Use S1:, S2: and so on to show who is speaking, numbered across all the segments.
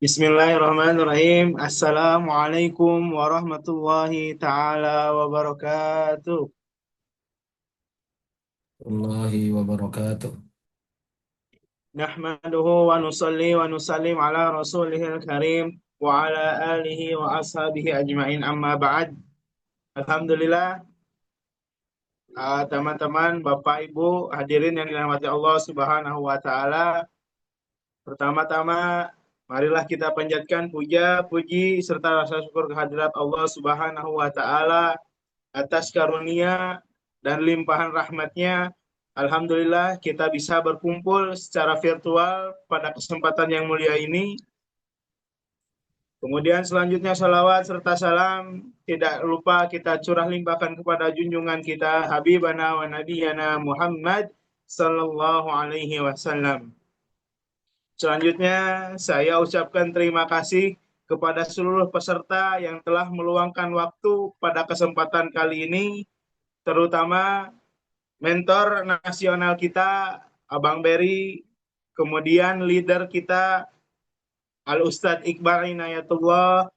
S1: Bismillahirrahmanirrahim. Assalamualaikum warahmatullahi taala wabarakatuh.
S2: Warahmatullahi wabarakatuh.
S1: Nahmaduhu wa nusalli wa nusallim ala rasulihil karim wa ala alihi wa ashabihi ajmain amma ba'd. Alhamdulillah, teman-teman, Bapak Ibu, hadirin yang dirahmati Allah Subhanahu wa taala. Pertama-tama, marilah kita panjatkan puja, puji serta rasa syukur kehadirat Allah Subhanahu wa taala atas karunia dan limpahan rahmatnya. Alhamdulillah kita bisa berkumpul secara virtual pada kesempatan yang mulia ini. Kemudian selanjutnya salawat serta salam tidak lupa kita curah limpahkan kepada junjungan kita Habibana wa Nabiyana Muhammad Sallallahu Alaihi Wasallam. Selanjutnya saya ucapkan terima kasih kepada seluruh peserta yang telah meluangkan waktu pada kesempatan kali ini, terutama mentor nasional kita, Abang Berry, kemudian leader kita, Al-Ustadz Iqbal Inayatullah,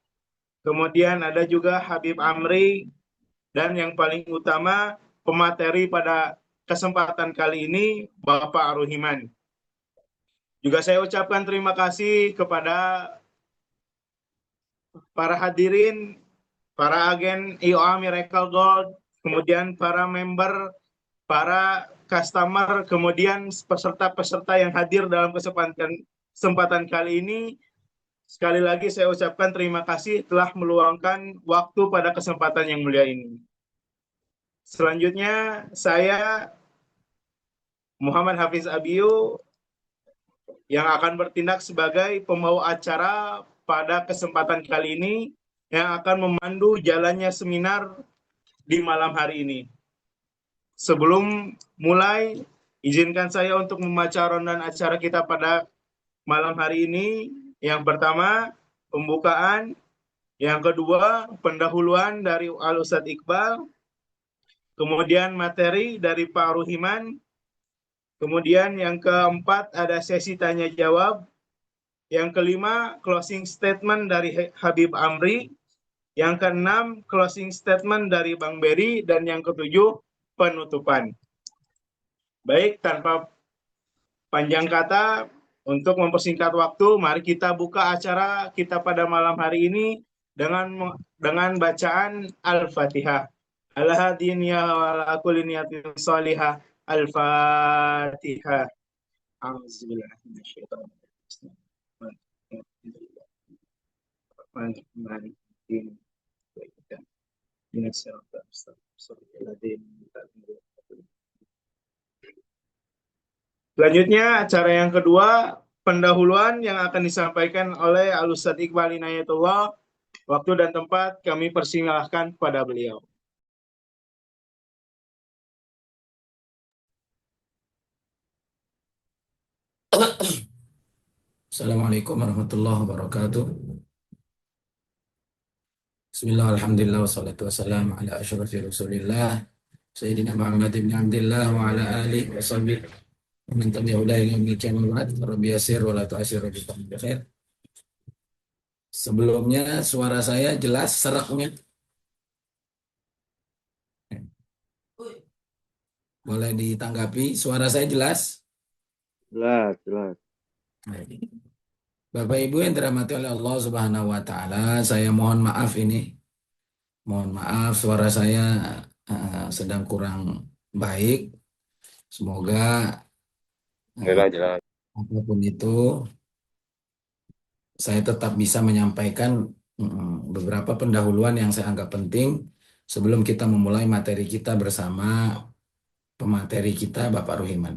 S1: kemudian ada juga Habib Amri, dan yang paling utama, pemateri pada kesempatan kali ini, Bapak Ruhiman. Juga saya ucapkan terima kasih kepada para hadirin, para agen IOA Miracle Gold, kemudian para member, para customer, kemudian peserta-peserta yang hadir dalam kesempatan kali ini. Sekali lagi saya ucapkan terima kasih telah meluangkan waktu pada kesempatan yang mulia ini. Selanjutnya saya Muhammad Hafiz Abiyu yang akan bertindak sebagai pembawa acara pada kesempatan kali ini yang akan memandu jalannya seminar di malam hari ini. Sebelum mulai, izinkan saya untuk membaca rundown acara kita pada malam hari ini. Yang pertama, pembukaan. Yang kedua, pendahuluan dari Al-Ustadz Iqbal. Kemudian materi dari Pak Ruhiman. Kemudian yang keempat, ada sesi tanya jawab. Yang kelima, closing statement dari Habib Amri. Yang keenam, closing statement dari Bang Berry. Dan yang ketujuh, penutupan. Baik, tanpa panjang kata, untuk mempersingkat waktu, mari kita buka acara kita pada malam hari ini dengan bacaan Al-Fatihah. Al-Hadin ya ala kulli niyatin salihah. Al-Fatihah. Selanjutnya, acara yang kedua, pendahuluan yang akan disampaikan oleh Al-Ustadz Iqbal Inayatullah. Waktu dan tempat kami persilahkan kepada beliau.
S2: Assalamualaikum warahmatullahi wabarakatuh. Bismillah, alhamdulillah, wassalatu wassalamu ala asyrafir rasulillah Sayyidina Muhammad ibn Abdillah wa ala alihi wa sahbihi wa man tabi'ahum ila yaumil qiyamah. Rabbi yassir wa la tu'assir wa bi khair. Sebelumnya suara saya jelas seraknya. Boleh ditanggapi, suara saya jelas?
S3: Jelas, jelas.
S2: Bapak Ibu yang dirahmati oleh Allah Subhanahu wa taala, saya mohon maaf ini. Mohon maaf suara saya sedang kurang baik. Semoga
S3: Jelas, jelas.
S2: apapun itu saya tetap bisa menyampaikan beberapa pendahuluan yang saya anggap penting sebelum kita memulai materi kita bersama pemateri kita Bapak Ruhiman.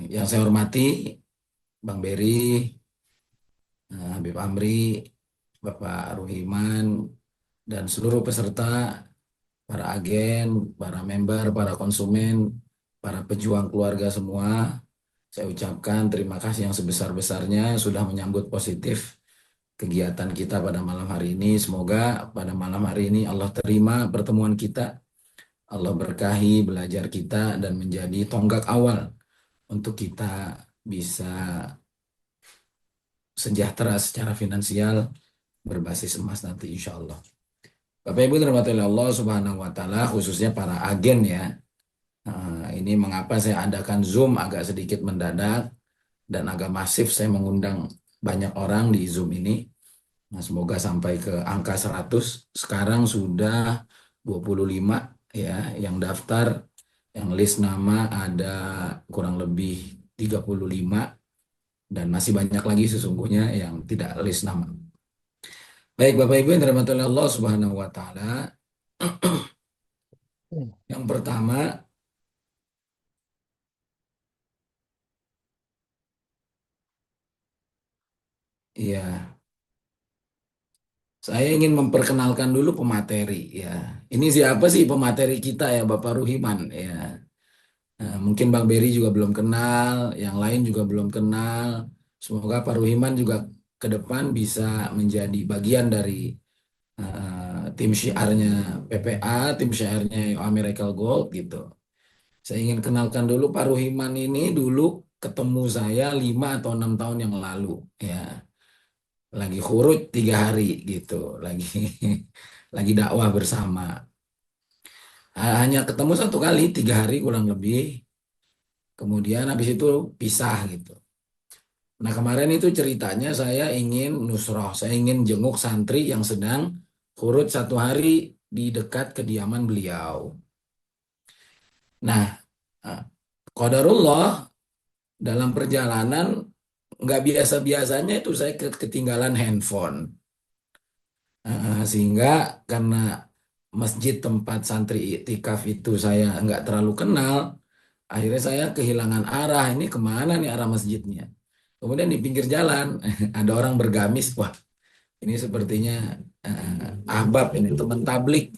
S2: Yang saya hormati Bang Berry, Habib Amri, Bapak Ruhiman, dan seluruh peserta, para agen, para member, para konsumen, para pejuang keluarga semua. Saya ucapkan terima kasih yang sebesar-besarnya sudah menyambut positif kegiatan kita pada malam hari ini. Semoga pada malam hari ini Allah terima pertemuan kita, Allah berkahi belajar kita dan menjadi tonggak awal untuk kita bisa sejahtera secara finansial berbasis emas nanti insya Allah. Bapak Ibu dirahmati oleh Allah Subhanahu wa taala, khususnya para agen ya. Ini mengapa saya adakan Zoom agak sedikit mendadak dan agak masif, saya mengundang banyak orang di Zoom ini. Nah, semoga sampai ke angka 100. Sekarang sudah 25 ya yang daftar, yang list nama ada kurang lebih 35 dan masih banyak lagi sesungguhnya yang tidak list nama. Baik Bapak Ibu yang dirahmati oleh Allah Subhanahu wa taala. Yang pertama, ya, saya ingin memperkenalkan dulu pemateri ya. Ini siapa sih pemateri kita ya, Bapak Ruhiman ya. Nah, mungkin Bang Beri juga belum kenal, yang lain juga belum kenal. Semoga Pak Ruhiman juga ke depan bisa menjadi bagian dari tim syiarnya PPA, tim syiarnya Miracle Gold gitu. Saya ingin kenalkan dulu Pak Ruhiman ini dulu ketemu saya 5 atau 6 tahun yang lalu ya. Lagi khurut 3 hari gitu, lagi lagi dakwah bersama. Hanya ketemu 1 kali 3 hari kurang lebih. Kemudian habis itu pisah gitu. Nah kemarin itu ceritanya saya ingin nusroh, saya ingin jenguk santri yang sedang khurut 1 hari di dekat kediaman beliau. Nah, qadarullah dalam perjalanan nggak biasa-biasanya itu saya ketinggalan handphone. Sehingga karena masjid tempat santri iktikaf itu saya nggak terlalu kenal, akhirnya saya kehilangan arah. Ini kemana nih arah masjidnya? Kemudian di pinggir jalan ada orang bergamis, wah ini sepertinya ahbab ini teman tablik.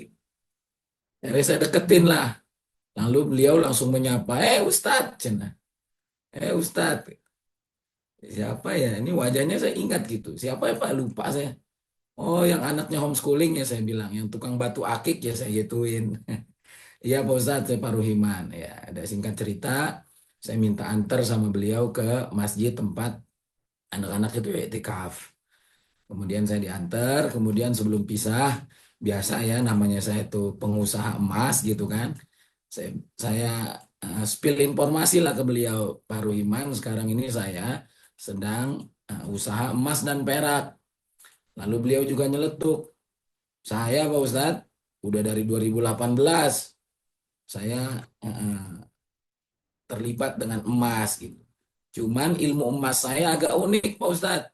S2: Akhirnya saya deketin lah. Lalu beliau langsung menyapa, Ustadz, cina. Ustadz, siapa ya? Ini wajahnya saya ingat gitu. Siapa ya Pak? Lupa saya. Oh, yang anaknya homeschooling ya saya bilang, yang tukang batu akik ya saya gituin. Iya Pak Ustadz, saya Pak Ruhiman. Ya, ada singkat cerita, saya minta antar sama beliau ke masjid tempat anak-anak itu iktikaf. Kemudian saya diantar, kemudian sebelum pisah, biasa ya namanya saya itu pengusaha emas gitu kan. Saya spill informasi lah ke beliau, Pak Ruhiman, sekarang ini saya sedang usaha emas dan perak. Lalu beliau juga nyeletuk, saya Pak Ustadz, udah dari 2018, saya terlibat dengan emas gitu. Cuman ilmu emas saya agak unik Pak Ustadz.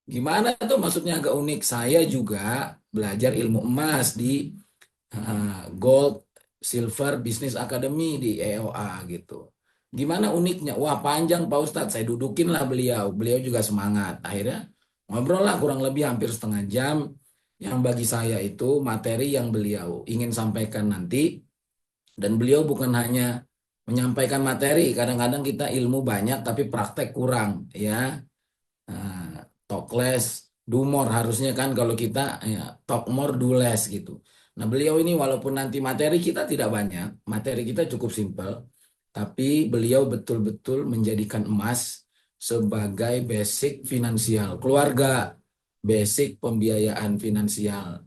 S2: Gimana tuh maksudnya agak unik? Saya juga belajar ilmu emas di Gold Silver Business Academy di EOA gitu. Gimana uniknya? Wah panjang Pak Ustadz, saya dudukin lah beliau. Beliau juga semangat. Akhirnya ngobrol lah kurang lebih hampir setengah jam. Yang bagi saya itu materi yang beliau ingin sampaikan nanti. Dan beliau bukan hanya menyampaikan materi. Kadang-kadang kita ilmu banyak tapi praktek kurang ya. Talk less, do more harusnya kan kalau kita ya, talk more, do less gitu. Nah beliau ini walaupun nanti materi kita tidak banyak, materi kita cukup simpel, tapi beliau betul-betul menjadikan emas sebagai basic finansial keluarga, basic pembiayaan finansial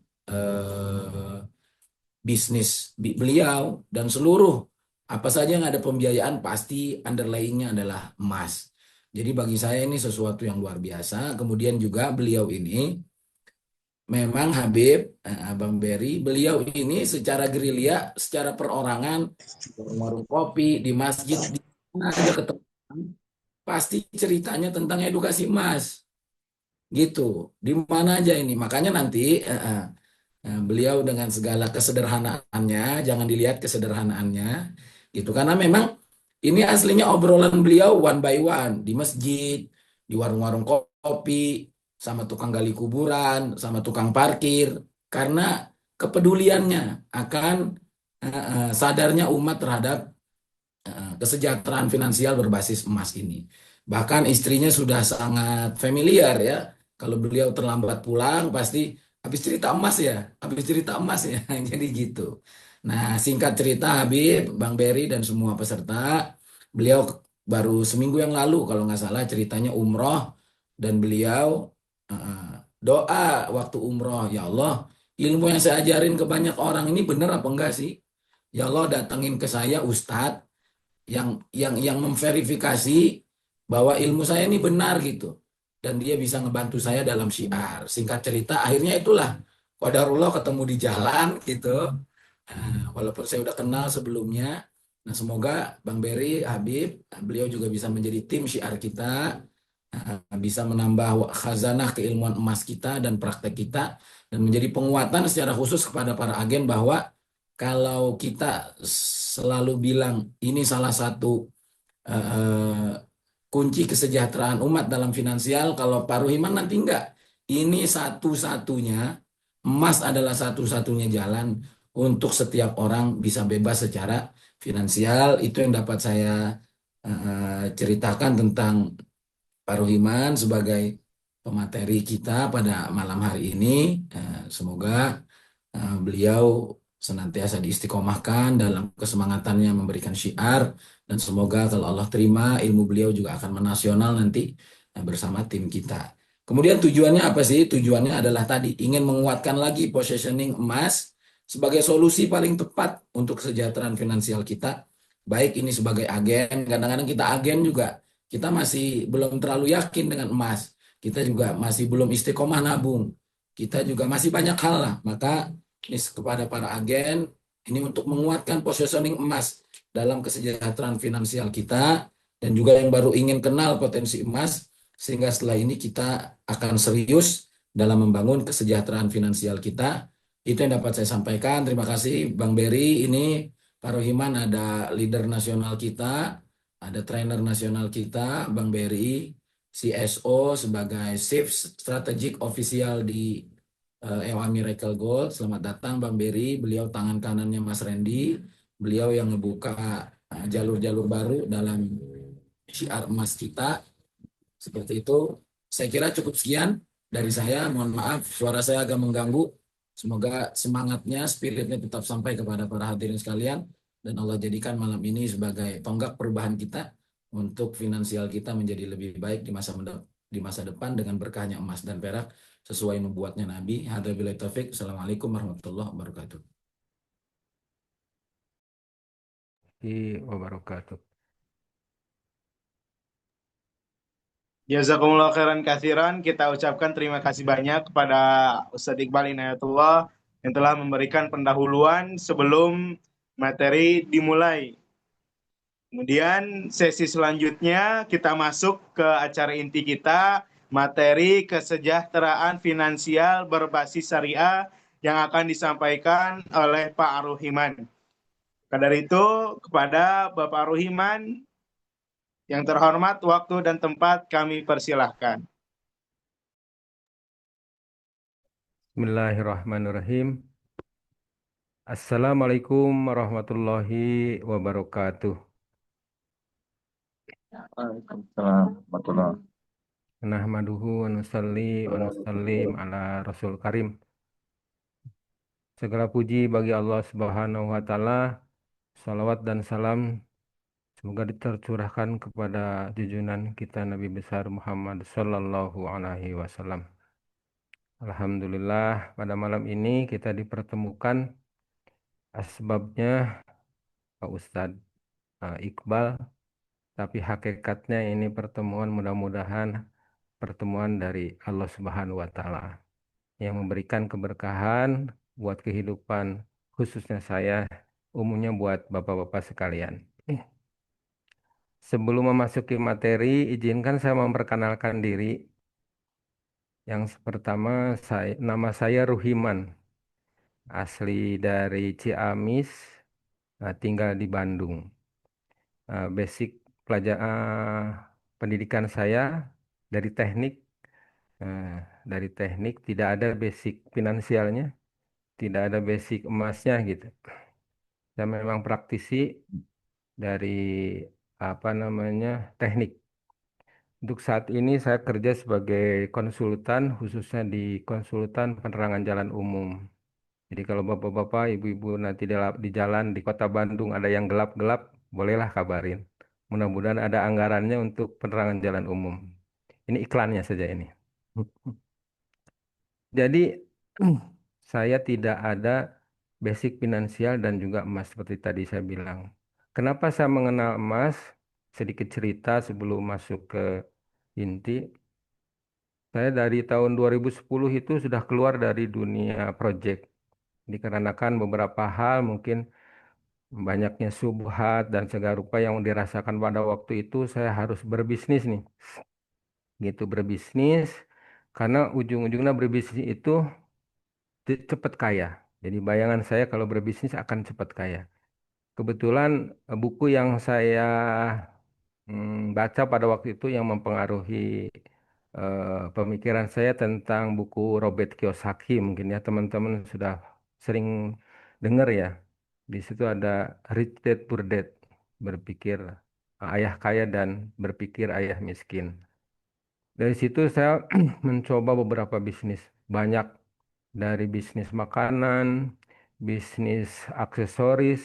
S2: bisnis beliau dan seluruh apa saja yang ada pembiayaan pasti underlyingnya adalah emas. Jadi bagi saya ini sesuatu yang luar biasa. Kemudian juga beliau ini memang Habib, Abang Beri, beliau ini secara gerilya, secara perorangan, di warung kopi, di masjid, di mana aja ketemu, pasti ceritanya tentang edukasi emas. Gitu, di mana aja ini. Makanya nanti beliau dengan segala kesederhanaannya, jangan dilihat kesederhanaannya, gitu. Karena memang ini aslinya obrolan beliau one by one di masjid, di warung-warung kopi, sama tukang gali kuburan, sama tukang parkir, karena kepeduliannya akan sadarnya umat terhadap kesejahteraan finansial berbasis emas ini. Bahkan istrinya sudah sangat familiar ya. Kalau beliau terlambat pulang pasti habis cerita emas ya, habis cerita emas ya. Jadi gitu. Nah, singkat cerita Habib, Bang Beri dan semua peserta, beliau baru seminggu yang lalu kalau nggak salah ceritanya umroh Dan beliau doa waktu umroh, ya Allah, ilmu yang saya ajarin ke banyak orang ini benar apa enggak sih? Ya Allah, datangin ke saya ustadz yang memverifikasi bahwa ilmu saya ini benar gitu. Dan dia bisa ngebantu saya dalam syiar. Singkat cerita, akhirnya itulah qadarullah ketemu di jalan gitu. Walaupun saya udah kenal sebelumnya. Nah, semoga Bang Berry, Habib, beliau juga bisa menjadi tim syiar kita, bisa menambah khazanah keilmuan emas kita dan praktek kita, dan menjadi penguatan secara khusus kepada para agen bahwa kalau kita selalu bilang ini salah satu eh, kunci kesejahteraan umat dalam finansial, kalau Pak Ruhiman nanti enggak. Ini satu-satunya, emas adalah satu-satunya jalan untuk setiap orang bisa bebas secara finansial. Itu yang dapat saya ceritakan tentang Pak Ruhiman sebagai pemateri kita pada malam hari ini. Semoga beliau senantiasa diistiqomahkan dalam kesemangatannya memberikan syiar, dan semoga kalau Allah terima ilmu beliau juga akan menasional nanti bersama tim kita. Kemudian tujuannya apa sih? Tujuannya adalah tadi ingin menguatkan lagi positioning emas sebagai solusi paling tepat untuk kesejahteraan finansial kita. Baik ini sebagai agen, kadang-kadang kita agen juga kita masih belum terlalu yakin dengan emas. Kita juga masih belum istiqomah nabung. Kita juga masih banyak hal lah. Maka ini kepada para agen, ini untuk menguatkan positioning emas dalam kesejahteraan finansial kita, dan juga yang baru ingin kenal potensi emas, sehingga setelah ini kita akan serius dalam membangun kesejahteraan finansial kita. Itu yang dapat saya sampaikan. Terima kasih Bang Berry. Ini Pak Rohiman, ada leader nasional kita, ada trainer nasional kita, Bang Berry, CSO sebagai Chief Strategic Official di EWA Miracle Gold. Selamat datang Bang Berry. Beliau tangan kanannya Mas Randy. Beliau yang ngebuka jalur-jalur baru dalam syiar emas kita. Seperti itu. Saya kira cukup sekian dari saya. Mohon maaf suara saya agak mengganggu. Semoga semangatnya, spiritnya tetap sampai kepada para hadirin sekalian. Dan Allah jadikan malam ini sebagai tonggak perubahan kita untuk finansial kita menjadi lebih baik di masa depan dengan berkahnya emas dan perak sesuai nubuatnya Nabi. Hadza billahi taufik. Assalamualaikum warahmatullahi wabarakatuh.
S4: Wabarakatuh.
S1: Jazakumullah khairan katsiran. Kita ucapkan terima kasih banyak kepada Ustadz Iqbal Inayatullah yang telah memberikan pendahuluan sebelum materi dimulai. Kemudian sesi selanjutnya kita masuk ke acara inti kita, materi kesejahteraan finansial berbasis syariah yang akan disampaikan oleh Pak Aruhiman. Maka dari itu, kepada Bapak Aruhiman yang terhormat, waktu dan tempat kami persilahkan.
S4: Bismillahirrahmanirrahim. Assalamualaikum warahmatullahi wabarakatuh.
S3: Waalaikumsalam warahmatullahi.
S4: Nahmaduhu wa nusalli wa nusallim ala Rasul Karim. Segala puji bagi Allah Subhanahu wa taala. Salawat dan salam semoga tercurahkan kepada junjungan kita Nabi besar Muhammad sallallahu alaihi wasallam. Alhamdulillah pada malam ini kita dipertemukan asbabnya Pak Ustadz Iqbal, tapi hakikatnya ini pertemuan mudah-mudahan pertemuan dari Allah Subhanahu wa taala yang memberikan keberkahan buat kehidupan khususnya saya, umumnya buat Bapak-bapak sekalian. Sebelum memasuki materi, izinkan saya memperkenalkan diri. Yang pertama, nama saya Ruhiman, asli dari Ciamis, tinggal di Bandung. Basic pendidikan saya dari teknik. Dari teknik tidak ada basic finansialnya, tidak ada basic emasnya gitu. Saya memang praktisi dari teknik. Untuk saat ini saya kerja sebagai konsultan, khususnya di konsultan penerangan jalan umum. Jadi kalau bapak-bapak, ibu-ibu nanti di jalan di kota Bandung ada yang gelap-gelap, bolehlah kabarin. Mudah-mudahan ada anggarannya untuk penerangan jalan umum. Ini iklannya saja ini. Jadi saya tidak ada basic finansial dan juga emas seperti tadi saya bilang. Kenapa saya mengenal emas? Sedikit cerita sebelum masuk ke inti. Saya dari tahun 2010 itu sudah keluar dari dunia project. Dikarenakan beberapa hal mungkin banyaknya subhat dan segala rupa yang dirasakan pada waktu itu saya harus berbisnis nih. Gitu berbisnis karena ujung-ujungnya berbisnis itu cepat kaya. Jadi bayangan saya kalau berbisnis akan cepat kaya. Kebetulan buku yang saya baca pada waktu itu yang mempengaruhi pemikiran saya tentang buku Robert Kiyosaki, mungkin ya teman-teman sudah sering dengar ya. Di situ ada Rich Dad Poor Dad, berpikir ayah kaya dan berpikir ayah miskin. Dari situ saya mencoba beberapa bisnis, banyak dari bisnis makanan, bisnis aksesoris,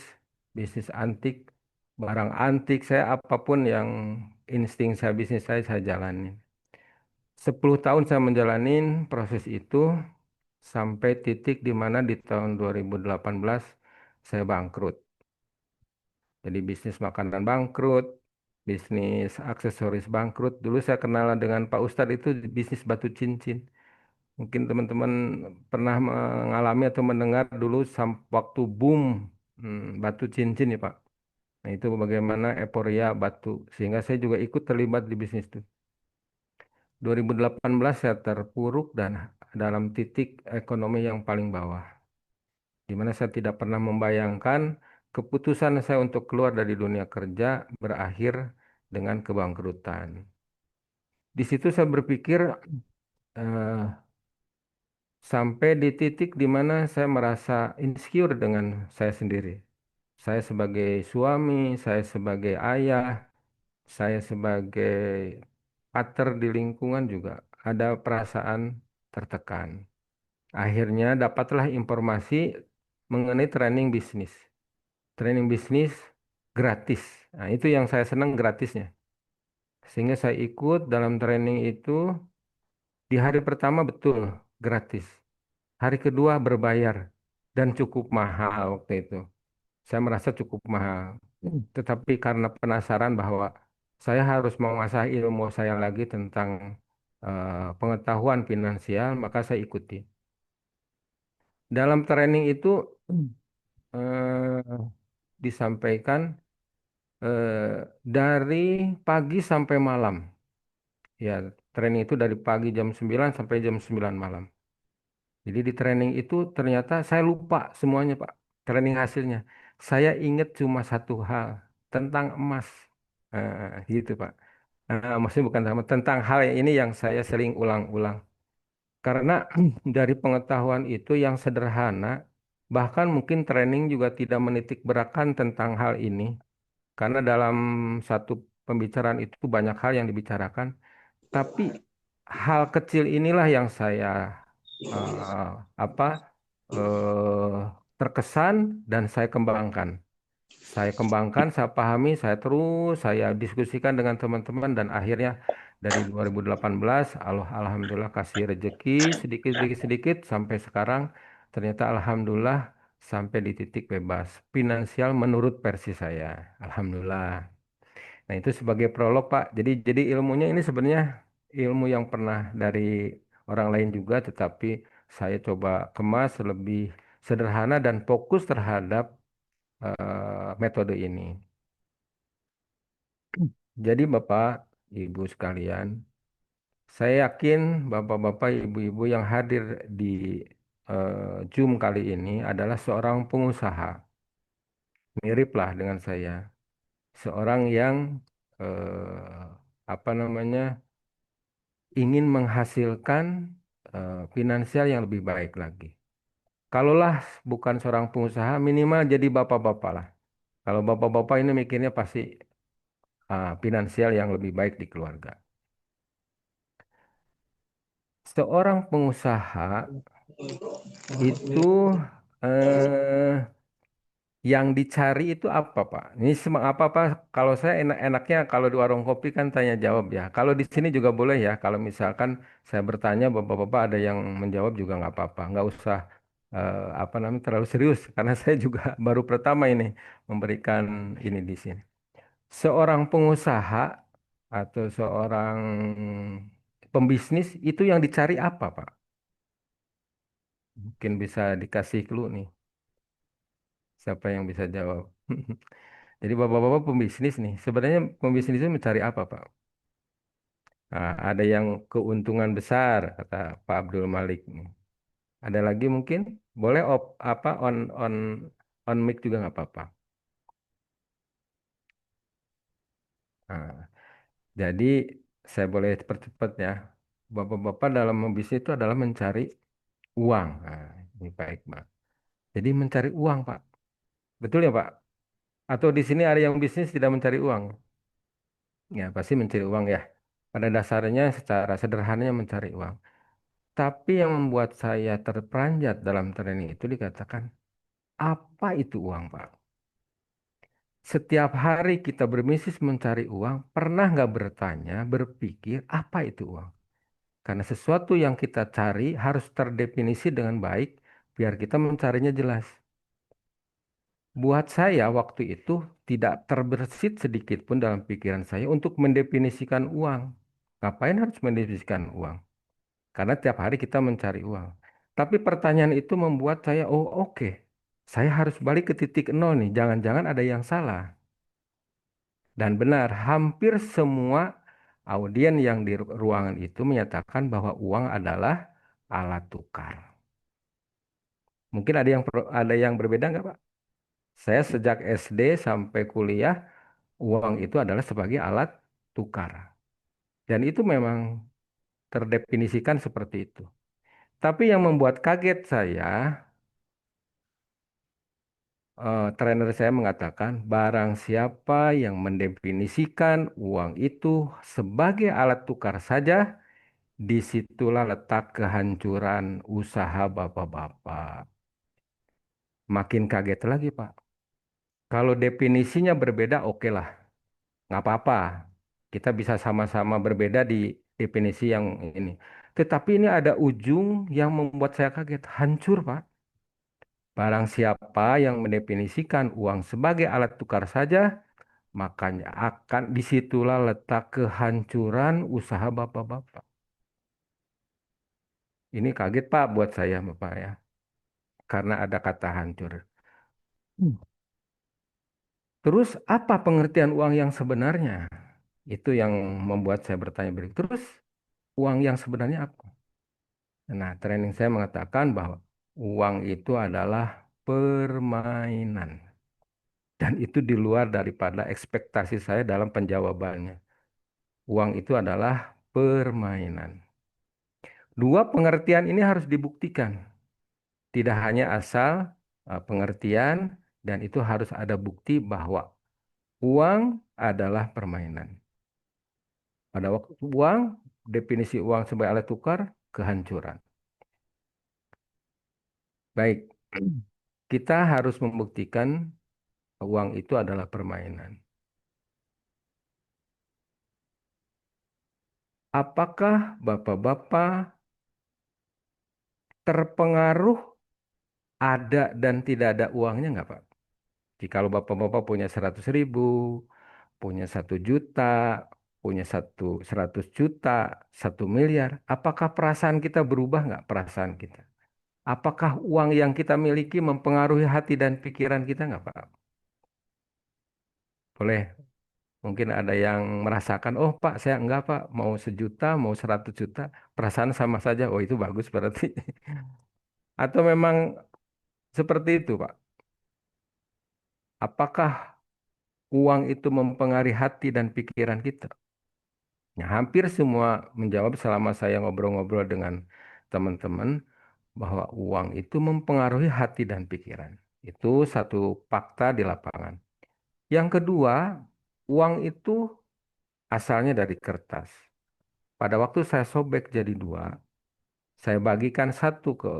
S4: bisnis antik, barang antik, saya apapun yang insting saya bisnis saya jalanin. 10 tahun saya menjalanin proses itu sampai titik di mana di tahun 2018 saya bangkrut. Jadi bisnis makanan bangkrut, bisnis aksesoris bangkrut. Dulu saya kenalan dengan Pak Ustadz itu bisnis batu cincin. Mungkin teman-teman pernah mengalami atau mendengar dulu waktu boom batu cincin ya Pak. Nah itu bagaimana euforia batu. Sehingga saya juga ikut terlibat di bisnis itu. 2018 saya terpuruk dan dalam titik ekonomi yang paling bawah. Di mana saya tidak pernah membayangkan keputusan saya untuk keluar dari dunia kerja berakhir dengan kebangkrutan. Di situ saya berpikir eh, sampai di titik di mana saya merasa insecure dengan saya sendiri. Saya sebagai suami, saya sebagai ayah, saya sebagai pater di lingkungan juga ada perasaan tertekan. Akhirnya dapatlah informasi mengenai training bisnis. Training bisnis gratis. Nah, itu yang saya senang gratisnya. Sehingga saya ikut dalam training itu di hari pertama betul gratis. Hari kedua berbayar dan cukup mahal waktu itu. Saya merasa cukup mahal. Tetapi karena penasaran bahwa saya harus mengasah ilmu saya lagi tentang pengetahuan finansial, maka saya ikuti. Dalam training itu eh, disampaikan dari pagi sampai malam. Ya, training itu dari pagi jam 9 sampai jam 9 malam. Jadi di training itu ternyata saya lupa semuanya, Pak. Training hasilnya. Saya ingat cuma satu hal, tentang emas. Gitu, Pak. Maksudnya bukan sama, tentang hal yang ini yang saya sering ulang-ulang. Karena dari pengetahuan itu yang sederhana, bahkan mungkin training juga tidak menitik beratkan tentang hal ini. Karena dalam satu pembicaraan itu banyak hal yang dibicarakan. Tapi hal kecil inilah yang saya eh, apa eh, terkesan dan saya kembangkan. Saya kembangkan, saya pahami, saya diskusikan dengan teman-teman dan akhirnya dari 2018 alhamdulillah kasih rezeki sedikit demi sedikit sampai sekarang ternyata alhamdulillah sampai di titik bebas finansial menurut versi saya. Alhamdulillah. Nah, itu sebagai prolog, Pak. Jadi ilmunya ini sebenarnya ilmu yang pernah dari orang lain juga, tetapi saya coba kemas lebih sederhana dan fokus terhadap metode ini. Jadi Bapak, Ibu sekalian, saya yakin Bapak-bapak, Ibu-ibu yang hadir di Zoom kali ini adalah seorang pengusaha. Miriplah dengan saya. Seorang yang eh, apa namanya ingin menghasilkan finansial yang lebih baik lagi. Kalaulah bukan seorang pengusaha, minimal jadi bapak-bapak lah. Kalau bapak-bapak ini mikirnya pasti finansial yang lebih baik di keluarga. Seorang pengusaha itu eh, Yang dicari itu apa, Pak? Ini apa kalau saya enak-enaknya kalau di warung kopi kan tanya jawab ya. Kalau di sini juga boleh ya. Kalau misalkan saya bertanya, bapak-bapak ada yang menjawab juga nggak apa-apa. Nggak usah apa namanya terlalu serius karena saya juga baru pertama ini memberikan ini di sini. Seorang pengusaha atau seorang pembisnis itu yang dicari apa, Pak? Mungkin bisa dikasih clue nih. Siapa yang bisa jawab? Jadi bapak-bapak pembisnis nih, sebenarnya pembisnis itu mencari apa, Pak? Nah, ada yang keuntungan besar, kata Pak Abdul Malik nih. Ada lagi mungkin? Boleh apa on mic juga nggak apa-apa. Nah, jadi saya boleh percepat ya. Bapak-bapak dalam membisnis itu adalah mencari uang. Nah, ini baik, Pak. Jadi mencari uang, Pak. Betul ya, Pak? Atau di sini ada yang bisnis tidak mencari uang? Ya, pasti mencari uang ya. Pada dasarnya secara sederhananya mencari uang. Tapi yang membuat saya terperanjat dalam training itu dikatakan, apa itu uang, Pak? Setiap hari kita berbisnis mencari uang, pernah nggak bertanya, berpikir, apa itu uang? Karena sesuatu yang kita cari harus terdefinisi dengan baik, biar kita mencarinya jelas. Buat saya waktu itu tidak terbersit sedikit pun dalam pikiran saya untuk mendefinisikan uang. Ngapain harus mendefinisikan uang? Karena tiap hari kita mencari uang. Tapi pertanyaan itu membuat saya, oh oke, saya harus balik ke titik nol nih. Jangan-jangan ada yang salah. Dan benar, hampir semua audien yang di ruangan itu menyatakan bahwa uang adalah alat tukar. Mungkin ada yang berbeda nggak, Pak? Saya sejak SD sampai kuliah, uang itu adalah sebagai alat tukar. Dan itu memang terdefinisikan seperti itu. Tapi yang membuat kaget saya, trainer saya mengatakan, barang siapa yang mendefinisikan uang itu sebagai alat tukar saja, disitulah letak kehancuran usaha bapak-bapak. Makin kaget lagi, Pak. Kalau definisinya berbeda, oke lah, nggak apa-apa. Kita bisa sama-sama berbeda di definisi yang ini. Tetapi ini ada ujung yang membuat saya kaget. Hancur, Pak. Barang siapa yang mendefinisikan uang sebagai alat tukar saja, makanya akan disitulah letak kehancuran usaha bapak-bapak. Ini kaget Pak buat saya Bapak ya. Karena ada kata hancur. Hmm. Terus apa pengertian uang yang sebenarnya? Itu yang membuat saya bertanya berikut. Terus uang yang sebenarnya apa? Nah, training saya mengatakan bahwa uang itu adalah permainan. Dan itu di luar daripada ekspektasi saya dalam penjawabannya. Uang itu adalah permainan. Dua pengertian ini harus dibuktikan. Tidak hanya asal pengertian dan itu harus ada bukti bahwa uang adalah permainan. Pada waktu uang, definisi uang sebagai alat tukar, kehancuran. Baik, kita harus membuktikan uang itu adalah permainan. Apakah bapak-bapak terpengaruh ada dan tidak ada uangnya nggak, Pak? Jikalau bapak-bapak punya 100.000, punya 1 juta, punya 100 juta, 1 miliar, apakah perasaan kita berubah nggak perasaan kita? Apakah uang yang kita miliki mempengaruhi hati dan pikiran kita nggak, Pak? Boleh, mungkin ada yang merasakan, oh Pak, saya enggak Pak, mau 1 juta, mau 100 juta, perasaan sama saja, oh itu bagus berarti. Atau memang seperti itu, Pak? Apakah uang itu mempengaruhi hati dan pikiran kita? Ya, hampir semua menjawab selama saya ngobrol-ngobrol dengan teman-teman bahwa uang itu mempengaruhi hati dan pikiran. Itu satu fakta di lapangan. Yang kedua, uang itu asalnya dari kertas. Pada waktu saya sobek jadi dua, saya bagikan satu ke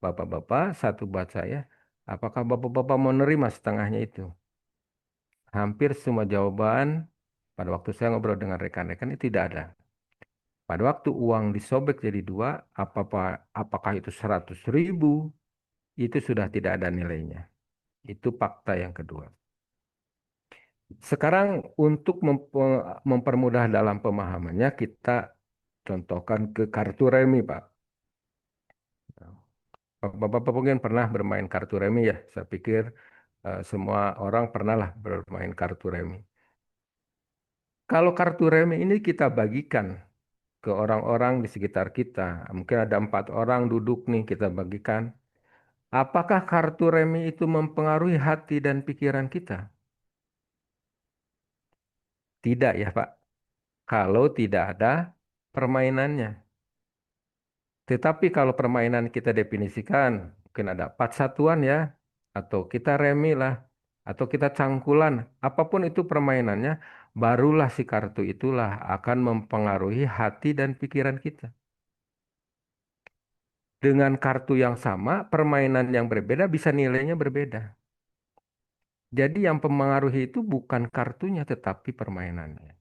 S4: bapak-bapak, satu buat saya. Apakah Bapak-Bapak mau nerima setengahnya itu? Hampir semua jawaban pada waktu saya ngobrol dengan rekan-rekan itu tidak ada. Pada waktu uang disobek jadi dua, apakah itu 100.000, itu sudah tidak ada nilainya. Itu fakta yang kedua. Sekarang untuk mempermudah dalam pemahamannya, kita contohkan ke kartu remi, Pak. Bapak-bapak mungkin pernah bermain kartu remi ya. Saya pikir semua orang pernah lah bermain kartu remi. Kalau kartu remi ini kita bagikan ke orang-orang di sekitar kita, mungkin ada 4 orang duduk nih kita bagikan. Apakah kartu remi itu mempengaruhi hati dan pikiran kita? Tidak ya Pak. Kalau tidak ada permainannya. Tetapi kalau permainan kita definisikan, mungkin ada 4 satuan ya, atau kita remi lah, atau kita cangkulan, apapun itu permainannya, barulah si kartu itulah akan mempengaruhi hati dan pikiran kita. Dengan kartu yang sama, permainan yang berbeda bisa nilainya berbeda. Jadi yang mempengaruhi itu bukan kartunya, tetapi permainannya.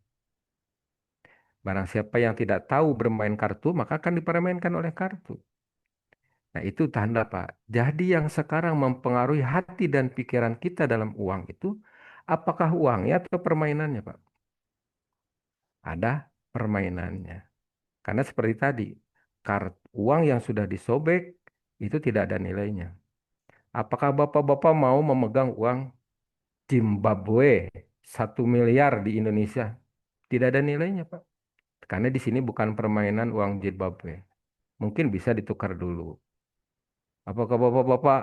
S4: Barang siapa yang tidak tahu bermain kartu, maka akan dipermainkan oleh kartu. Nah, itu tanda, Pak. Jadi yang sekarang mempengaruhi hati dan pikiran kita dalam uang itu, apakah uangnya atau permainannya, Pak? Ada permainannya. Karena seperti tadi, uang yang sudah disobek itu tidak ada nilainya. Apakah Bapak-Bapak mau memegang uang Zimbabwe 1 miliar di Indonesia? Tidak ada nilainya, Pak. Karena di sini bukan permainan uang Zimbabwe. Mungkin bisa ditukar dulu. Apakah Bapak-Bapak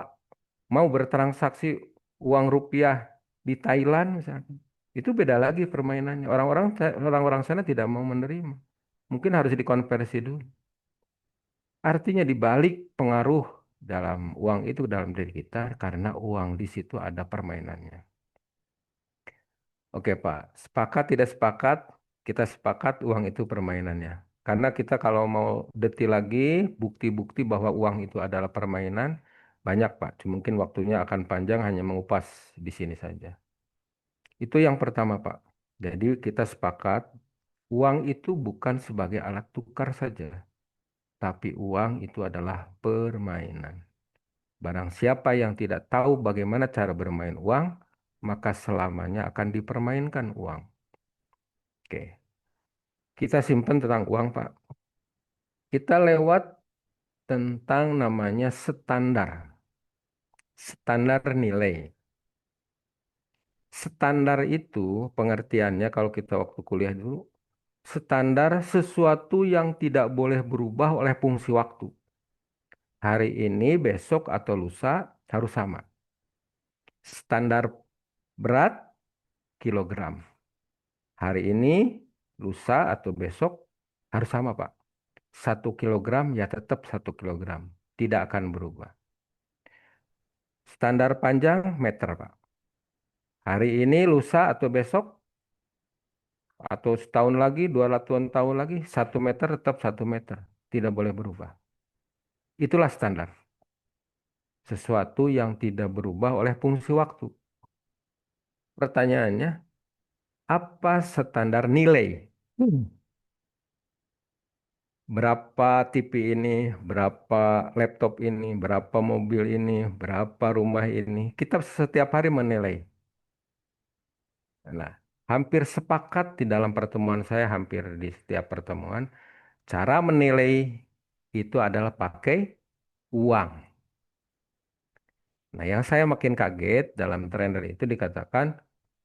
S4: mau bertransaksi uang rupiah di Thailand misalnya? Itu beda lagi permainannya. Orang-orang sana tidak mau menerima. Mungkin harus dikonversi dulu. Artinya dibalik pengaruh dalam uang itu dalam diri kita karena uang di situ ada permainannya. Oke Pak, sepakat tidak sepakat? Kita sepakat uang itu permainannya. Karena kita kalau mau detil lagi, bukti-bukti bahwa uang itu adalah permainan, banyak Pak. Mungkin waktunya akan panjang hanya mengupas di sini saja. Itu yang pertama Pak. Jadi kita sepakat, uang itu bukan sebagai alat tukar saja. Tapi uang itu adalah permainan. Barang siapa yang tidak tahu bagaimana cara bermain uang, maka selamanya akan dipermainkan uang. Oke, kita simpan tentang uang, Pak. Kita lewat tentang namanya standar. Standar nilai. Standar itu pengertiannya kalau kita waktu kuliah dulu, standar sesuatu yang tidak boleh berubah oleh fungsi waktu. Hari ini, besok, atau lusa harus sama. Standar berat, kilogram. Hari ini, lusa, atau besok harus sama, Pak. 1 kilogram ya tetap 1 kilogram. Tidak akan berubah. Standar panjang meter, Pak. Hari ini, lusa, atau besok, atau setahun lagi, 200 tahun lagi, 1 meter tetap 1 meter. Tidak boleh berubah. Itulah standar. Sesuatu yang tidak berubah oleh fungsi waktu. Pertanyaannya, apa standar nilai? Berapa TV ini, berapa laptop ini, berapa mobil ini, berapa rumah ini. Kita setiap hari menilai. Nah, hampir sepakat di dalam pertemuan saya, hampir di setiap pertemuan, cara menilai itu adalah pakai uang. Nah, yang saya makin kaget dalam trainer itu dikatakan,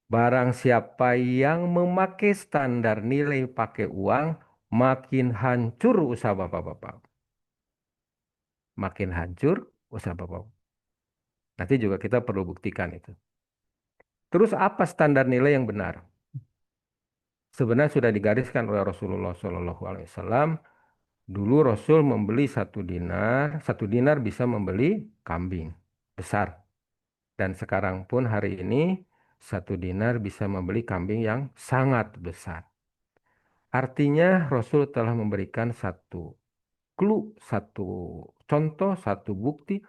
S4: barang siapa yang memakai standar nilai pakai uang, makin hancur usaha bapak-bapak. Makin hancur usaha bapak-bapak. Nanti juga kita perlu buktikan itu. Terus apa standar nilai yang benar? Sebenarnya sudah digariskan oleh Rasulullah SAW. Dulu Rasul membeli 1 dinar, 1 dinar bisa membeli kambing besar. Dan sekarang pun hari ini 1 dinar bisa membeli kambing yang sangat besar. Artinya Rasul telah memberikan satu clue, satu contoh, satu bukti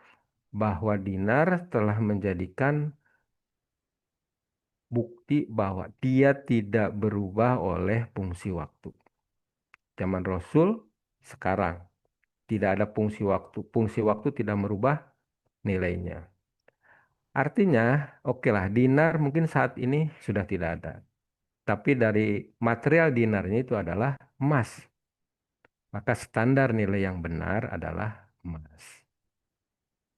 S4: bahwa dinar telah menjadikan bukti bahwa dia tidak berubah oleh fungsi waktu. Zaman Rasul sekarang tidak ada fungsi waktu. Fungsi waktu tidak merubah nilainya. Artinya, oke lah, dinar mungkin saat ini sudah tidak ada. Tapi dari material dinarnya itu adalah emas. Maka standar nilai yang benar adalah emas.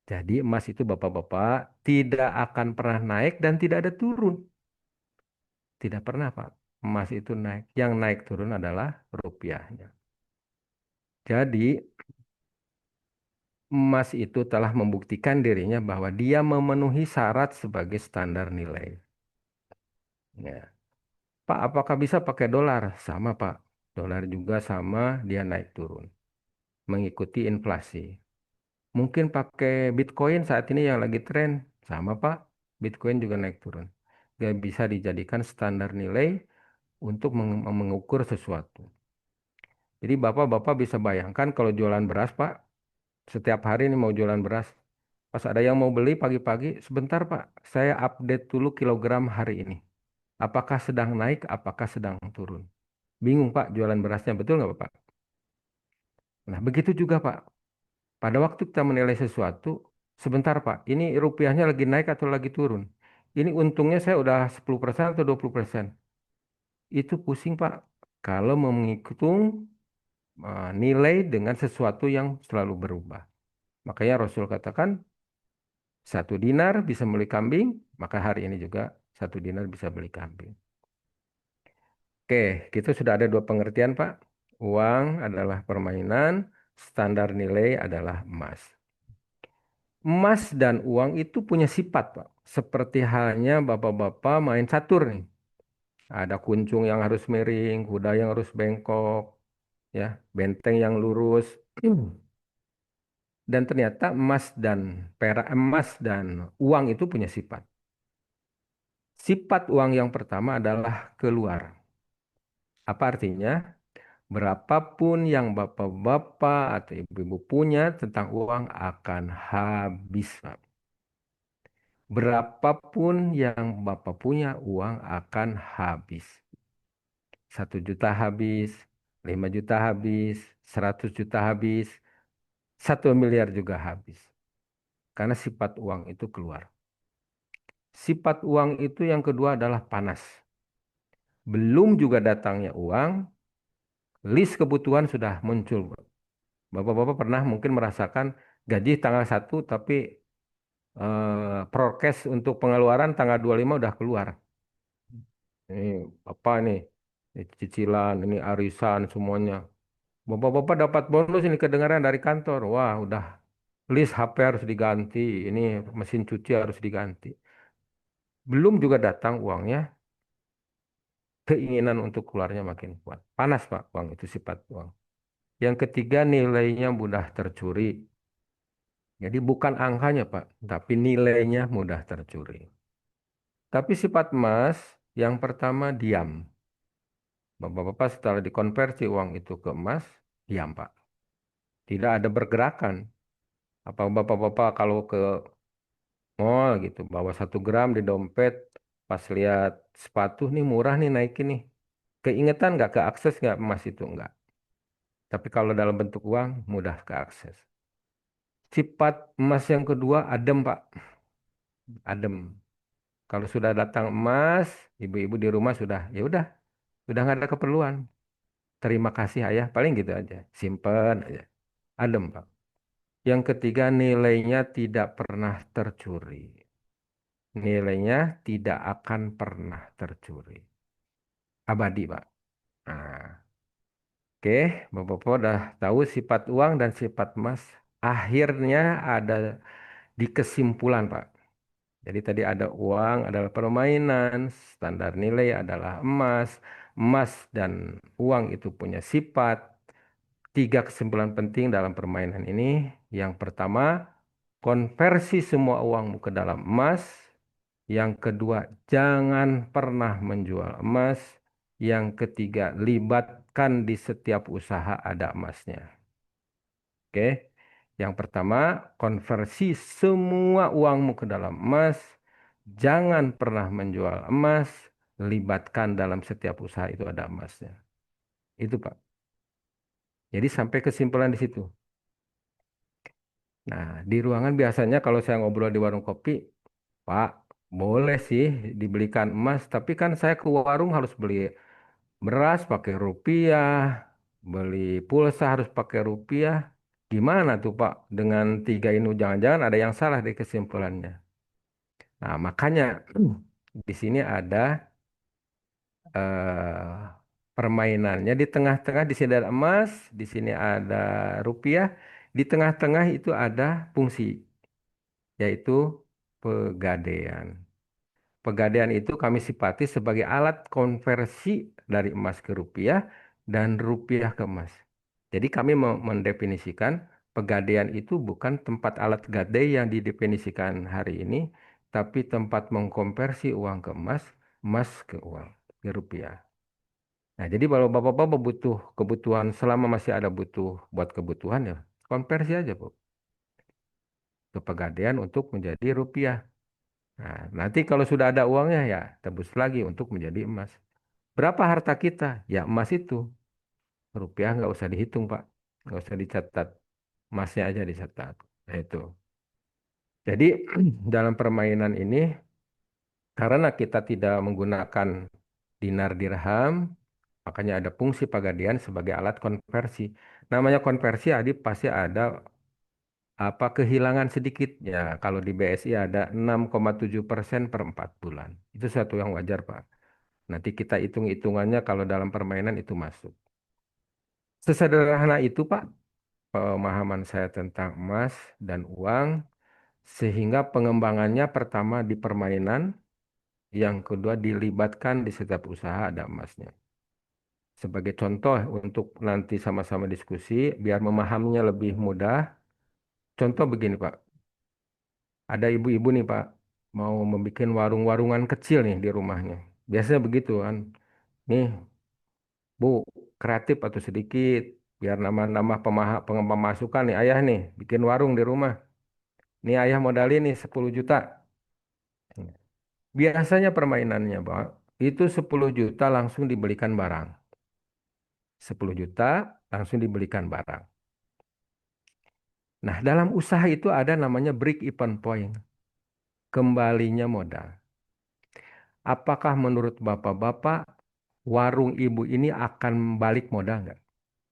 S4: Jadi emas itu Bapak-Bapak tidak akan pernah naik dan tidak ada turun. Tidak pernah Pak. Emas itu naik. Yang naik turun adalah rupiahnya. Jadi emas itu telah membuktikan dirinya bahwa dia memenuhi syarat sebagai standar nilai. Ya. Pak, apakah bisa pakai dolar? Sama Pak. Dolar juga sama, dia naik turun. Mengikuti inflasi. Mungkin pakai Bitcoin saat ini yang lagi tren. Sama Pak, Bitcoin juga naik turun. Gak bisa dijadikan standar nilai untuk mengukur sesuatu. Jadi Bapak-Bapak bisa bayangkan kalau jualan beras Pak, setiap hari ini mau jualan beras. Pas ada yang mau beli pagi-pagi, sebentar Pak, saya update dulu kilogram hari ini. Apakah sedang naik, apakah sedang turun. Bingung Pak jualan berasnya, betul nggak Pak? Nah begitu juga Pak. Pada waktu kita menilai sesuatu, sebentar Pak, ini rupiahnya lagi naik atau lagi turun? Ini untungnya saya udah 10% atau 20%. Itu pusing Pak. Kalau menghitung nilai dengan sesuatu yang selalu berubah. Makanya Rasul katakan, 1 dinar bisa beli kambing, maka hari ini juga 1 dinar bisa beli kambing. Oke, kita sudah ada 2 pengertian Pak. Uang adalah permainan, standar nilai adalah emas. Emas dan uang itu punya sifat, Pak. Seperti halnya bapak-bapak main catur nih. Ada kuncung yang harus miring, kuda yang harus bengkok, ya, benteng yang lurus. Dan ternyata emas dan uang itu punya sifat. Sifat uang yang pertama adalah keluar. Apa artinya? Berapapun yang bapak-bapak atau ibu-ibu punya tentang uang akan habis, Pak. Berapapun yang Bapak punya, uang akan habis. 1 juta habis, 5 juta habis, 100 juta habis, 1 miliar juga habis. Karena sifat uang itu keluar. Sifat uang itu yang kedua adalah panas. Belum juga datangnya uang, list kebutuhan sudah muncul. Bapak-bapak pernah mungkin merasakan gaji tanggal 1 tapi prokes untuk pengeluaran tanggal 25 udah keluar. Ini apa nih? Ini cicilan, ini arisan semuanya. Bapak-bapak dapat bonus ini kedengaran dari kantor. Wah, udah list HP harus diganti, ini mesin cuci harus diganti. Belum juga datang uangnya, keinginan untuk keluarnya makin kuat. Panas, Pak, uang itu sifat uang. Yang ketiga, nilainya mudah tercuri. Jadi bukan angkanya, Pak, tapi nilainya mudah tercuri. Tapi sifat emas, yang pertama diam. Bapak-bapak setelah dikonversi uang itu ke emas, diam Pak. Tidak ada bergerakan. Apa bapak-bapak kalau ke mall gitu, bawa 1 gram di dompet, pas lihat sepatu nih murah nih naikin nih. Keingetan nggak ke akses nggak emas itu nggak. Tapi kalau dalam bentuk uang mudah ke akses. Sifat emas yang kedua adem Pak, adem. Kalau sudah datang emas, ibu-ibu di rumah sudah nggak ada keperluan. Terima kasih ayah, paling gitu aja, simpen aja, adem Pak. Yang ketiga, nilainya tidak pernah tercuri. Nilainya tidak akan pernah tercuri. Abadi, Pak. Nah, oke, Bapak-Bapak udah tahu sifat uang dan sifat emas. Akhirnya ada di kesimpulan, Pak. Jadi tadi ada uang adalah permainan, standar nilai adalah emas. Emas dan uang itu punya sifat. 3 kesimpulan penting dalam permainan ini. Yang pertama, konversi semua uangmu ke dalam emas. Yang kedua, jangan pernah menjual emas. Yang ketiga, libatkan di setiap usaha ada emasnya. Oke. Yang pertama, konversi semua uangmu ke dalam emas. Jangan pernah menjual emas. Libatkan dalam setiap usaha itu ada emasnya. Itu, Pak. Jadi sampai kesimpulan di situ. Nah, di ruangan biasanya kalau saya ngobrol di warung kopi, Pak, boleh sih dibelikan emas, tapi kan saya ke warung harus beli beras pakai rupiah, beli pulsa harus pakai rupiah. Gimana tuh Pak? Dengan tiga ini jangan-jangan ada yang salah di kesimpulannya. Nah, makanya di sini ada eh, permainannya di tengah-tengah di sini ada emas, di sini ada rupiah, di tengah-tengah itu ada fungsi yaitu pegadaian. Pegadaian itu kami sifati sebagai alat konversi dari emas ke rupiah dan rupiah ke emas. Jadi kami mendefinisikan pegadaian itu bukan tempat alat gadai yang didefinisikan hari ini, tapi tempat mengkonversi uang ke emas, emas ke uang, ke rupiah. Nah, jadi kalau Bapak-Bapak butuh kebutuhan, selama masih ada butuh buat kebutuhan ya, konversi aja, Bu, ke pegadaian untuk menjadi rupiah. Nah, nanti kalau sudah ada uangnya ya tebus lagi untuk menjadi emas. Berapa harta kita? Ya emas itu. Rupiah nggak usah dihitung, Pak. Nggak usah dicatat. Emasnya aja dicatat. Nah, itu. Jadi dalam permainan ini, karena kita tidak menggunakan dinar dirham, makanya ada fungsi pegadian sebagai alat konversi. Namanya konversi, Adi pasti ada apa kehilangan sedikitnya. Kalau di BSI ada 6,7% per 4 bulan. Itu satu yang wajar, Pak. Nanti kita hitung-hitungannya kalau dalam permainan itu masuk. Sesederhana itu, Pak, pemahaman saya tentang emas dan uang, sehingga pengembangannya pertama di permainan, yang kedua dilibatkan di setiap usaha ada emasnya. Sebagai contoh untuk nanti sama-sama diskusi, biar memahaminya lebih mudah, contoh begini, Pak. Ada ibu-ibu nih, Pak, mau membuat warung-warungan kecil nih di rumahnya. Biasanya begitu kan. Nih, Bu, kreatif atau sedikit biar nambah-nambah pemasukan nih ayah nih bikin warung di rumah. Nih ayah modalin nih 10 juta. Biasanya permainannya, Pak, itu 10 juta langsung dibelikan barang. 10 juta langsung dibelikan barang. Nah, dalam usaha itu ada namanya break even point. Kembalinya modal. Apakah menurut Bapak-Bapak warung ibu ini akan balik modal nggak?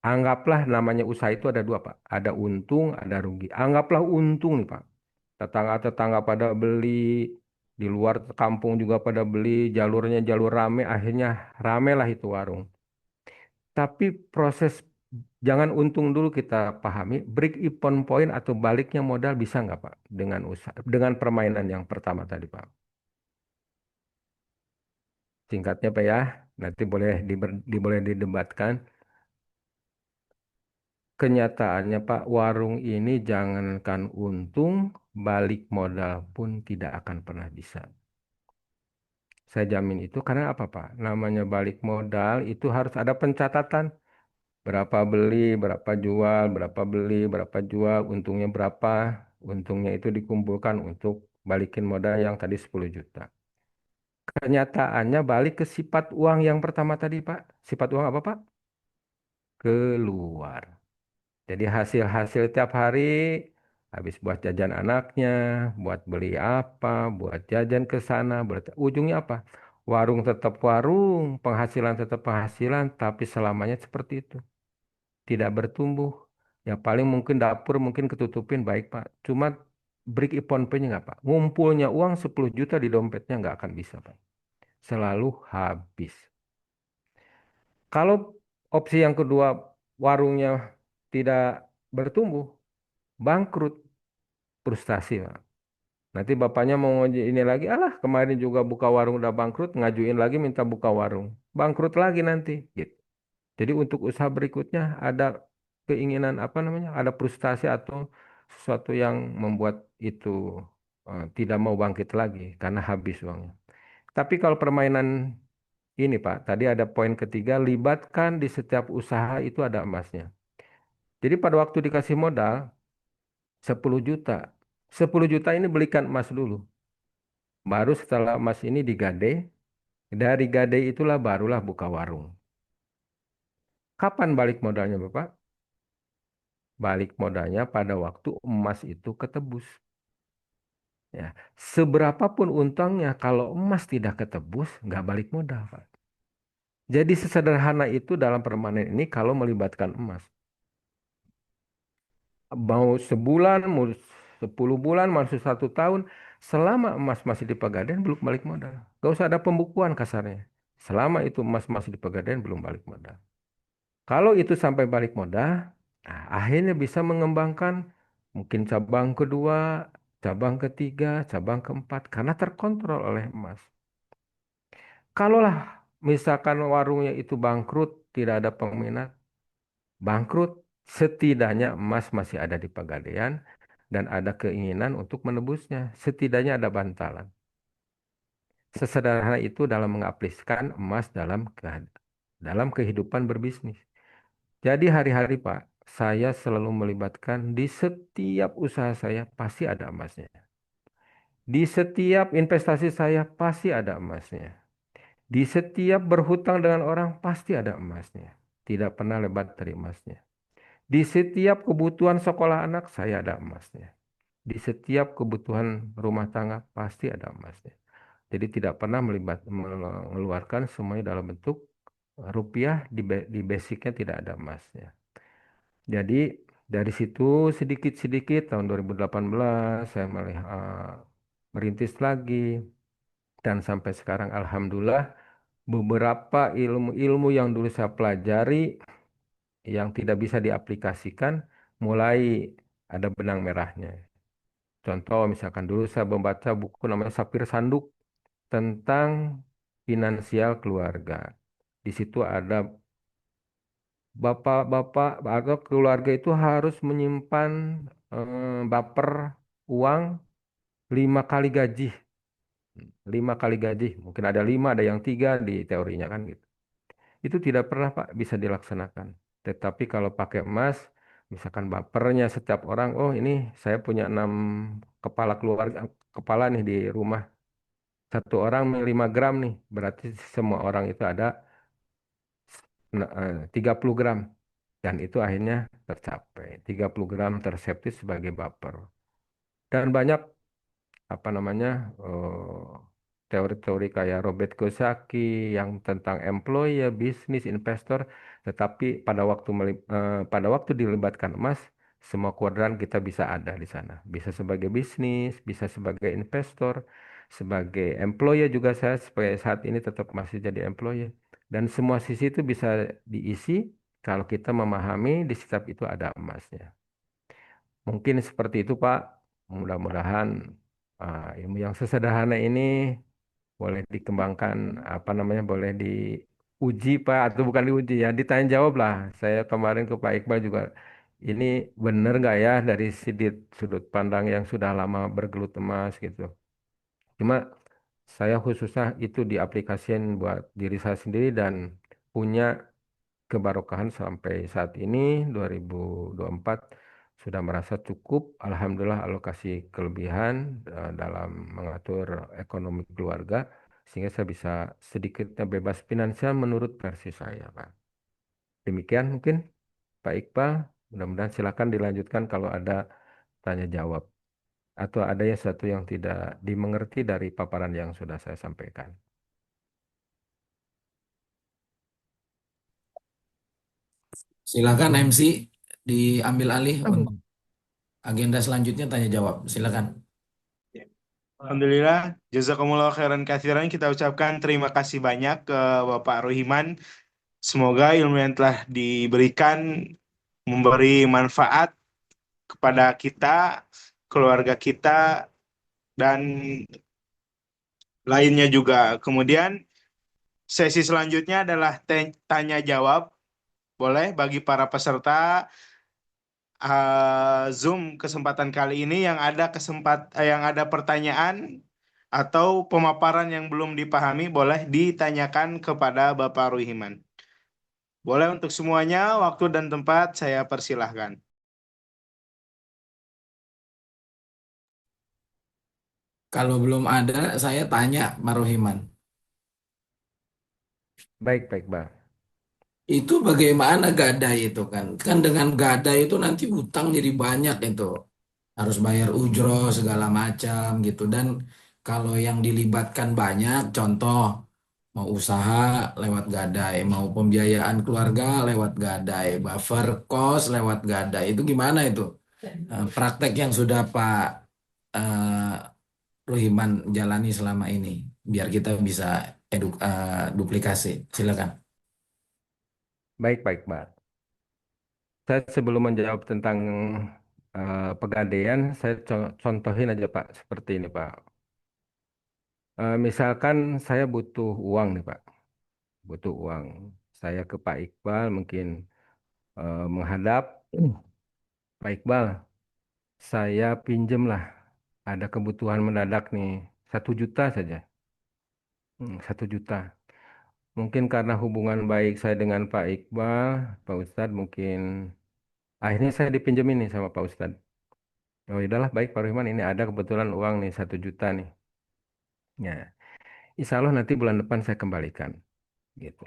S4: Anggaplah namanya usaha itu ada dua, Pak. Ada untung, ada rugi. Anggaplah untung nih, Pak. Tetangga-tetangga pada beli, di luar kampung juga pada beli, jalurnya jalur rame, akhirnya rame lah itu warung. Tapi proses, jangan untung dulu kita pahami, break even point atau baliknya modal bisa nggak, Pak? Dengan usaha, dengan permainan yang pertama tadi, Pak. Singkatnya, Pak ya, nanti boleh didebatkan. Kenyataannya Pak, warung ini jangankan untung, balik modal pun tidak akan pernah bisa. Saya jamin itu karena apa Pak? Namanya balik modal itu harus ada pencatatan. Berapa beli, berapa jual, berapa beli, berapa jual, untungnya berapa. Untungnya itu dikumpulkan untuk balikin modal yang tadi 10 juta. Kenyataannya balik ke sifat uang yang pertama tadi Pak. Sifat uang apa Pak? Keluar. Jadi hasil-hasil tiap hari habis buat jajan anaknya, buat beli apa, buat jajan ke sana, ujungnya apa? Warung tetap warung, penghasilan tetap penghasilan, tapi selamanya seperti itu. Tidak bertumbuh. Ya paling mungkin dapur mungkin ketutupin baik Pak. Cuma break even point-nya nggak Pak. Ngumpulnya uang 10 juta di dompetnya nggak akan bisa Pak. Selalu habis. Kalau opsi yang kedua warungnya tidak bertumbuh, bangkrut, frustasi, Pak. Nanti bapaknya mau ini lagi, alah kemarin juga buka warung udah bangkrut, ngajuin lagi minta buka warung. Bangkrut lagi nanti, gitu. Jadi untuk usaha berikutnya ada keinginan apa namanya, ada frustasi atau sesuatu yang membuat itu tidak mau bangkit lagi karena habis uangnya. Tapi kalau permainan ini Pak, tadi ada poin ketiga, libatkan di setiap usaha itu ada emasnya. Jadi pada waktu dikasih modal, 10 juta. 10 juta ini belikan emas dulu. Baru setelah emas ini digade, dari gade itulah barulah buka warung. Kapan balik modalnya, Bapak? Balik modalnya pada waktu emas itu ketebus. Ya, seberapapun untungnya, kalau emas tidak ketebus, nggak balik modal, Pak. Jadi sesederhana itu dalam permanen ini kalau melibatkan emas. Mau sebulan, mau 10 bulan, mau 1 tahun, selama emas masih di Pegadaian belum balik modal. Gak usah ada pembukuan kasarnya. Selama itu emas masih di Pegadaian belum balik modal. Kalau itu sampai balik modal, nah, akhirnya bisa mengembangkan mungkin cabang kedua, cabang ketiga, cabang keempat, karena terkontrol oleh emas. Kalaulah misalkan warungnya itu bangkrut, tidak ada peminat, bangkrut, setidaknya emas masih ada di Pegadaian dan ada keinginan untuk menebusnya. Setidaknya ada bantalan. Sesederhana itu dalam mengaplikasikan emas dalam kehidupan berbisnis. Jadi hari-hari Pak, saya selalu melibatkan di setiap usaha saya pasti ada emasnya. Di setiap investasi saya pasti ada emasnya. Di setiap berhutang dengan orang pasti ada emasnya. Tidak pernah lebat dari emasnya. Di setiap kebutuhan sekolah anak saya ada emasnya. Di setiap kebutuhan rumah tangga pasti ada emasnya. Jadi tidak pernah mengeluarkan semuanya dalam bentuk rupiah, di basicnya tidak ada emasnya. Jadi dari situ sedikit-sedikit tahun 2018 saya merintis lagi dan sampai sekarang alhamdulillah beberapa ilmu-ilmu yang dulu saya pelajari yang tidak bisa diaplikasikan mulai ada benang merahnya. Contoh misalkan dulu saya membaca buku namanya Sapir Sanduk tentang finansial keluarga. Di situ ada bapak-bapak atau keluarga itu harus menyimpan baper uang 5 kali gaji. 5 kali gaji. Mungkin ada 5, ada yang 3 di teorinya kan gitu. Itu tidak pernah Pak bisa dilaksanakan. Tetapi kalau pakai emas, misalkan bapernya setiap orang, oh ini saya punya 6 kepala keluarga, kepala nih di rumah. Satu orang 5 gram nih, berarti semua orang itu ada 30 gram. Dan itu akhirnya tercapai. 30 gram terseptis sebagai baper. Dan banyak apa namanya teori-teori kayak Robert Kiyosaki yang tentang employer, bisnis, investor, tetapi pada waktu dilibatkan emas, semua kuadran kita bisa ada di sana. Bisa sebagai bisnis, bisa sebagai investor, sebagai employer juga saya sebagai saat ini tetap masih jadi employer. Dan semua sisi itu bisa diisi kalau kita memahami di setiap itu ada emasnya. Mungkin seperti itu Pak. Mudah-mudahan ilmu yang sesederhana ini boleh dikembangkan, apa namanya, boleh diuji Pak, atau bukan diuji ya, ditanya jawab lah. Saya kemarin ke Pak Iqbal juga, ini benar nggak ya dari sudut pandang yang sudah lama bergelut emas gitu. Cuma saya khususnya itu diaplikasikan buat diri saya sendiri dan punya kebarokahan sampai saat ini 2024 sudah merasa cukup, alhamdulillah alokasi kelebihan dalam mengatur ekonomi keluarga sehingga saya bisa sedikitnya bebas finansial menurut versi saya, Pak. Demikian mungkin Pak Iqbal, mudah-mudahan silakan dilanjutkan kalau ada tanya jawab atau ada yang sesuatu yang tidak dimengerti dari paparan yang sudah saya sampaikan.
S2: Silakan MC diambil alih untuk agenda selanjutnya tanya jawab. Silakan.
S1: Alhamdulillah, jazakumullah khairan katsiran. Kita ucapkan terima kasih banyak ke Bapak Rohiman. Semoga ilmu yang telah diberikan memberi manfaat kepada kita, keluarga kita, dan lainnya juga. Kemudian sesi selanjutnya adalah tanya jawab. Boleh bagi para peserta Zoom kesempatan kali ini yang ada pertanyaan atau pemaparan yang belum dipahami boleh ditanyakan kepada Bapak Ruhiman. Boleh untuk semuanya, waktu dan tempat saya persilahkan.
S2: Kalau belum ada, saya tanya Pak Rohiman.
S4: Baik, baik, Bang.
S2: Itu bagaimana gadai itu kan? Kan dengan gadai itu nanti utang jadi banyak itu. Harus bayar ujroh segala macam gitu. Dan kalau yang dilibatkan banyak, contoh mau usaha lewat gadai, mau pembiayaan keluarga lewat gadai, buffer cost lewat gadai. Itu gimana itu? Praktek yang sudah Pak eh, Ruhiman jalani selama ini, biar kita bisa duplikasi. Silakan.
S4: Baik, baik, Bang. Saya sebelum menjawab tentang pegadaian, saya contohin aja, Pak, seperti ini, Pak. Misalkan saya butuh uang nih, Pak. Butuh uang. Saya ke Pak Iqbal mungkin menghadap, Pak Iqbal, saya pinjem lah. Ada kebutuhan mendadak nih, 1 juta saja. 1 juta. Mungkin karena hubungan baik saya dengan Pak Iqbal, Pak Ustadz mungkin akhirnya saya dipinjemin nih sama Pak Ustadz. Oh, udahlah baik Pak Rahman, ini ada kebetulan uang nih 1 juta nih. Ya, insya Allah nanti bulan depan saya kembalikan. Gitu.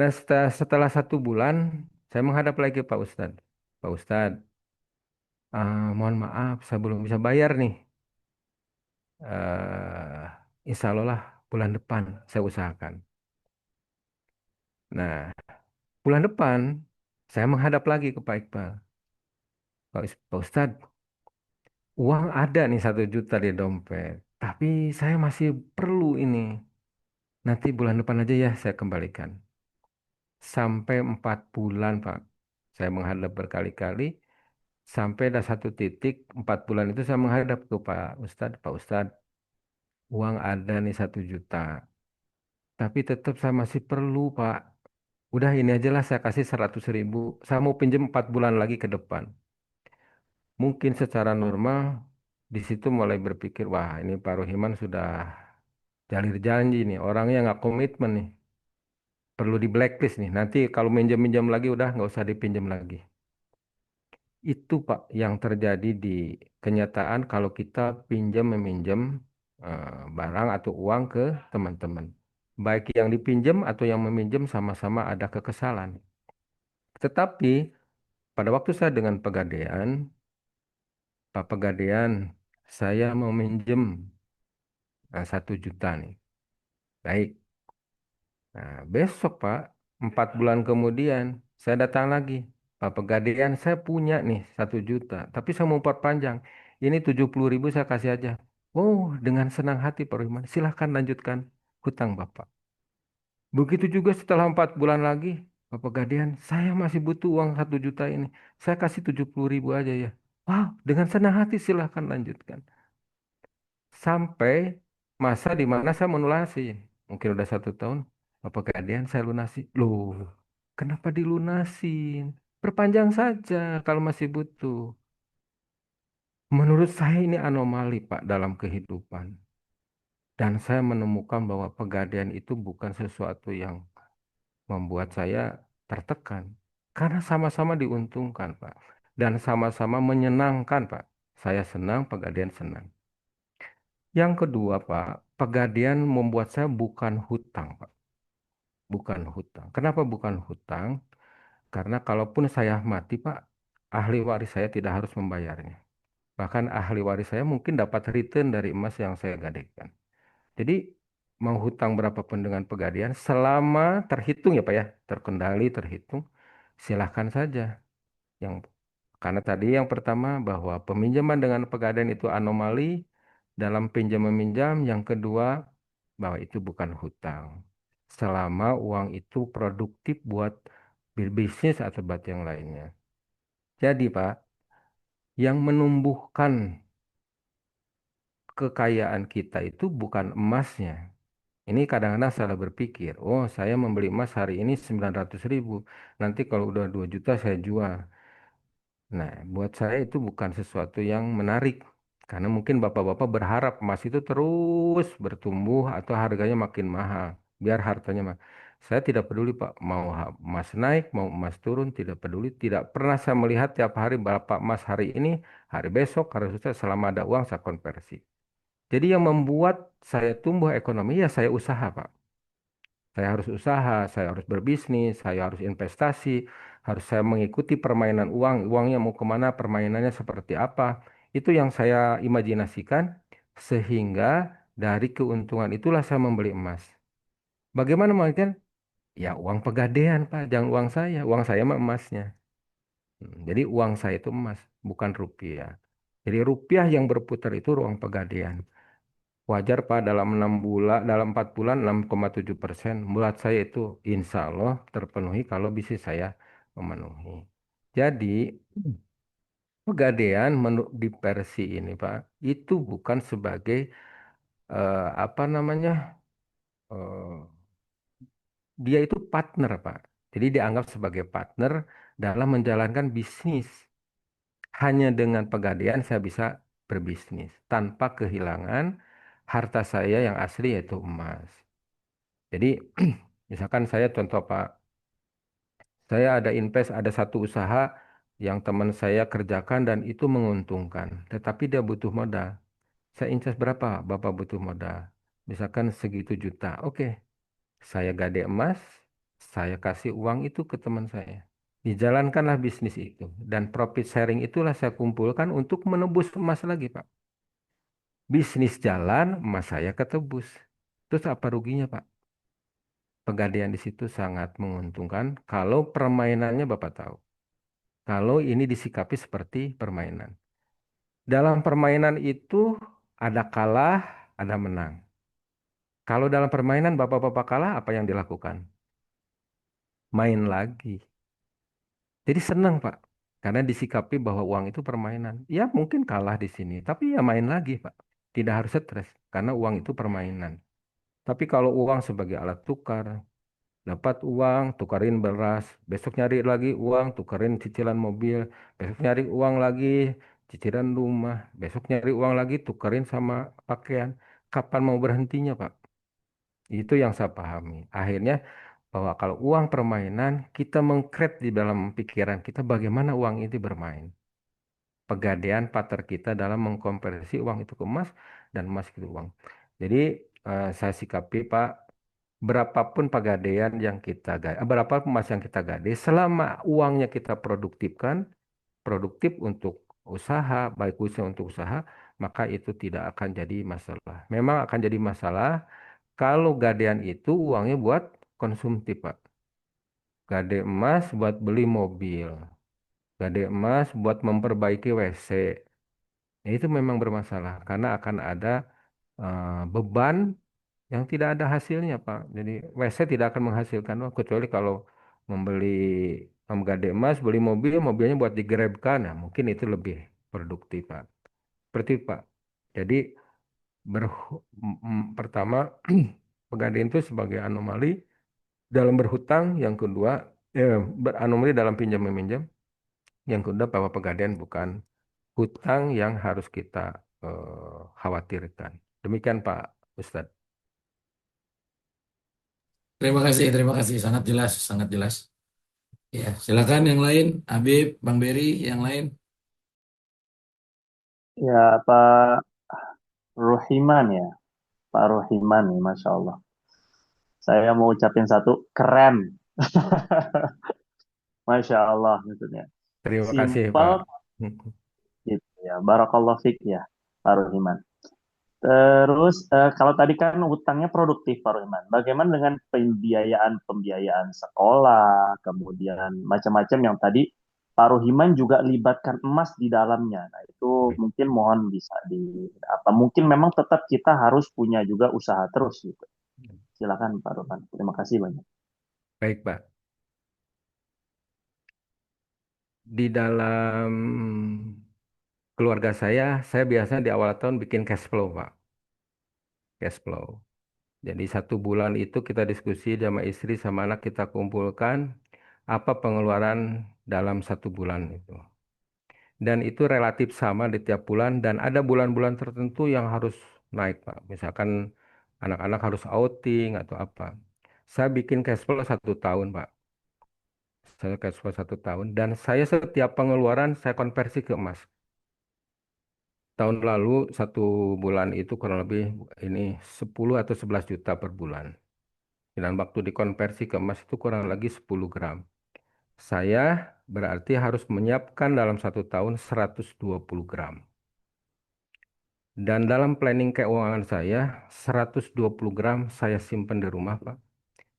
S4: Nah, setelah 1 bulan, saya menghadap lagi Pak Ustadz. Pak Ustadz, mohon maaf, saya belum bisa bayar nih. Insya Allah lah bulan depan saya usahakan. Nah, bulan depan saya menghadap lagi ke Pak Iqbal. Pak Ustadz, uang ada nih 1 juta di dompet. Tapi saya masih perlu ini. Nanti bulan depan aja ya saya kembalikan. Sampai 4 bulan, Pak. Saya menghadap berkali-kali. Sampai ada satu titik, 4 bulan itu saya menghadap ke Pak Ustadz, uang ada nih 1 juta. Tapi tetap saya masih perlu, Pak. Udah ini aja lah saya kasih 100.000. Saya mau pinjam 4 bulan lagi ke depan. Mungkin secara normal, di situ mulai berpikir, wah ini Pak Rohiman sudah jalur janji nih. Orangnya nggak komitmen nih. Perlu di blacklist nih. Nanti kalau minjem-minjem lagi udah nggak usah dipinjam lagi. Itu Pak yang terjadi di kenyataan kalau kita pinjam meminjam barang atau uang ke teman-teman. Baik yang dipinjam atau yang meminjam sama-sama ada kekesalan. Tetapi pada waktu saya dengan Pegadaian, Pak Pegadaian, saya mau minjem 1 juta nih. Baik. Nah, besok Pak, 4 bulan kemudian, saya datang lagi. Pak Pegadaian, saya punya nih 1 juta, tapi saya mau perpanjang. Ini 70.000 saya kasih aja. Oh, dengan senang hati Pak Rahman, silahkan lanjutkan hutang Bapak. Begitu juga setelah 4 bulan lagi, Pak Pegadaian, saya masih butuh uang 1 juta ini. Saya kasih 70.000 aja ya. Wow, dengan senang hati silahkan lanjutkan. Sampai masa di mana saya melunasi. Mungkin udah 1 tahun. Bapak keadaan saya lunasi. Loh, kenapa dilunasin? Perpanjang saja kalau masih butuh. Menurut saya ini anomali, Pak, dalam kehidupan. Dan saya menemukan bahwa pegadaian itu bukan sesuatu yang membuat saya tertekan. Karena sama-sama diuntungkan, Pak. Dan sama-sama menyenangkan, Pak. Saya senang, pegadaian senang. Yang kedua, Pak, Pegadaian membuat saya bukan hutang, Pak. Bukan hutang. Kenapa bukan hutang? Karena kalaupun saya mati, Pak, ahli waris saya tidak harus membayarnya. Bahkan ahli waris saya mungkin dapat return dari emas yang saya gadaikan. Jadi mau hutang berapapun dengan Pegadaian, selama terhitung ya Pak ya, terkendali, terhitung, silahkan saja. Yang karena tadi yang pertama bahwa peminjaman dengan Pegadaian itu anomali dalam pinjam meminjam, yang kedua bahwa itu bukan hutang. Selama uang itu produktif buat berbisnis atau buat yang lainnya. Jadi Pak, yang menumbuhkan kekayaan kita itu bukan emasnya. Ini kadang-kadang salah berpikir, oh saya membeli emas hari ini 900.000, nanti kalau udah 2 juta saya jual. Nah, buat saya itu bukan sesuatu yang menarik. Karena mungkin bapak-bapak berharap emas itu terus bertumbuh atau harganya makin mahal. Biar hartanya mahal. Saya tidak peduli Pak, mau emas naik, mau emas turun, tidak peduli. Tidak pernah saya melihat tiap hari berapa emas hari ini, hari besok, hari susah, selama ada uang saya konversi. Jadi yang membuat saya tumbuh ekonomi ya saya usaha, Pak. Saya harus usaha, saya harus berbisnis, saya harus investasi, harus saya mengikuti permainan uang. Uangnya mau kemana, permainannya seperti apa. Itu yang saya imajinasikan, sehingga dari keuntungan itulah saya membeli emas. Bagaimana mungkin? Ya uang pegadaian, Pak, jangan uang saya mah emasnya. Jadi uang saya itu emas, bukan rupiah. Jadi rupiah yang berputar itu uang pegadaian. Wajar Pak dalam 6 bulan, dalam 4 bulan 6,7%. Buat saya itu insya Allah terpenuhi kalau bisnis saya memenuhi. Jadi pegadaian di versi ini Pak, itu bukan sebagai apa namanya, eh, dia itu partner Pak. Jadi dianggap sebagai partner dalam menjalankan bisnis. Hanya dengan pegadaian saya bisa berbisnis tanpa kehilangan harta saya yang asli yaitu emas. Jadi misalkan saya contoh Pak, saya ada invest, ada satu usaha yang teman saya kerjakan dan itu menguntungkan, tetapi dia butuh modal. Saya invest berapa? Bapak butuh modal. Misalkan segitu juta. Oke, saya gade emas, saya kasih uang itu ke teman saya. Dijalankanlah bisnis itu. Dan profit sharing itulah saya kumpulkan untuk menebus emas lagi, Pak. Bisnis jalan, emas saya ketebus. Terus apa ruginya, Pak? Pegadaian di situ sangat menguntungkan kalau permainannya Bapak tahu. Kalau ini disikapi seperti permainan. Dalam permainan itu ada kalah, ada menang. Kalau dalam permainan Bapak-bapak kalah, apa yang dilakukan? Main lagi. Jadi senang, Pak. Karena disikapi bahwa uang itu permainan. Ya mungkin kalah di sini, tapi ya main lagi, Pak. Tidak harus stres, karena uang itu permainan. Tapi kalau uang sebagai alat tukar, dapat uang, tukarin beras, besok nyari lagi uang, tukarin cicilan mobil, besok nyari uang lagi, cicilan rumah, besok nyari uang lagi, tukarin sama pakaian. Kapan mau berhentinya, Pak? Itu yang saya pahami. Akhirnya bahwa kalau uang permainan, kita mengkreat di dalam pikiran kita bagaimana uang itu bermain. Pegadaian partner kita dalam mengkonversi uang itu ke emas dan emas itu uang. Jadi saya sikapi, Pak, berapapun pegadaian yang kita gade, berapapun emas yang kita gade, selama uangnya kita produktifkan, produktif untuk usaha, baik khususnya untuk usaha, maka itu tidak akan jadi masalah. Memang akan jadi masalah kalau gadean itu uangnya buat konsumtif, Pak. Gade emas buat beli mobil, gade emas buat memperbaiki WC. Ya, itu memang bermasalah karena akan ada beban yang tidak ada hasilnya, Pak. Jadi WC tidak akan menghasilkan uang kecuali kalau membeli menggade emas, beli mobil, mobilnya buat digerebkan, nah mungkin itu lebih produktif, Pak. Seperti itu, Pak. Jadi pertama pegadaian itu sebagai anomali dalam berhutang, yang kedua beranomali dalam pinjam meminjam, yang kedua bahwa pegadaian bukan hutang yang harus kita khawatirkan. Demikian Pak Ustadz.
S2: Terima kasih, sangat jelas, sangat jelas. Ya, silakan yang lain, Habib, Bang Beri, yang lain.
S3: Ya, Pak Ruhiman ya. Pak Ruhiman nih, Masya Allah. Saya mau ucapin satu, keren. Masya Allah maksudnya.
S4: Terima kasih
S3: Simpel
S4: Pak.
S3: gitu ya. Barakallah fik ya, Pak Ruhiman. Terus kalau tadi kan hutangnya produktif Pak Ruhiman. Bagaimana dengan pembiayaan sekolah, kemudian macam-macam yang tadi Pak Ruhiman juga libatkan emas di dalamnya. Nah, itu mungkin mohon bisa mungkin memang tetap kita harus punya juga usaha terus gitu. Silakan Pak Ruhiman. Terima kasih banyak.
S4: Baik Pak. Di dalam keluarga saya biasanya di awal tahun bikin cash flow, Pak. Cash flow. Jadi 1 bulan itu kita diskusi sama istri sama anak kita kumpulkan apa pengeluaran dalam 1 bulan itu. Dan itu relatif sama di tiap bulan dan ada bulan-bulan tertentu yang harus naik, Pak. Misalkan anak-anak harus outing atau apa. Saya bikin cash flow 1 tahun, Pak. Saya cash flow 1 tahun dan saya setiap pengeluaran saya konversi ke emas. tahun lalu satu bulan itu kurang lebih ini 10 atau 11 juta per bulan. Dan waktu dikonversi ke emas itu kurang lagi 10 gram. Saya berarti harus menyiapkan dalam satu tahun 120 gram. Dan dalam planning keuangan saya, 120 gram saya simpan di rumah, Pak.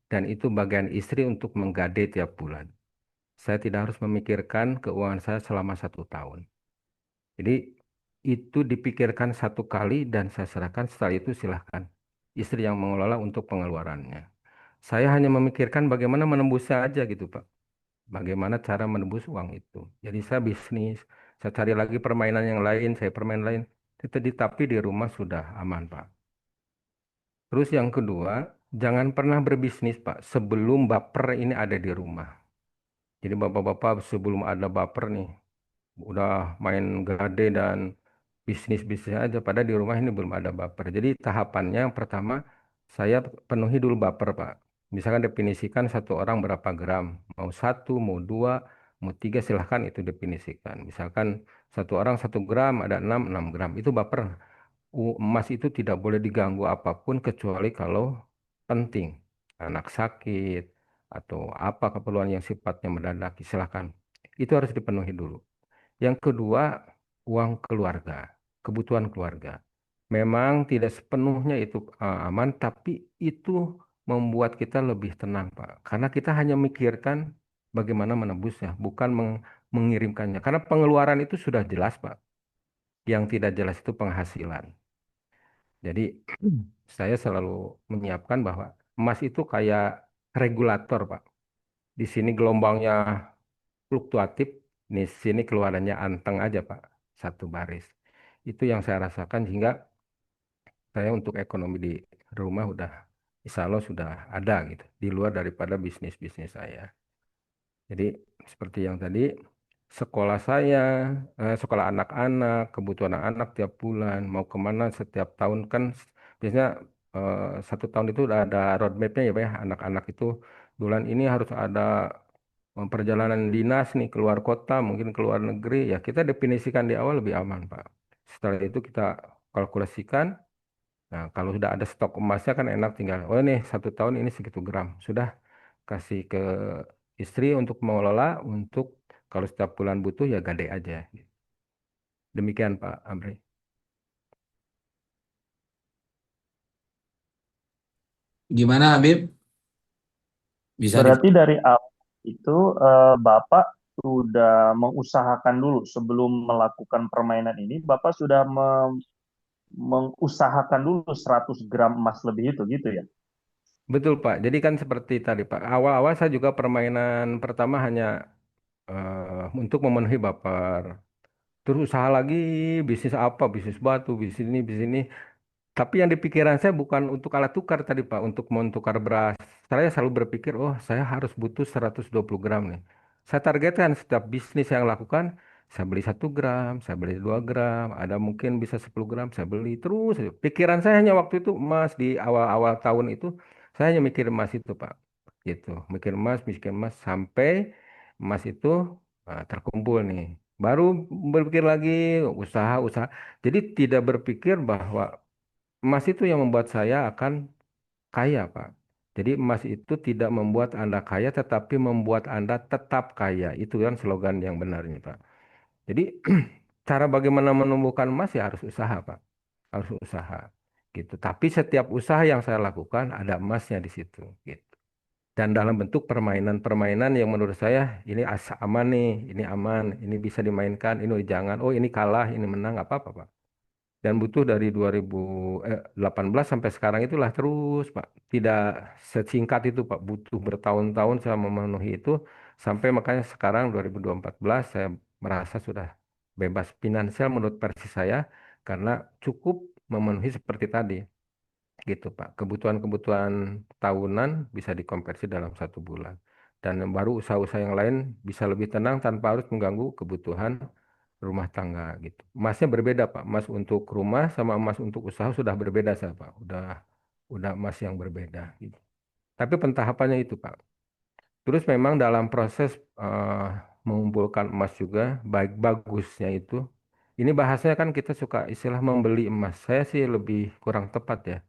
S4: Dan itu bagian istri untuk menggade tiap bulan. Saya tidak harus memikirkan keuangan saya selama satu tahun. Jadi itu dipikirkan satu kali dan saya serahkan, setelah itu silahkan istri yang mengelola untuk pengeluarannya. Saya hanya memikirkan bagaimana menembusnya aja gitu, Pak. Bagaimana cara menembus uang itu. Jadi saya bisnis, saya cari lagi permainan yang lain, saya permain lain. Tapi di rumah sudah aman, Pak. Terus yang kedua, jangan pernah berbisnis, Pak, sebelum baper ini ada di rumah. Jadi bapak-bapak sebelum ada baper nih, udah main gade dan bisnis-bisnis aja, pada di rumah ini belum ada baper. Jadi tahapannya yang pertama, saya penuhi dulu baper, Pak. Misalkan definisikan satu orang berapa gram, mau satu, mau dua, mau tiga, silahkan itu definisikan. Misalkan satu orang 1 gram, ada 6 gram, itu baper. Emas itu tidak boleh diganggu apapun kecuali kalau penting. Anak sakit, atau apa keperluan yang sifatnya mendadak, silahkan. Itu harus dipenuhi dulu. Yang kedua, uang keluarga, kebutuhan keluarga. Memang tidak sepenuhnya itu aman, tapi itu membuat kita lebih tenang, Pak. Karena kita hanya mikirkan bagaimana menebusnya, bukan mengirimkannya. Karena pengeluaran itu sudah jelas, Pak. Yang tidak jelas itu penghasilan. Jadi saya selalu menyiapkan bahwa emas itu kayak regulator, Pak. Di sini gelombangnya fluktuatif, di sini keluarannya anteng aja, Pak. Satu baris. Itu yang saya rasakan sehingga saya untuk ekonomi di rumah udah insya Allah sudah ada gitu. Di luar daripada bisnis-bisnis saya. Jadi seperti yang tadi, sekolah saya, sekolah anak-anak, kebutuhan anak tiap bulan, mau kemana setiap tahun kan biasanya satu tahun itu udah ada roadmapnya ya Pak ya. Anak-anak itu bulan ini harus ada perjalanan dinas nih keluar kota, mungkin keluar negeri, ya kita definisikan di awal lebih aman Pak. Setelah itu kita kalkulasikan. Nah, kalau sudah ada stok emasnya kan enak tinggal, oh nih satu tahun ini segitu gram. Sudah kasih ke istri untuk mengelola, untuk kalau setiap bulan butuh ya gade aja. Demikian Pak Amri.
S2: Gimana Habib? Bisa di
S3: Berarti dari awal itu Bapak sudah mengusahakan dulu sebelum melakukan permainan ini, Bapak sudah mengusahakan dulu 100 gram emas lebih itu gitu ya.
S4: Betul Pak. Jadi kan seperti tadi Pak. Awal-awal saya juga permainan pertama hanya untuk memenuhi baper. Terus usaha lagi bisnis apa, bisnis batu, bisnis ini. Tapi yang di pikiran saya bukan untuk alat tukar tadi Pak, untuk menukar beras. Saya selalu berpikir, oh saya harus butuh 120 gram nih. Saya targetkan setiap bisnis yang lakukan, saya beli 1 gram, saya beli 2 gram, ada mungkin bisa 10 gram, saya beli terus. Pikiran saya hanya waktu itu emas di awal-awal tahun itu, saya hanya mikir emas itu Pak. Gitu, mikir emas sampai emas itu terkumpul nih. Baru berpikir lagi usaha-usaha. Jadi tidak berpikir bahwa emas itu yang membuat saya akan kaya, Pak. Jadi emas itu tidak membuat Anda kaya, tetapi membuat Anda tetap kaya. Itu kan slogan yang benarnya, Pak. Jadi cara bagaimana menumbuhkan emas ya harus usaha, Pak. Harus usaha. Gitu. Tapi setiap usaha yang saya lakukan ada emasnya di situ. Gitu. Dan dalam bentuk permainan-permainan yang menurut saya ini aman nih, ini aman, ini bisa dimainkan, ini jangan, oh ini kalah, ini menang, nggak apa-apa, Pak. Dan butuh dari 2018 sampai sekarang itulah terus, Pak. Tidak sesingkat itu, Pak. Butuh bertahun-tahun saya memenuhi itu. Sampai makanya sekarang 2024 saya merasa sudah bebas finansial menurut versi saya. Karena cukup memenuhi seperti tadi. Gitu, Pak. Kebutuhan-kebutuhan tahunan bisa dikonversi dalam satu bulan. Dan yang baru usaha-usaha yang lain bisa lebih tenang tanpa harus mengganggu kebutuhan rumah tangga gitu. Emasnya berbeda Pak. Emas untuk rumah sama emas untuk usaha sudah berbeda saya Pak. Udah emas yang berbeda gitu. Tapi pentahapannya itu Pak. Terus memang dalam proses mengumpulkan emas juga baik bagusnya itu Ini bahasanya kan kita suka istilah membeli emas. Saya sih lebih kurang tepat ya.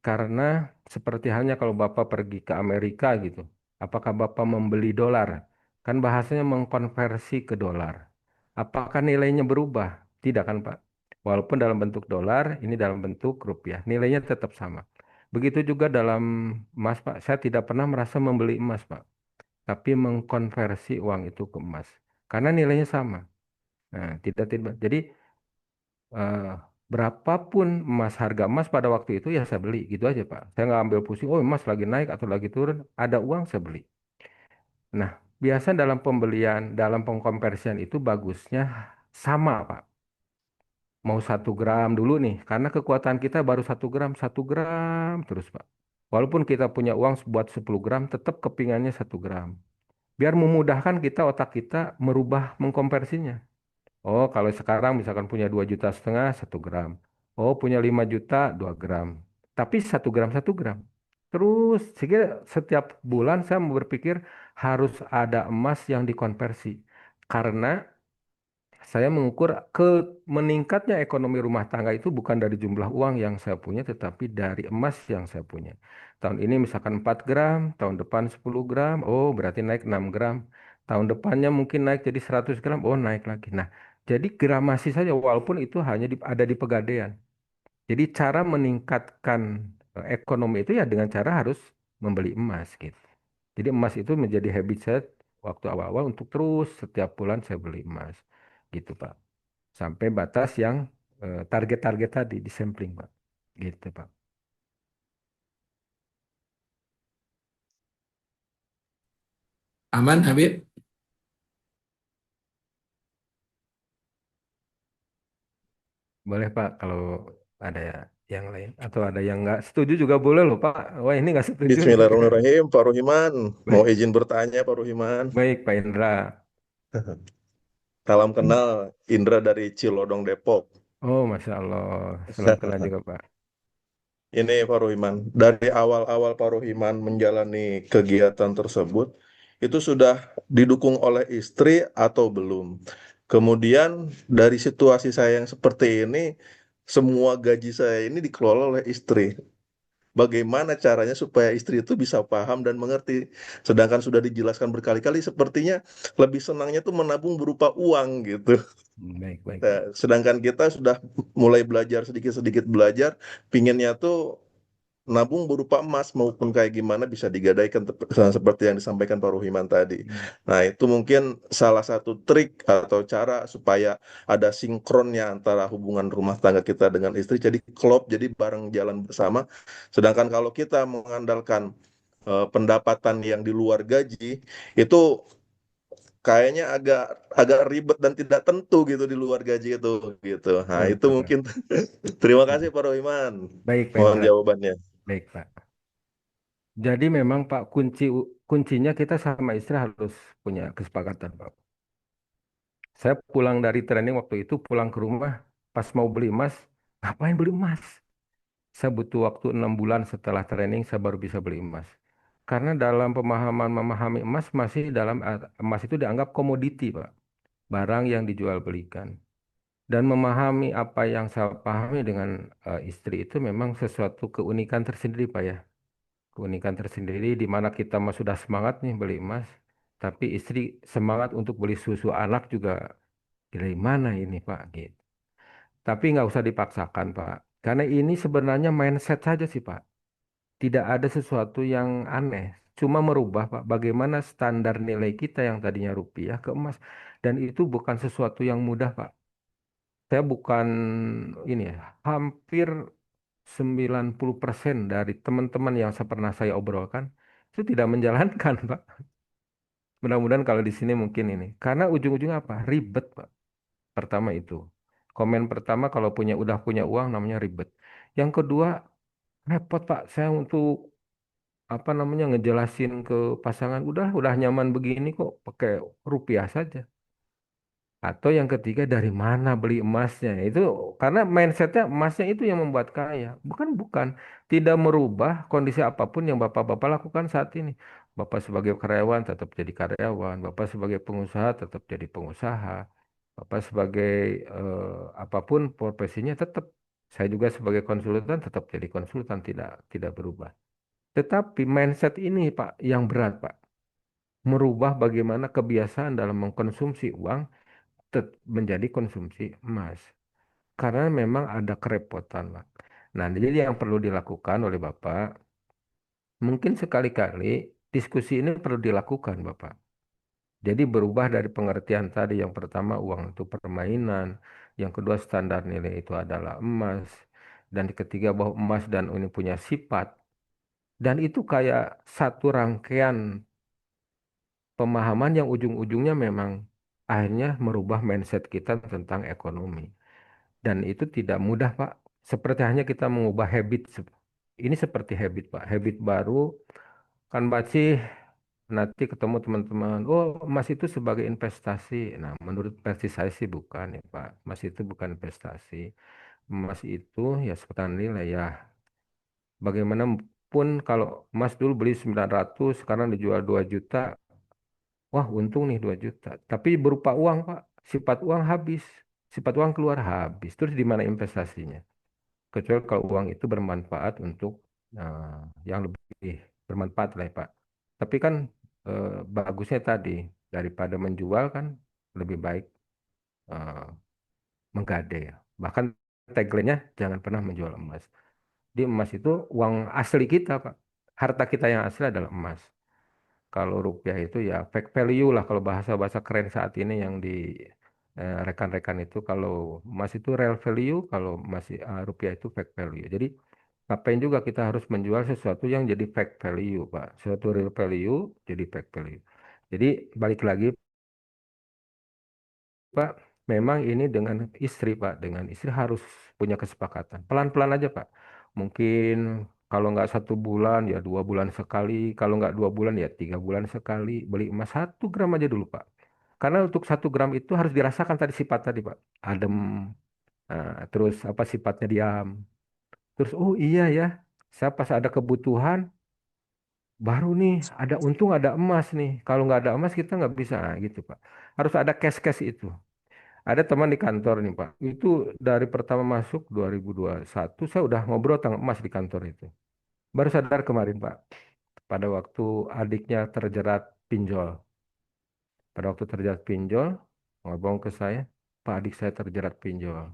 S4: Karena seperti halnya kalau Bapak pergi ke Amerika gitu. Apakah Bapak membeli dolar? Kan bahasanya mengkonversi ke dolar. Apakah nilainya berubah? Tidak kan Pak? Walaupun dalam bentuk dolar, ini dalam bentuk rupiah. Nilainya tetap sama. Begitu juga dalam emas Pak. Saya tidak pernah merasa membeli emas Pak. Tapi mengkonversi uang itu ke emas. Karena nilainya sama. Nah, tidak. Jadi eh, berapapun harga emas pada waktu itu ya saya beli gitu aja Pak. Saya nggak ambil pusing, oh emas lagi naik atau lagi turun, ada uang saya beli. Nah, biasa dalam pembelian, dalam pengkonversian itu bagusnya sama Pak. Mau 1 gram dulu nih, karena kekuatan kita baru 1 gram, 1 gram terus Pak. Walaupun kita punya uang buat 10 gram, tetap kepingannya 1 gram. Biar memudahkan kita, otak kita merubah mengkonversinya. Oh, kalau sekarang misalkan punya 2,5 juta 1 gram. Oh, punya 5 juta 2 gram. Tapi 1 gram 1 gram. Terus, sehingga setiap bulan saya berpikir harus ada emas yang dikonversi. Karena saya mengukur meningkatnya ekonomi rumah tangga itu bukan dari jumlah uang yang saya punya, tetapi dari emas yang saya punya. Tahun ini misalkan 4 gram, tahun depan 10 gram, oh berarti naik 6 gram. Tahun depannya mungkin naik jadi 100 gram, oh naik lagi. Nah, jadi gramasi saja walaupun itu hanya ada di Pegadaian. Jadi cara meningkatkan ekonomi itu ya dengan cara harus membeli emas gitu. Jadi emas itu menjadi habit saya waktu awal-awal untuk terus setiap bulan saya beli emas gitu Pak. Sampai batas yang target-target tadi di sampling Pak. Gitu Pak.
S2: Aman, Habib?
S4: Boleh Pak kalau ada yang lain atau ada yang nggak setuju juga boleh loh Pak. Wah ini nggak setuju nih.
S5: Bismillahirrahmanirrahim, Pak Ruhiman. Mau
S4: Baik,
S5: izin bertanya, Pak Ruhiman.
S4: baik Pak Indra.
S5: Salam kenal, Indra dari Cilodong, Depok.
S4: Oh Masya Allah. Salam kenal juga Pak.
S5: Ini Pak Ruhiman, dari awal-awal Pak Ruhiman menjalani kegiatan tersebut, itu sudah didukung oleh istri atau belum? Kemudian dari situasi saya yang seperti ini, semua gaji saya ini dikelola oleh istri. Bagaimana caranya supaya istri itu bisa paham dan mengerti. Sedangkan sudah dijelaskan berkali-kali, sepertinya lebih senangnya tuh menabung berupa uang gitu.
S4: Baik, baik Pak.
S5: Nah, sedangkan kita sudah mulai belajar sedikit-sedikit belajar, pinginnya tuh nabung berupa emas maupun kayak gimana bisa digadaikan seperti yang disampaikan Pak Ruhiman tadi.
S4: Hmm.
S5: Nah, itu mungkin salah satu trik atau cara supaya ada sinkronnya antara hubungan rumah tangga kita dengan istri, jadi klop, jadi bareng jalan bersama. Sedangkan kalau kita mengandalkan pendapatan yang di luar gaji, itu kayaknya agak agak ribet dan tidak tentu gitu di luar gaji itu gitu. Nah,
S4: Betul,
S5: itu
S4: betul, Pak.
S5: mungkin. Terima kasih Pak Rohiman.
S4: Baik Pak
S5: Mohon
S4: Indra.
S5: jawabannya.
S4: Baik Pak. Jadi memang Pak kuncinya kita sama istri harus punya kesepakatan Pak. Saya pulang dari training waktu itu pulang ke rumah pas mau beli emas, ngapain beli emas? Saya butuh waktu 6 bulan setelah training saya baru bisa beli emas. Karena dalam pemahaman memahami emas masih emas itu dianggap komoditi Pak, barang yang dijual belikan. Dan memahami apa yang saya pahami dengan istri itu memang sesuatu keunikan tersendiri Pak ya. Keunikan tersendiri di mana kita mah sudah semangat nih beli emas, tapi istri semangat untuk beli susu anak juga dari mana ini Pak gitu. Tapi nggak usah dipaksakan Pak, karena ini sebenarnya mindset saja sih Pak. Tidak ada sesuatu yang aneh, cuma merubah Pak bagaimana standar nilai kita yang tadinya rupiah ke emas, dan itu bukan sesuatu yang mudah Pak. Saya bukan ini ya, hampir 90% dari teman-teman yang pernah saya obrolkan itu tidak menjalankan, Pak. Mudah-mudahan kalau di sini mungkin ini. Karena ujung-ujungnya apa? Ribet, Pak. Pertama itu. Komen pertama kalau udah punya uang namanya ribet. Yang kedua, repot, Pak. Saya untuk apa namanya ngejelasin ke pasangan, udah nyaman begini kok pakai rupiah saja. Atau yang ketiga dari mana beli emasnya? Itu karena mindsetnya emasnya itu yang membuat kaya. Bukan. Tidak merubah kondisi apapun yang bapak-bapak lakukan saat ini. Bapak sebagai karyawan tetap jadi karyawan. Bapak sebagai pengusaha tetap jadi pengusaha. Bapak sebagai apapun profesinya tetap, saya juga sebagai konsultan tetap jadi konsultan, tidak berubah. Tetapi mindset ini Pak yang berat Pak, merubah bagaimana kebiasaan dalam mengkonsumsi uang menjadi konsumsi emas. Karena memang ada kerepotan Pak. Nah, jadi yang perlu dilakukan oleh Bapak, mungkin sekali-kali diskusi ini perlu dilakukan Bapak. Jadi berubah dari pengertian tadi, yang pertama uang itu permainan, yang kedua standar nilai itu adalah emas, dan ketiga bahwa emas dan ini punya sifat, dan itu kayak satu rangkaian pemahaman yang ujung-ujungnya memang akhirnya merubah mindset kita tentang ekonomi. Dan itu tidak mudah Pak, seperti hanya kita mengubah habit. Ini seperti habit Pak, habit baru kan Pak sih. Nanti ketemu teman-teman, oh emas itu sebagai investasi. Nah, menurut versi saya sih bukan ya Pak. Emas itu bukan investasi. Emas itu ya sekitar nilai ya. Bagaimanapun kalau emas dulu beli 900, sekarang dijual 2 juta. Wah untung nih 2 juta. Tapi berupa uang Pak. Sifat uang habis. Sifat uang keluar habis. Terus di mana investasinya? Kecuali kalau uang itu bermanfaat untuk yang lebih bermanfaat lah ya Pak. Tapi kan bagusnya tadi, daripada menjual kan lebih baik eh, menggade ya. Bahkan tagline-nya jangan pernah menjual emas. Di emas itu uang asli kita Pak. Harta kita yang asli adalah emas. Kalau rupiah itu ya fake value lah, kalau bahasa-bahasa keren saat ini yang di rekan-rekan itu, kalau emas itu real value, kalau masih rupiah itu fake value. Jadi ngapain juga kita harus menjual sesuatu yang jadi fake value, Pak. Sesuatu real value jadi fake value. Jadi balik lagi, Pak, memang ini dengan istri, Pak. Dengan istri harus punya kesepakatan. Pelan-pelan aja, Pak. Mungkin kalau nggak 1 bulan, ya 2 bulan sekali. Kalau nggak 2 bulan, ya 3 bulan sekali. Beli emas 1 gram aja dulu, Pak. Karena untuk 1 gram itu harus dirasakan tadi sifat tadi, Pak. Adem, terus apa sifatnya diam. Terus, oh iya ya, saya pas ada kebutuhan, baru nih ada untung ada emas nih. Kalau nggak ada emas kita nggak bisa. Nah, gitu Pak. Harus ada cash-cash itu. Ada teman di kantor nih Pak. Itu dari pertama masuk 2021 saya udah ngobrol tentang emas di kantor itu. Baru sadar kemarin Pak. Pada waktu adiknya terjerat pinjol. Pada waktu terjerat pinjol, ngomong ke saya, Pak adik saya terjerat pinjol.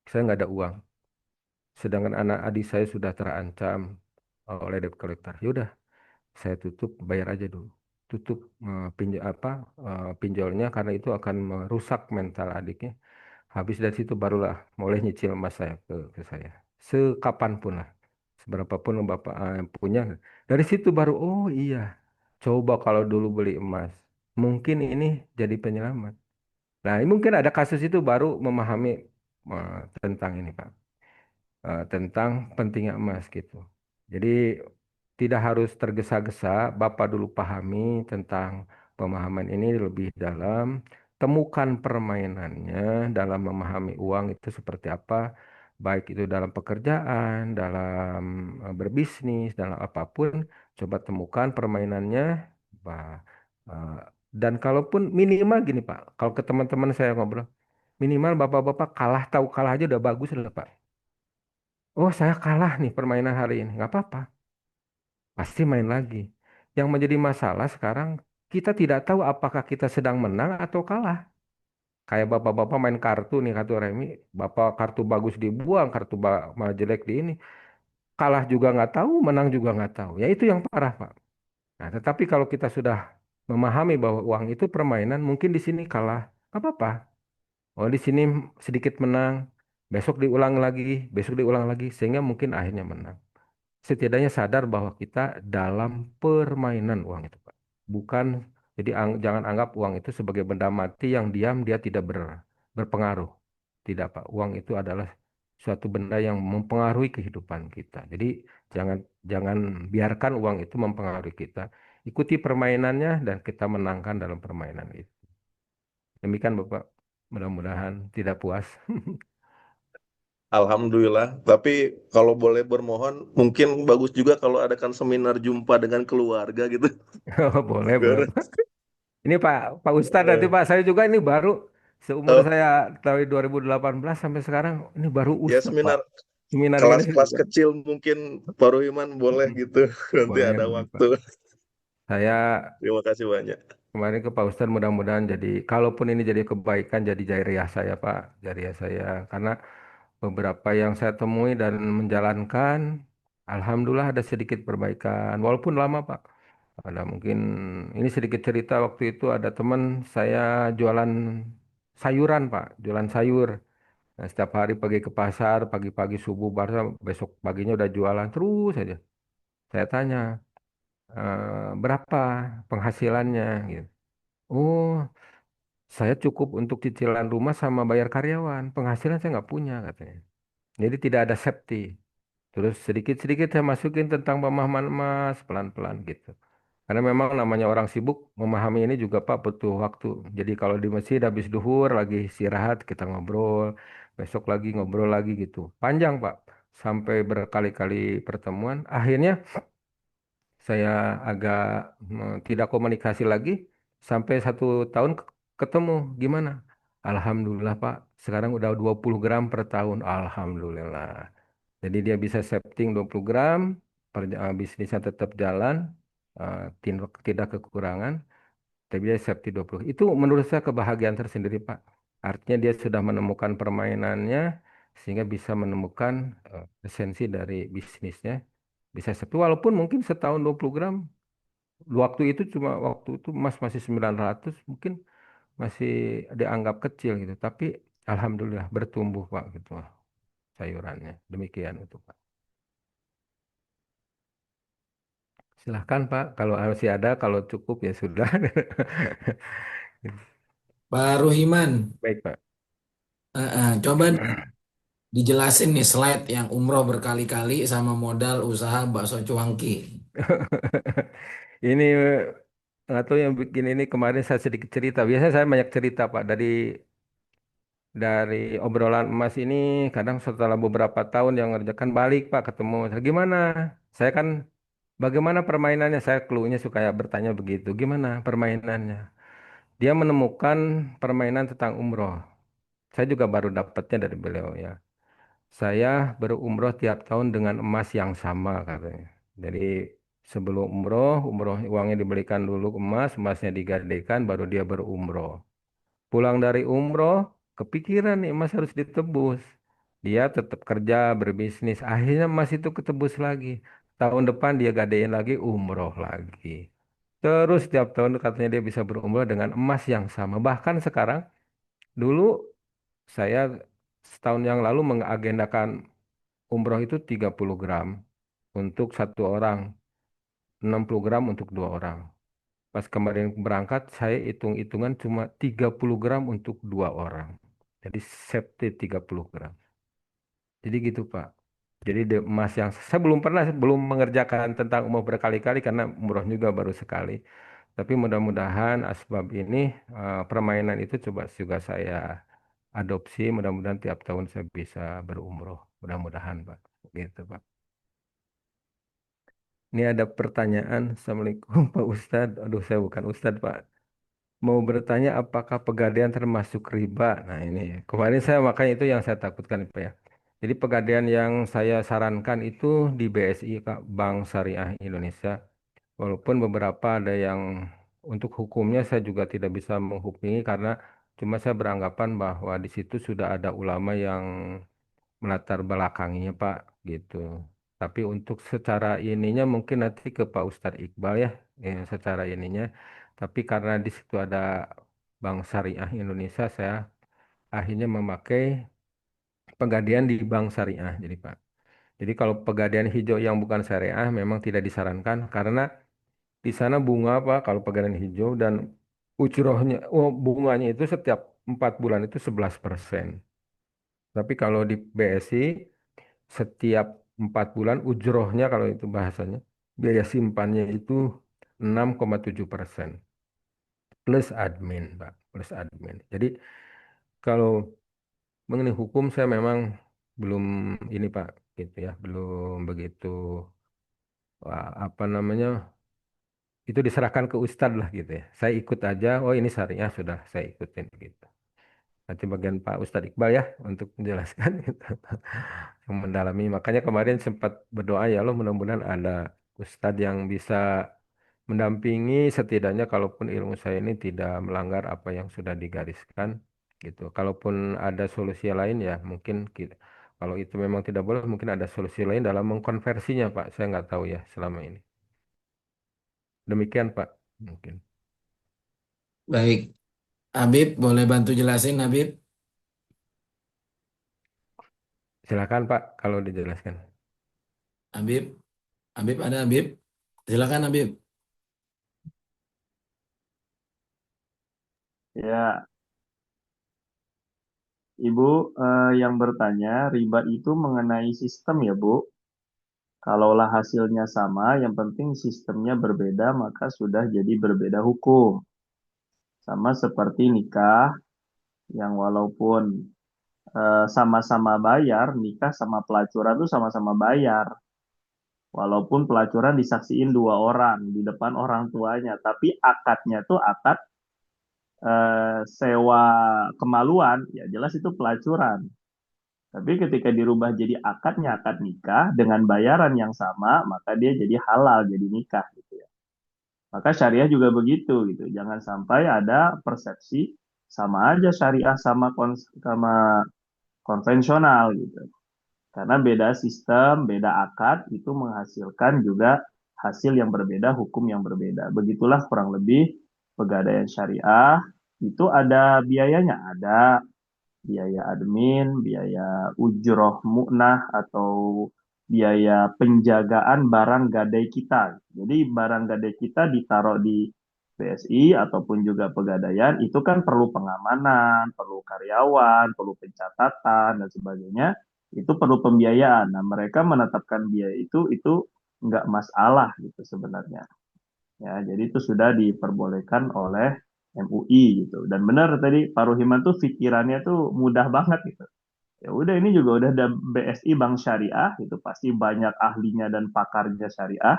S4: Saya nggak ada uang. Sedangkan anak adik saya sudah terancam oleh debt collector. Yaudah, saya tutup, bayar aja dulu. Tutup pinjolnya karena itu akan merusak mental adiknya. Habis dari situ barulah mulai nyicil emas saya ke saya. Sekapanpun lah, seberapapun bapak punya. Dari situ baru, oh iya, coba kalau dulu beli emas, mungkin ini jadi penyelamat. Nah, ini mungkin ada kasus itu baru memahami tentang ini Pak, tentang pentingnya emas gitu. Jadi tidak harus tergesa-gesa, Bapak dulu pahami tentang pemahaman ini lebih dalam, temukan permainannya dalam memahami uang itu seperti apa, baik itu dalam pekerjaan, dalam berbisnis, dalam apapun, coba temukan permainannya, bah, eh, dan kalaupun minimal gini Pak, kalau ke teman-teman saya ngobrol, minimal Bapak-Bapak kalah tahu kalah aja udah bagus lah Pak. Oh saya kalah nih permainan hari ini, nggak apa-apa. Pasti main lagi. Yang menjadi masalah sekarang, kita tidak tahu apakah kita sedang menang atau kalah. Kayak bapak-bapak main kartu nih, kartu remi, bapak kartu bagus dibuang, kartu malah jelek di ini. Kalah juga nggak tahu, menang juga nggak tahu. Ya itu yang parah, Pak. Nah, tetapi kalau kita sudah memahami bahwa uang itu permainan, mungkin di sini kalah. Nggak apa-apa. Oh, di sini sedikit menang, besok diulang lagi, besok diulang lagi, sehingga mungkin akhirnya menang. Setidaknya sadar bahwa kita dalam permainan uang itu, Pak. Bukan, jadi jangan anggap uang itu sebagai benda mati yang diam, dia tidak berpengaruh. Tidak, Pak. Uang itu adalah suatu benda yang mempengaruhi kehidupan kita. Jadi jangan jangan biarkan uang itu mempengaruhi kita. Ikuti permainannya dan kita menangkan dalam permainan itu. Demikian, Bapak. Mudah-mudahan tidak puas.
S5: Alhamdulillah. Tapi kalau boleh bermohon, mungkin bagus juga kalau adakan seminar jumpa dengan keluarga gitu.
S4: Oh, boleh, boleh.
S5: Biar-
S4: Ini Pak Ustadz nanti
S5: Eh,
S4: Pak, saya juga ini baru Seumur
S5: Oh,
S4: saya dari 2018 sampai sekarang ini baru
S5: ya
S4: ustad Pak.
S5: seminar
S4: Seminar ini
S5: kelas-kelas kecil mungkin Pak Ruhiman boleh gitu. Nanti
S4: boleh,
S5: ada
S4: boleh Pak.
S5: waktu.
S4: Saya
S5: Terima kasih banyak.
S4: kemarin ke Pak Ustadz mudah-mudahan jadi kalaupun ini jadi kebaikan jadi jariah saya Pak, jariah saya karena beberapa yang saya temui dan menjalankan alhamdulillah ada sedikit perbaikan walaupun lama Pak. Ada mungkin ini sedikit cerita waktu itu ada teman saya jualan sayuran Pak, jualan sayur. Nah, setiap hari pergi ke pasar, pagi-pagi subuh baru besok paginya udah jualan terus saja. Saya tanya, berapa penghasilannya gitu. Oh, saya cukup untuk cicilan rumah sama bayar karyawan. Penghasilan saya nggak punya katanya. Jadi tidak ada safety. Terus sedikit-sedikit saya masukin tentang pemahaman emas pelan-pelan gitu. Karena memang namanya orang sibuk memahami ini juga Pak butuh waktu. Jadi kalau di masjid habis duhur lagi istirahat kita ngobrol, besok lagi ngobrol lagi gitu. Panjang Pak, sampai berkali-kali pertemuan. Akhirnya saya agak tidak komunikasi lagi sampai 1 tahun ketemu. Gimana? Alhamdulillah Pak, sekarang udah 20 gram per tahun. Alhamdulillah. Jadi dia bisa setting 20 gram, bisnisnya tetap jalan, tidak kekurangan, tapi dia safety 20. Itu menurut saya kebahagiaan tersendiri Pak. Artinya dia sudah menemukan permainannya, sehingga bisa menemukan esensi dari bisnisnya. Bisa safety, walaupun mungkin setahun 20 gram, waktu itu emas masih 900, mungkin masih dianggap kecil gitu. Tapi Alhamdulillah bertumbuh Pak gitu sayurannya. Demikian itu Pak. Silahkan Pak, kalau masih ada, kalau cukup ya sudah.
S2: Pak Ruhiman,
S4: Baik Pak.
S2: coba dijelasin nih slide yang umroh berkali-kali sama modal usaha bakso cuangki.
S4: Ini nggak tahu yang bikin ini kemarin saya sedikit cerita. Biasanya saya banyak cerita Pak dari obrolan emas ini. Kadang setelah beberapa tahun yang ngerjakan balik Pak ketemu. Gimana? Saya kan bagaimana permainannya? Saya clue-nya suka ya bertanya begitu. Gimana permainannya? Dia menemukan permainan tentang umroh. Saya juga baru dapatnya dari beliau ya. Saya berumroh tiap tahun dengan emas yang sama katanya. Jadi sebelum umroh uangnya dibelikan dulu emas, emasnya digadekan, baru dia berumroh. Pulang dari umroh, kepikiran nih emas harus ditebus. Dia tetap kerja, berbisnis, akhirnya emas itu ketebus lagi. Tahun depan dia gadein lagi, umroh lagi. Terus tiap tahun katanya dia bisa berumroh dengan emas yang sama. Bahkan sekarang, dulu saya setahun yang lalu mengagendakan umroh itu 30 gram untuk satu orang, 60 gram untuk 2 orang. Pas kemarin berangkat, saya hitung-hitungan cuma 30 gram untuk 2 orang. Jadi safety 30 gram. Jadi gitu Pak. Jadi emas yang saya belum pernah, belum mengerjakan tentang umroh berkali-kali karena umroh juga baru sekali. Tapi mudah-mudahan asbab ini, permainan itu coba juga saya adopsi. Mudah-mudahan tiap tahun saya bisa berumroh. Mudah-mudahan Pak. Gitu Pak. Ini ada pertanyaan. Assalamualaikum Pak Ustadz. Aduh, saya bukan Ustadz Pak. Mau bertanya apakah pegadaian termasuk riba? Nah ini kemarin saya makanya itu yang saya takutkan Pak ya. Jadi pegadaian yang saya sarankan itu di BSI Kak, Bank Syariah Indonesia. Walaupun beberapa ada yang untuk hukumnya saya juga tidak bisa menghukumi karena cuma saya beranggapan bahwa di situ sudah ada ulama yang melatar belakangnya Pak gitu. Tapi untuk secara ininya mungkin nanti ke Pak Ustadz Iqbal ya, secara ininya. Tapi karena di situ ada Bank Syariah Indonesia, saya akhirnya memakai pegadaian di Bank Syariah. Jadi Pak. Jadi kalau pegadaian hijau yang bukan syariah memang tidak disarankan karena di sana bunga Pak kalau pegadaian hijau dan ucurohnya, bunganya itu setiap 4 bulan itu 11%. Tapi kalau di BSI setiap 4 bulan ujrohnya kalau itu bahasanya biaya simpannya itu 6,7% plus admin Pak, plus admin. Jadi kalau mengenai hukum saya memang belum ini Pak gitu ya, belum begitu apa namanya itu diserahkan ke Ustadz lah gitu ya. Saya ikut aja, oh ini syariah sudah saya ikutin gitu. Nanti bagian Pak Ustadz Iqbal ya untuk menjelaskan gitu. Yang mendalami. Makanya kemarin sempat berdoa ya Allah mudah-mudahan ada Ustadz yang bisa mendampingi setidaknya kalaupun ilmu saya ini tidak melanggar apa yang sudah digariskan gitu. Kalaupun ada solusi lain ya mungkin kita, kalau itu memang tidak boleh mungkin ada solusi lain dalam mengkonversinya Pak. Saya nggak tahu ya selama ini. Demikian Pak mungkin.
S2: Baik, Habib boleh bantu jelasin Habib?
S4: Silakan Pak kalau dijelaskan.
S2: Habib, Habib ada Habib? Silakan Habib.
S3: Ya, Ibu yang bertanya, riba itu mengenai sistem ya, Bu. Kalaulah hasilnya sama, yang penting sistemnya berbeda, maka sudah jadi berbeda hukum. Sama seperti nikah, yang walaupun sama-sama bayar, nikah sama pelacuran itu sama-sama bayar. Walaupun pelacuran disaksiin dua orang di depan orang tuanya, tapi akadnya tuh akad sewa kemaluan, ya jelas itu pelacuran. Tapi ketika dirubah jadi akadnya akad nikah dengan bayaran yang sama, maka dia jadi halal, jadi nikah gitu ya. Maka syariah juga begitu gitu. Jangan sampai ada persepsi sama aja syariah sama konvensional gitu. Karena beda sistem, beda akad itu menghasilkan juga hasil yang berbeda, hukum yang berbeda. Begitulah kurang lebih pegadaian syariah itu ada biayanya, ada biaya admin, biaya ujroh mu'nah atau biaya penjagaan barang gadai kita. Jadi barang gadai kita ditaruh di BSI ataupun juga pegadaian itu kan perlu pengamanan, perlu karyawan, perlu pencatatan dan sebagainya. Itu perlu pembiayaan. Nah, mereka menetapkan biaya itu nggak masalah gitu sebenarnya. Ya, jadi itu sudah diperbolehkan oleh MUI gitu. Dan benar tadi Pak Ruhiman tuh pikirannya tuh mudah banget gitu. Ya udah ini juga udah ada BSI Bank Syariah itu pasti banyak ahlinya dan pakarnya syariah.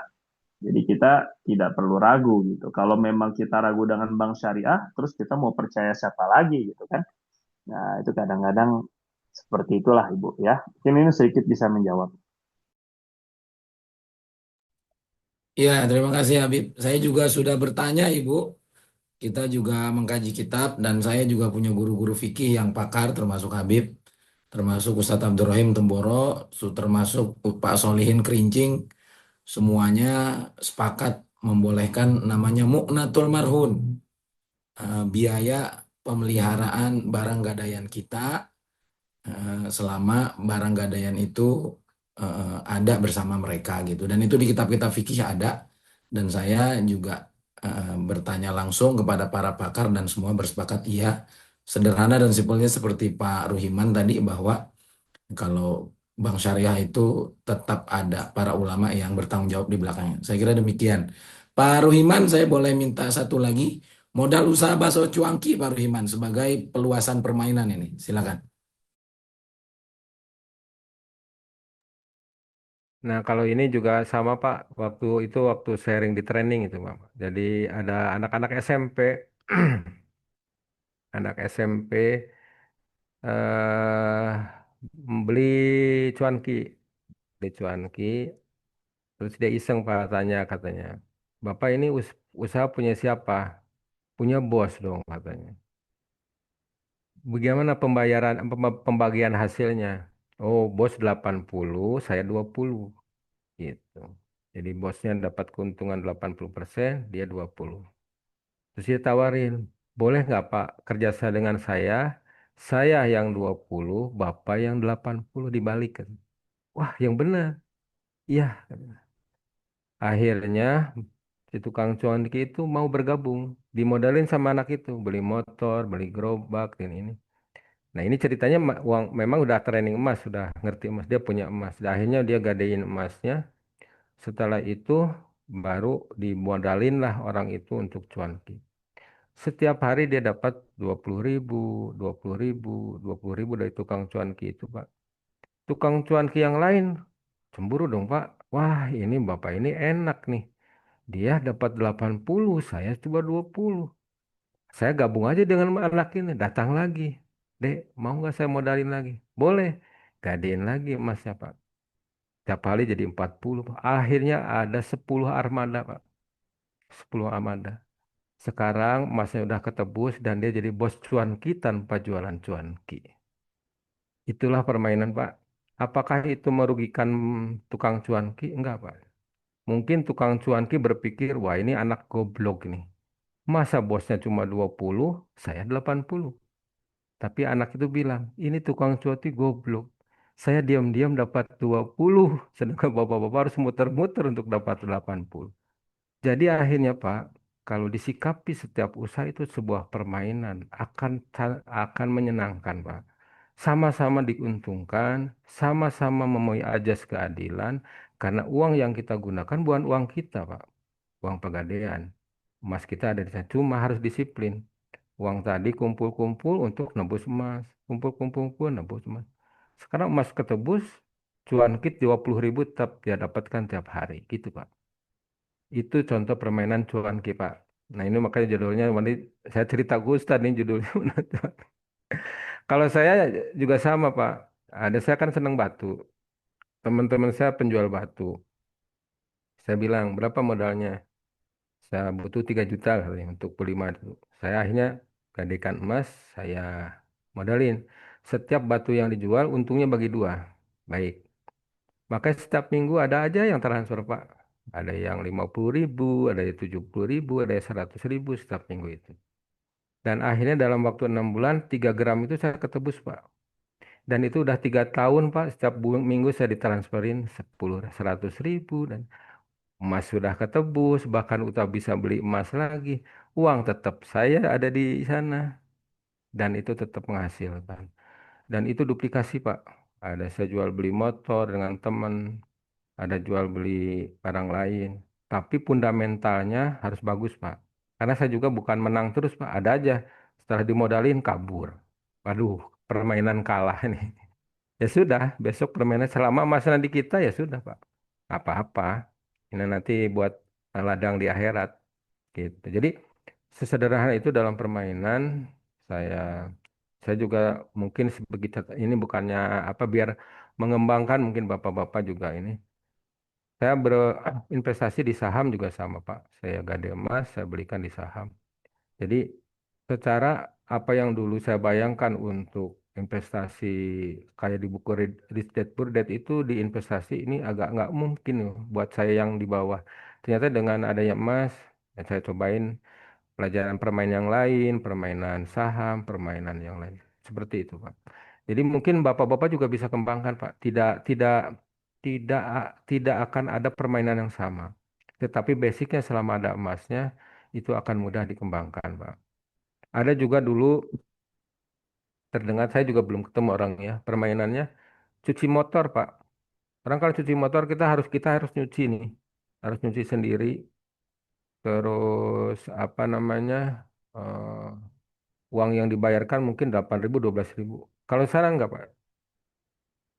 S3: Jadi kita tidak perlu ragu gitu. Kalau memang kita ragu dengan bank syariah, terus kita mau percaya siapa lagi gitu kan? Nah, itu kadang-kadang seperti itulah Ibu ya. Mungkin ini sedikit bisa menjawab.
S2: Ya, terima kasih Habib. Saya juga sudah bertanya Ibu. Kita juga mengkaji kitab dan saya juga punya guru-guru fikih yang pakar termasuk Habib, termasuk Ustadz Abdurrahim Temboro, termasuk Pak Solihin Kerincing. Semuanya sepakat membolehkan namanya mu'natul marhun, biaya pemeliharaan barang gadaian kita selama barang gadaian itu ada bersama mereka gitu. Dan itu di kitab-kitab fikih ada. Dan saya juga bertanya langsung kepada para pakar dan semua bersepakat iya. Sederhana dan simpelnya seperti Pak Ruhiman tadi bahwa kalau bank syariah itu tetap ada para ulama yang bertanggung jawab di belakangnya. Saya kira demikian. Pak Ruhiman, saya boleh minta satu lagi. Modal usaha bakso cuangki Pak Ruhiman sebagai peluasan permainan ini. Silakan.
S4: Nah, kalau ini juga sama Pak, waktu sharing di training itu Pak. Jadi ada anak-anak SMP, anak SMP eh beli cuanki, beli cuanki, terus dia iseng Pak tanya katanya, Bapak ini usaha punya siapa? Punya bos dong katanya. Bagaimana pembagian hasilnya? Oh, bos 80, saya 20 gitu. Jadi bosnya dapat keuntungan 80%, dia 20. Terus dia tawarin, boleh nggak Pak kerjasama dengan saya yang 20, Bapak yang 80 dibalikan. Wah, yang benar. Iya. Akhirnya si tukang cuanki itu mau bergabung, dimodalin sama anak itu, beli motor, beli gerobak, dan ini. Nah ini ceritanya uang memang udah training emas, sudah ngerti emas, dia punya emas. Dan akhirnya dia gadein emasnya. Setelah itu baru dimodalin lah orang itu untuk cuanki. Setiap hari dia dapat 20.000, 20.000, 20.000 dari tukang cuanki itu, Pak. Tukang cuanki yang lain cemburu dong, Pak. Wah, ini Bapak ini enak nih. Dia dapat 80, saya cuma 20. Saya gabung aja dengan anak ini, datang lagi. Dek, mau nggak saya modalin lagi? Boleh. Gadein lagi emasnya, Pak. Tiap kali jadi 40, Pak. Akhirnya ada 10 armada, Pak. 10 armada. Sekarang emasnya udah ketebus dan dia jadi bos cuanki tanpa jualan cuanki. Itulah permainan, Pak. Apakah itu merugikan tukang cuanki? Enggak, Pak. Mungkin tukang cuanki berpikir, wah ini anak goblok nih. Masa bosnya cuma 20, saya 80. Tapi anak itu bilang, ini tukang cuanki goblok. Saya diam-diam dapat 20, sedangkan bapak-bapak harus muter-muter untuk dapat 80. Jadi akhirnya Pak, kalau disikapi setiap usaha itu sebuah permainan, akan menyenangkan Pak. Sama-sama diuntungkan, sama-sama memenuhi ajas keadilan, karena uang yang kita gunakan bukan uang kita Pak, uang pegadaian. Emas kita ada di sana, cuma harus disiplin. Uang tadi kumpul-kumpul untuk nebus emas, kumpul-kumpul nebus emas. Sekarang emas ketebus, cuan kit 20.000 tetap dia dapatkan tiap hari, gitu Pak. Itu contoh permainan cuanki, Pak. Nah, ini makanya judulnya, nanti saya cerita Gustad nih judulnya. Kalau saya juga sama, Pak. Ada saya kan senang batu. Teman-teman saya penjual batu. Saya bilang, berapa modalnya? Saya butuh 3 juta kali untuk beli batu. Saya akhirnya gadekan emas, saya modalin. Setiap batu yang dijual, untungnya bagi dua. Baik. Makanya setiap minggu ada aja yang transfer, Pak. Ada yang 50.000, ada yang 70.000, ada yang 100.000 setiap minggu itu. Dan akhirnya dalam waktu 6 bulan, 3 gram itu saya ketebus, Pak. Dan itu udah 3 tahun, Pak. Setiap minggu saya ditransferin 10, 100.000. Dan emas sudah ketebus, bahkan udah bisa beli emas lagi. Uang tetap saya ada di sana. Dan itu tetap menghasilkan. Dan itu duplikasi, Pak. Ada saya jual beli motor dengan teman, ada jual beli barang lain. Tapi fundamentalnya harus bagus, Pak. Karena saya juga bukan menang terus, Pak. Ada aja setelah dimodalin kabur. Waduh, permainan kalah nih. Ya sudah, besok permainan selama masalah di kita ya sudah, Pak. Apa-apa. Ini nanti buat ladang di akhirat gitu. Jadi sesederhana itu dalam permainan saya saya juga mungkin begitu ini bukannya apa biar mengembangkan mungkin bapak-bapak juga ini. Saya berinvestasi di saham juga sama, Pak. Saya gade emas, saya belikan di saham. Jadi secara apa yang dulu saya bayangkan untuk investasi kayak di buku Rich Dad Poor Dad itu di investasi ini agak nggak mungkin loh buat saya yang di bawah. Ternyata dengan adanya emas, ya saya cobain pelajaran permainan yang lain, permainan saham, permainan yang lain. Seperti itu, Pak. Jadi mungkin Bapak-bapak juga bisa kembangkan, Pak. Tidak tidak akan ada permainan yang sama. Tetapi basicnya selama ada emasnya itu akan mudah dikembangkan, Pak. Ada juga dulu terdengar saya juga belum ketemu orangnya. Permainannya cuci motor, Pak. Orang kalau cuci motor kita harus nyuci nih. Harus nyuci sendiri. Terus apa namanya? eh, Uang yang dibayarkan mungkin 8.000, 12.000. Kalau sekarang enggak, Pak.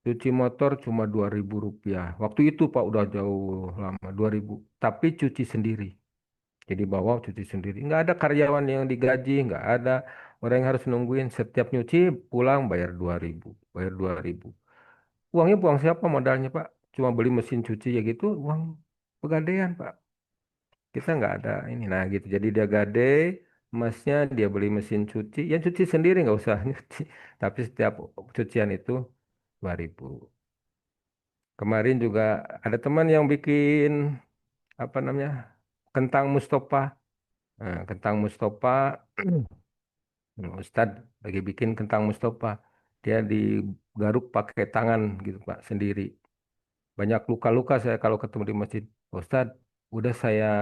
S4: Cuci motor cuma 2.000 rupiah. Waktu itu Pak udah jauh lama 2.000. Tapi cuci sendiri. Jadi bawa cuci sendiri. Nggak ada karyawan yang digaji, nggak ada orang yang harus nungguin. Setiap nyuci pulang bayar 2.000. Bayar 2.000. Uangnya uang siapa modalnya, Pak? Cuma beli mesin cuci ya gitu, uang pegadaian, Pak. Kita nggak ada ini. Nah gitu. Jadi dia gade, emasnya dia beli mesin cuci. Yang cuci sendiri nggak usah nyuci. Tapi setiap cucian itu 2.000. Kemarin juga ada teman yang bikin apa namanya kentang Mustafa. Nah, kentang Mustafa, Ustadz lagi bikin kentang Mustafa. Dia digaruk pakai tangan gitu Pak sendiri. Banyak luka-luka saya kalau ketemu di masjid. Ustadz, udah saya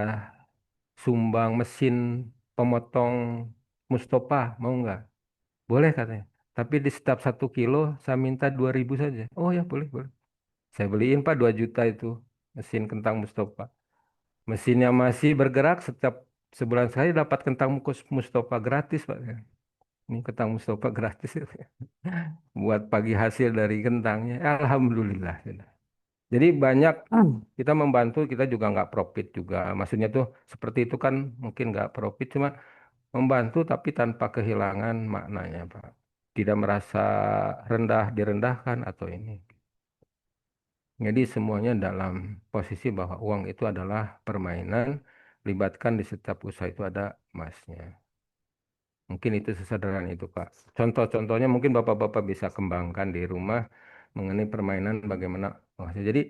S4: sumbang mesin pemotong Mustafa, mau nggak? Boleh katanya. Tapi di setiap 1 kilo saya minta 2.000 saja. Oh ya boleh boleh. Saya beliin Pak 2 juta itu mesin kentang Mustafa. Mesinnya masih bergerak setiap sebulan sekali dapat kentang Mustafa gratis Pak. Ini kentang Mustafa gratis. Buat pagi hasil dari kentangnya. Alhamdulillah. Jadi banyak kita membantu kita juga nggak profit juga. Maksudnya tuh seperti itu kan mungkin nggak profit cuma membantu tapi tanpa kehilangan maknanya Pak. tidak merasa rendah, direndahkan atau ini. Jadi semuanya dalam posisi bahwa uang itu adalah permainan, libatkan di setiap usaha itu ada emasnya. Mungkin itu sesederhana itu, Pak. Contoh-contohnya mungkin Bapak-Bapak bisa kembangkan di rumah mengenai permainan bagaimana emasnya. Jadi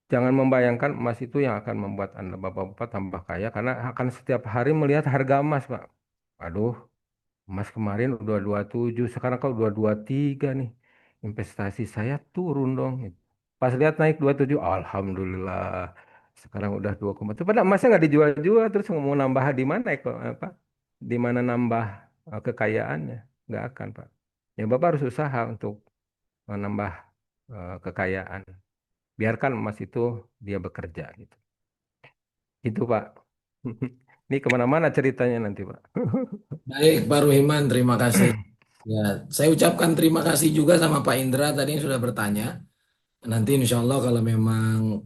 S4: jangan membayangkan emas itu yang akan membuat Anda Bapak-Bapak tambah kaya karena akan setiap hari melihat harga emas, Pak. Aduh, emas kemarin udah 27, sekarang kok udah 23 nih. Investasi saya turun dong. Pas lihat naik 27, alhamdulillah. Sekarang udah 2,1. Padahal emasnya nggak dijual-jual, terus mau nambah di mana kok apa? Di mana nambah kekayaannya? Nggak akan, Pak. Ya Bapak harus usaha untuk menambah kekayaan. Biarkan emas itu dia bekerja gitu. Itu Pak. Ini kemana-mana ceritanya nanti Pak.
S2: Baik, Pak Ruhiman, terima kasih. Ya, saya ucapkan terima kasih juga sama Pak Indra tadi yang sudah bertanya. Nanti insya Allah kalau memang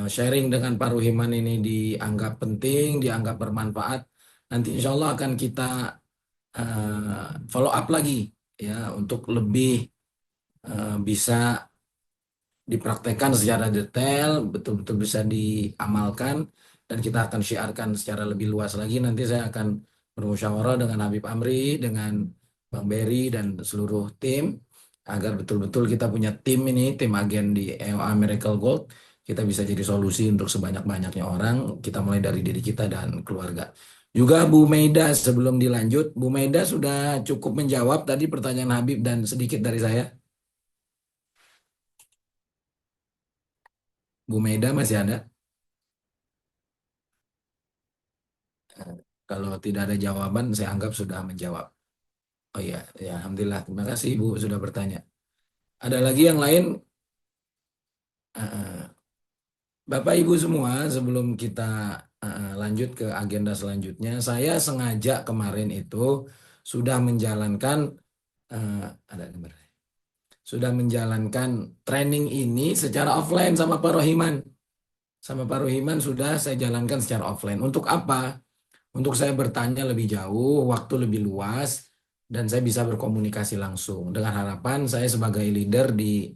S2: sharing dengan Pak Ruhiman ini dianggap penting, dianggap bermanfaat, nanti insya Allah akan kita follow up lagi ya untuk lebih bisa dipraktekkan secara detail, betul-betul bisa diamalkan, dan kita akan syiarkan secara lebih luas lagi. Nanti saya akan bermusyawarah dengan Habib Amri, dengan Bang Berry, dan seluruh tim, agar betul-betul kita punya tim ini, tim agen di EOA Miracle Gold, kita bisa jadi solusi untuk sebanyak-banyaknya orang, kita mulai dari diri kita dan keluarga. Juga Bu Meida, sebelum dilanjut, Bu Meida sudah cukup menjawab tadi pertanyaan Habib dan sedikit dari saya. Bu Meida masih ada? Kalau tidak ada jawaban, saya anggap sudah menjawab. Oh iya, ya Alhamdulillah. Terima kasih Ibu sudah bertanya. Ada lagi yang lain? Eh, Bapak Ibu semua, sebelum kita lanjut ke agenda selanjutnya, saya sengaja kemarin itu sudah menjalankan, eh, ada gambar, sudah menjalankan training ini secara offline sama Pak Rohiman. Sama Pak Rohiman sudah saya jalankan secara offline. Untuk apa? Untuk saya bertanya lebih jauh, waktu lebih luas, dan saya bisa berkomunikasi langsung. Dengan harapan saya sebagai leader di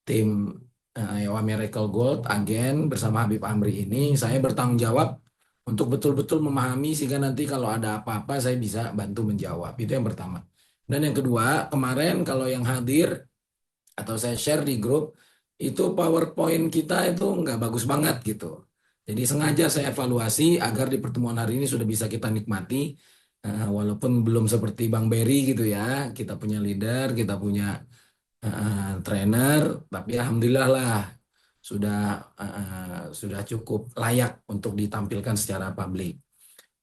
S2: tim Iowa Miracle Gold, agen bersama Habib Amri ini, saya bertanggung jawab untuk betul-betul memahami sehingga nanti kalau ada apa-apa saya bisa bantu menjawab. Itu yang pertama. Dan yang kedua, kemarin kalau yang hadir atau saya share di grup, itu PowerPoint kita itu nggak bagus banget gitu. Jadi sengaja saya evaluasi agar di pertemuan hari ini sudah bisa kita nikmati, walaupun belum seperti Bang Berry gitu ya, kita punya leader, kita punya trainer, tapi alhamdulillah lah sudah cukup layak untuk ditampilkan secara publik.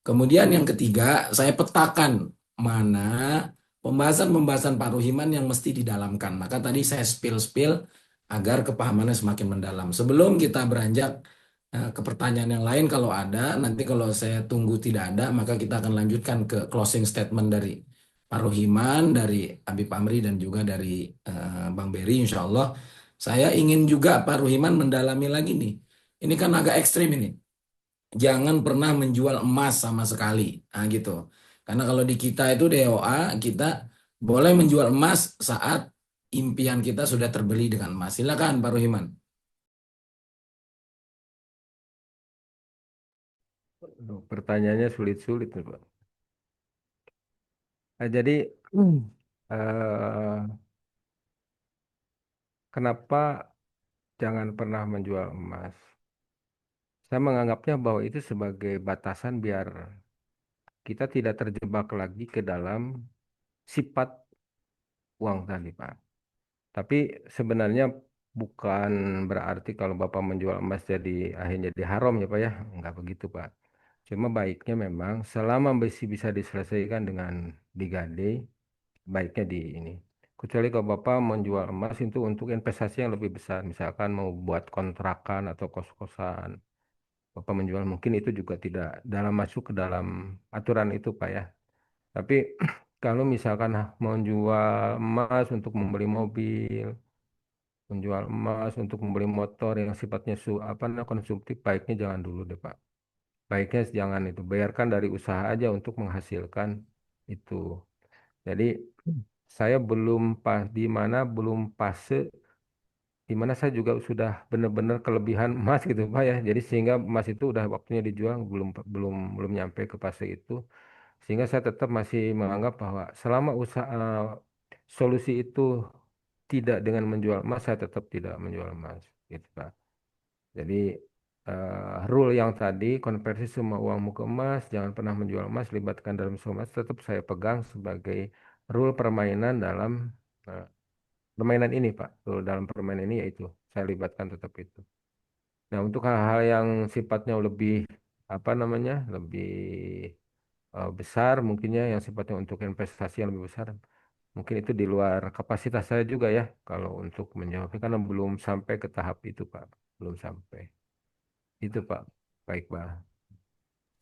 S2: Kemudian yang ketiga, saya petakan mana pembahasan-pembahasan Pak Ruhiman yang mesti didalamkan. Maka tadi saya spill-spill agar kepahamannya semakin mendalam. Sebelum kita beranjak ke pertanyaan yang lain kalau ada, nanti kalau saya tunggu tidak ada, maka kita akan lanjutkan ke closing statement dari Pak Ruhiman, dari Habib Amri, dan juga dari Bang Berry, insya Allah. Saya ingin juga Pak Ruhiman mendalami lagi nih. Ini kan agak ekstrim ini. Jangan pernah menjual emas sama sekali. Nah, gitu. Karena kalau di kita itu DOA, kita boleh menjual emas saat impian kita sudah terbeli dengan emas. Silakan Pak Ruhiman.
S4: Aduh, pertanyaannya sulit-sulit nih, Pak. Jadi eh, kenapa jangan pernah menjual emas? Saya menganggapnya bahwa itu sebagai batasan biar kita tidak terjebak lagi ke dalam sifat uang tadi, Pak. Tapi sebenarnya bukan berarti kalau Bapak menjual emas jadi akhirnya jadi haram ya, Pak ya. Enggak begitu, Pak. Cuma baiknya memang selama masih bisa diselesaikan dengan digade, baiknya di ini. Kecuali kalau Bapak menjual emas itu untuk investasi yang lebih besar, misalkan mau buat kontrakan atau kos-kosan. Bapak menjual mungkin itu juga tidak dalam masuk ke dalam aturan itu, Pak ya. Tapi kalau misalkan mau jual emas untuk membeli mobil, menjual emas untuk membeli motor yang sifatnya apa namanya konsumtif, baiknya jangan dulu deh Pak. Baiknya jangan itu, bayarkan dari usaha aja untuk menghasilkan itu. Jadi saya belum pas di mana belum fase di mana saya juga sudah benar-benar kelebihan emas gitu Pak ya. Jadi sehingga emas itu udah waktunya dijual belum belum belum nyampe ke fase itu. Sehingga saya tetap masih menganggap bahwa selama usaha solusi itu tidak dengan menjual emas, saya tetap tidak menjual emas gitu Pak. Jadi rule yang tadi konversi semua uangmu ke emas, jangan pernah menjual emas, libatkan dalam semua emas, tetap saya pegang sebagai rule permainan dalam eh, permainan ini Pak. Rule dalam permainan ini yaitu saya libatkan tetap itu. Nah, untuk hal-hal yang sifatnya lebih apa namanya, lebih besar mungkinnya yang sifatnya untuk investasi yang lebih besar, mungkin itu di luar kapasitas saya juga ya kalau untuk menjawabnya karena belum sampai ke tahap itu Pak, belum sampai. Itu Pak. Baik Pak.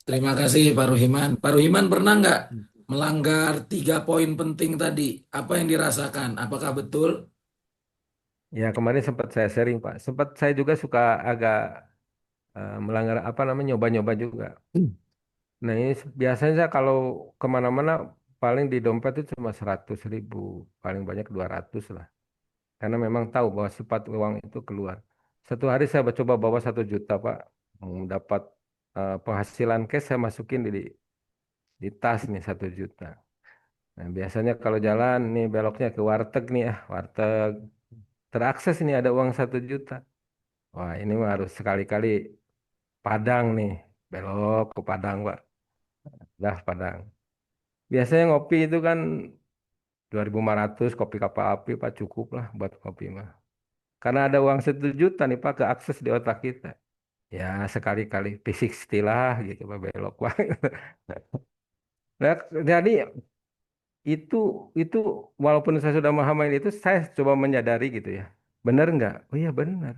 S2: Terima kasih Pak Ruhiman. Pak Ruhiman pernah nggak melanggar 3 poin penting tadi? Apa yang dirasakan? Apakah betul?
S4: Ya kemarin sempat saya sharing Pak, sempat saya juga suka agak melanggar apa namanya nyoba-nyoba juga. Nah ini biasanya saya kalau kemana-mana paling di dompet itu cuma 100.000, paling banyak 200 lah. Karena memang tahu bahwa sifat uang itu keluar. Satu hari saya coba bawa 1 juta Pak, dapat penghasilan cash saya masukin di tas nih 1 juta. Nah biasanya kalau jalan nih beloknya ke warteg nih warteg terakses nih ada uang 1 juta. Wah ini mah harus sekali-kali Padang nih, belok ke Padang Pak, dah Padang. Biasanya ngopi itu kan 2.500 kopi kapal api Pak cukup lah buat kopi mah. Karena ada uang 1 juta nih Pak ke akses di otak kita. Ya sekali-kali fisik istilah gitu Pak belok Pak. Nah, jadi itu itu walaupun saya sudah memahami itu saya coba menyadari gitu ya. Benar nggak? Oh iya benar.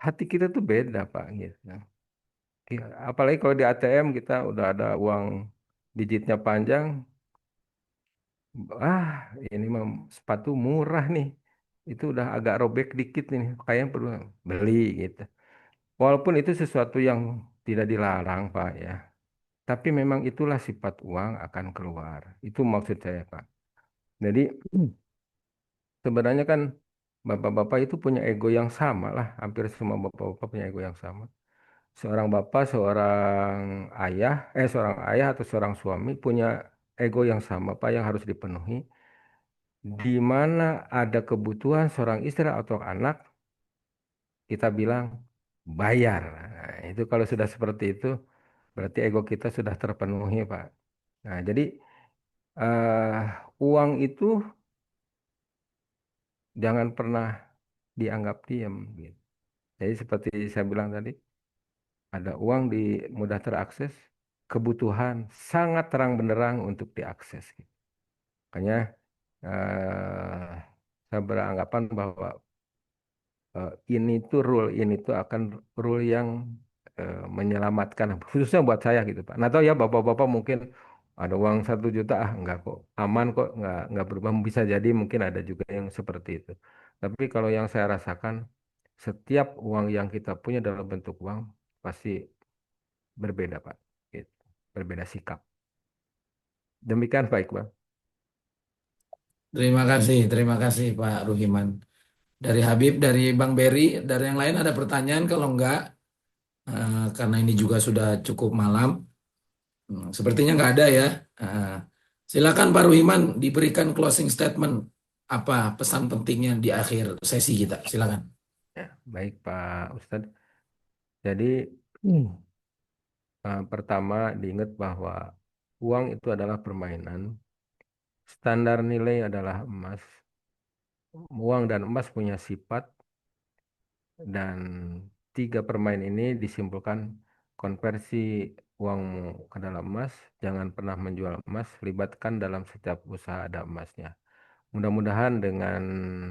S4: Hati kita tuh beda Pak gitu. Ya, apalagi kalau di ATM kita udah ada uang digitnya panjang, ah ini mah sepatu murah nih. Itu udah agak robek dikit nih, kayaknya perlu beli gitu. Walaupun itu sesuatu yang tidak dilarang Pak ya. Tapi memang itulah sifat uang akan keluar. Itu maksud saya Pak. Jadi sebenarnya kan bapak-bapak itu punya ego yang sama lah. Hampir semua bapak-bapak punya ego yang sama. Seorang bapak, seorang ayah atau seorang suami punya ego yang sama Pak yang harus dipenuhi. Di mana ada kebutuhan seorang istri atau anak, kita bilang bayar. Nah, itu kalau sudah seperti itu, berarti ego kita sudah terpenuhi Pak. Nah, jadi eh, uang itu jangan pernah dianggap diam. Gitu. Jadi seperti saya bilang tadi, ada uang di mudah terakses, kebutuhan sangat terang benderang untuk diakses. Gitu. Makanya eh, saya beranggapan bahwa ini tuh akan rule yang menyelamatkan, khususnya buat saya gitu Pak. Nah tahu ya bapak-bapak mungkin ada uang 1 juta enggak kok aman kok enggak berubah bisa jadi mungkin ada juga yang seperti itu. Tapi kalau yang saya rasakan setiap uang yang kita punya dalam bentuk uang pasti berbeda Pak. Gitu. Berbeda sikap. Demikian Pak Iqbal.
S2: Terima kasih Pak Ruhiman. Dari Habib, dari Bang Beri, dari yang lain ada pertanyaan? Kalau enggak, karena ini juga sudah cukup malam, sepertinya enggak ada ya. Silakan Pak Ruhiman diberikan closing statement. Apa pesan pentingnya di akhir sesi kita? Silakan.
S4: Ya, baik Pak Ustadz. Jadi pertama diingat bahwa uang itu adalah permainan. Standar nilai adalah emas. Uang dan emas punya sifat dan 3 permain ini disimpulkan konversi uangmu ke dalam emas. Jangan pernah menjual emas, libatkan dalam setiap usaha ada emasnya. Mudah-mudahan dengan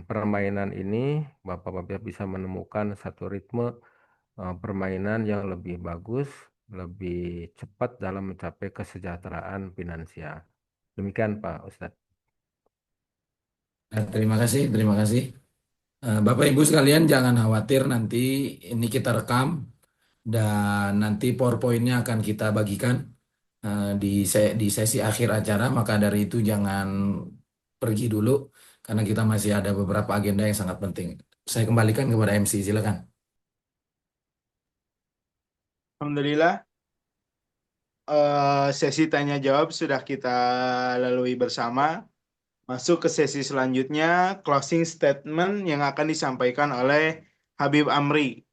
S4: permainan ini Bapak-Bapak bisa menemukan satu ritme permainan yang lebih bagus, lebih cepat dalam mencapai kesejahteraan finansial. Demikian Pak Ustadz.
S2: Terima kasih, terima kasih. Bapak Ibu sekalian jangan khawatir nanti ini kita rekam dan nanti PowerPoint-nya akan kita bagikan di sesi akhir acara. Maka dari itu jangan pergi dulu karena kita masih ada beberapa agenda yang sangat penting. Saya kembalikan kepada MC, silakan.
S1: Alhamdulillah, sesi tanya jawab sudah kita lalui bersama. Masuk ke sesi selanjutnya, closing statement yang akan disampaikan oleh Habib Amri.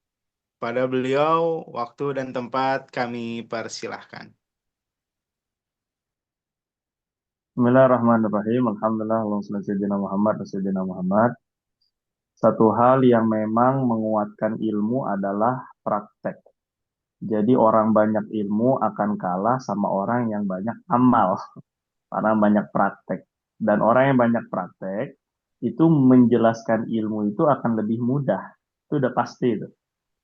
S1: Pada beliau, waktu dan tempat kami persilahkan.
S3: Bismillahirrahmanirrahim. Alhamdulillah, Allahumma shalli ala sayyidina Muhammad wa sayyidina Muhammad. Satu hal yang memang menguatkan ilmu adalah praktek. Jadi orang banyak ilmu akan kalah sama orang yang banyak amal, karena banyak praktek. Dan orang yang banyak praktek, itu menjelaskan ilmu itu akan lebih mudah. Itu udah pasti itu.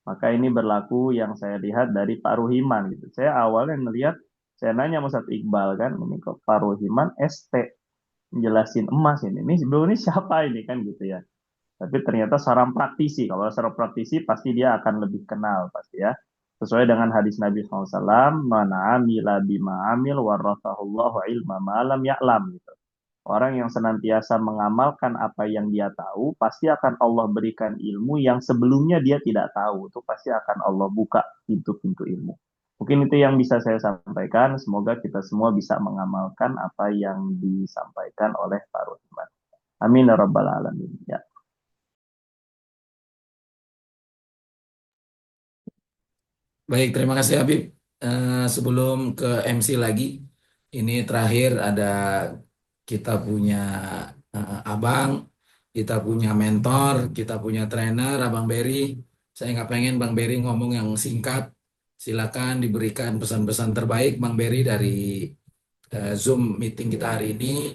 S3: Maka ini berlaku yang saya lihat dari Pak Ruhiman gitu. Saya awalnya ngelihat, saya nanya sama Ustadz Iqbal kan, ini kok Pak Ruhiman ST menjelasin emas ini sebelum ini siapa ini kan gitu ya. Tapi ternyata seorang praktisi, kalau seorang praktisi pasti dia akan lebih kenal pasti ya. Sesuai dengan hadis Nabi SAW, mana amila bima amil warasahullahu ilma malam ya'lam gitu. Orang yang senantiasa mengamalkan apa yang dia tahu, pasti akan Allah berikan ilmu yang sebelumnya dia tidak tahu. Itu pasti akan Allah buka pintu-pintu ilmu. Mungkin itu yang bisa saya sampaikan. Semoga kita semua bisa mengamalkan apa yang disampaikan oleh Pak Ruhman. Amin ya rabbal alamin. Ya.
S2: Baik, terima kasih Habib. Sebelum ke MC lagi, ini terakhir ada kita punya abang, kita punya mentor, kita punya trainer, Abang Berry. Saya nggak pengen Bang Berry ngomong yang singkat. Silakan diberikan pesan-pesan terbaik Bang Berry dari Zoom meeting kita hari ini.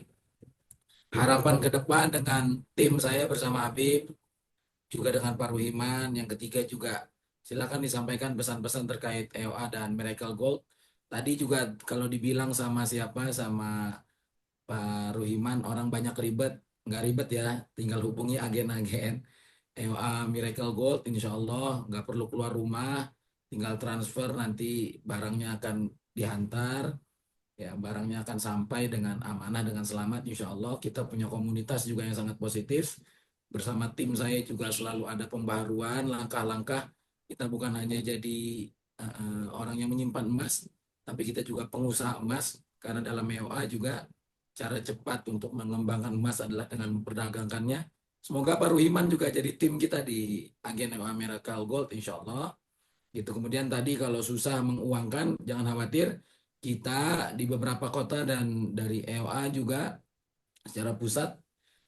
S2: Harapan ke depan dengan tim saya bersama Habib, juga dengan Pak Ruhiman. Yang ketiga juga silakan disampaikan pesan-pesan terkait EOA dan Miracle Gold. Tadi juga kalau dibilang sama siapa, sama Pak Ruhiman, orang banyak ribet. Nggak ribet ya, tinggal hubungi agen-agen EOA Miracle Gold. Insya Allah nggak perlu keluar rumah, tinggal transfer, nanti barangnya akan dihantar. Ya, barangnya akan sampai dengan amanah, dengan selamat. Insya Allah kita punya komunitas juga yang sangat positif. Bersama tim saya juga selalu ada pembaruan, langkah-langkah. Kita bukan hanya jadi orang yang menyimpan emas, tapi kita juga pengusaha emas. Karena dalam EOA juga cara cepat untuk mengembangkan emas adalah dengan memperdagangkannya. Semoga Pak Ruhiman juga jadi tim kita di agen EOA Miracle Gold, insya Allah. Gitu. Kemudian tadi kalau susah menguangkan, jangan khawatir. Kita di beberapa kota dan dari EOA juga secara pusat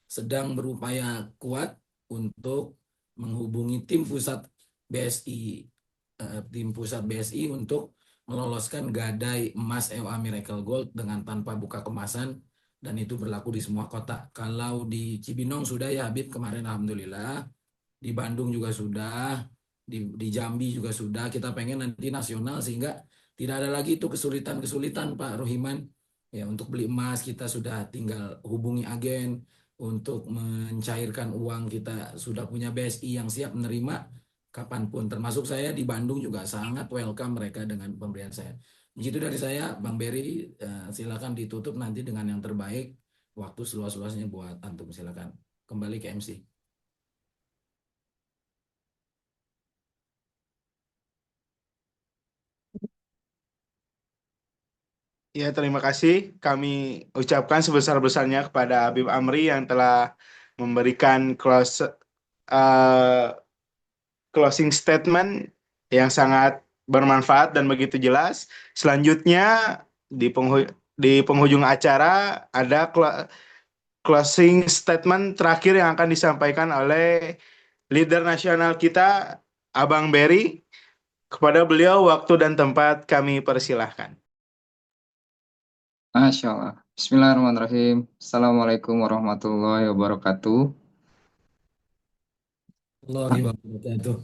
S2: sedang berupaya kuat untuk menghubungi tim pusat BSI, untuk meloloskan gadai emas EOA Miracle Gold dengan tanpa buka kemasan, dan itu berlaku di semua kota. Kalau di Cibinong sudah ya Habib kemarin, alhamdulillah. Di Bandung juga sudah, di Jambi juga sudah. Kita pengen nanti nasional sehingga tidak ada lagi itu kesulitan-kesulitan Pak Rohiman. Ya, untuk beli emas kita sudah tinggal hubungi agen, untuk mencairkan uang kita sudah punya BSI yang siap menerima kapanpun. Termasuk saya di Bandung juga sangat welcome mereka dengan pemberian saya. Begitu dari saya, Bang Berry, silakan ditutup nanti dengan yang terbaik. Waktu seluas-luasnya buat antum, silakan. Kembali ke MC.
S1: Ya, terima kasih. Kami ucapkan sebesar-besarnya kepada Habib Amri yang telah memberikan closing statement yang sangat bermanfaat dan begitu jelas. Selanjutnya di penghujung acara ada closing statement terakhir yang akan disampaikan oleh leader nasional kita, Abang Berry. Kepada beliau waktu dan tempat kami persilahkan.
S6: Masya Allah. Bismillahirrahmanirrahim. Assalamualaikum warahmatullahi wabarakatuh.
S2: Allahi wabarakatuh.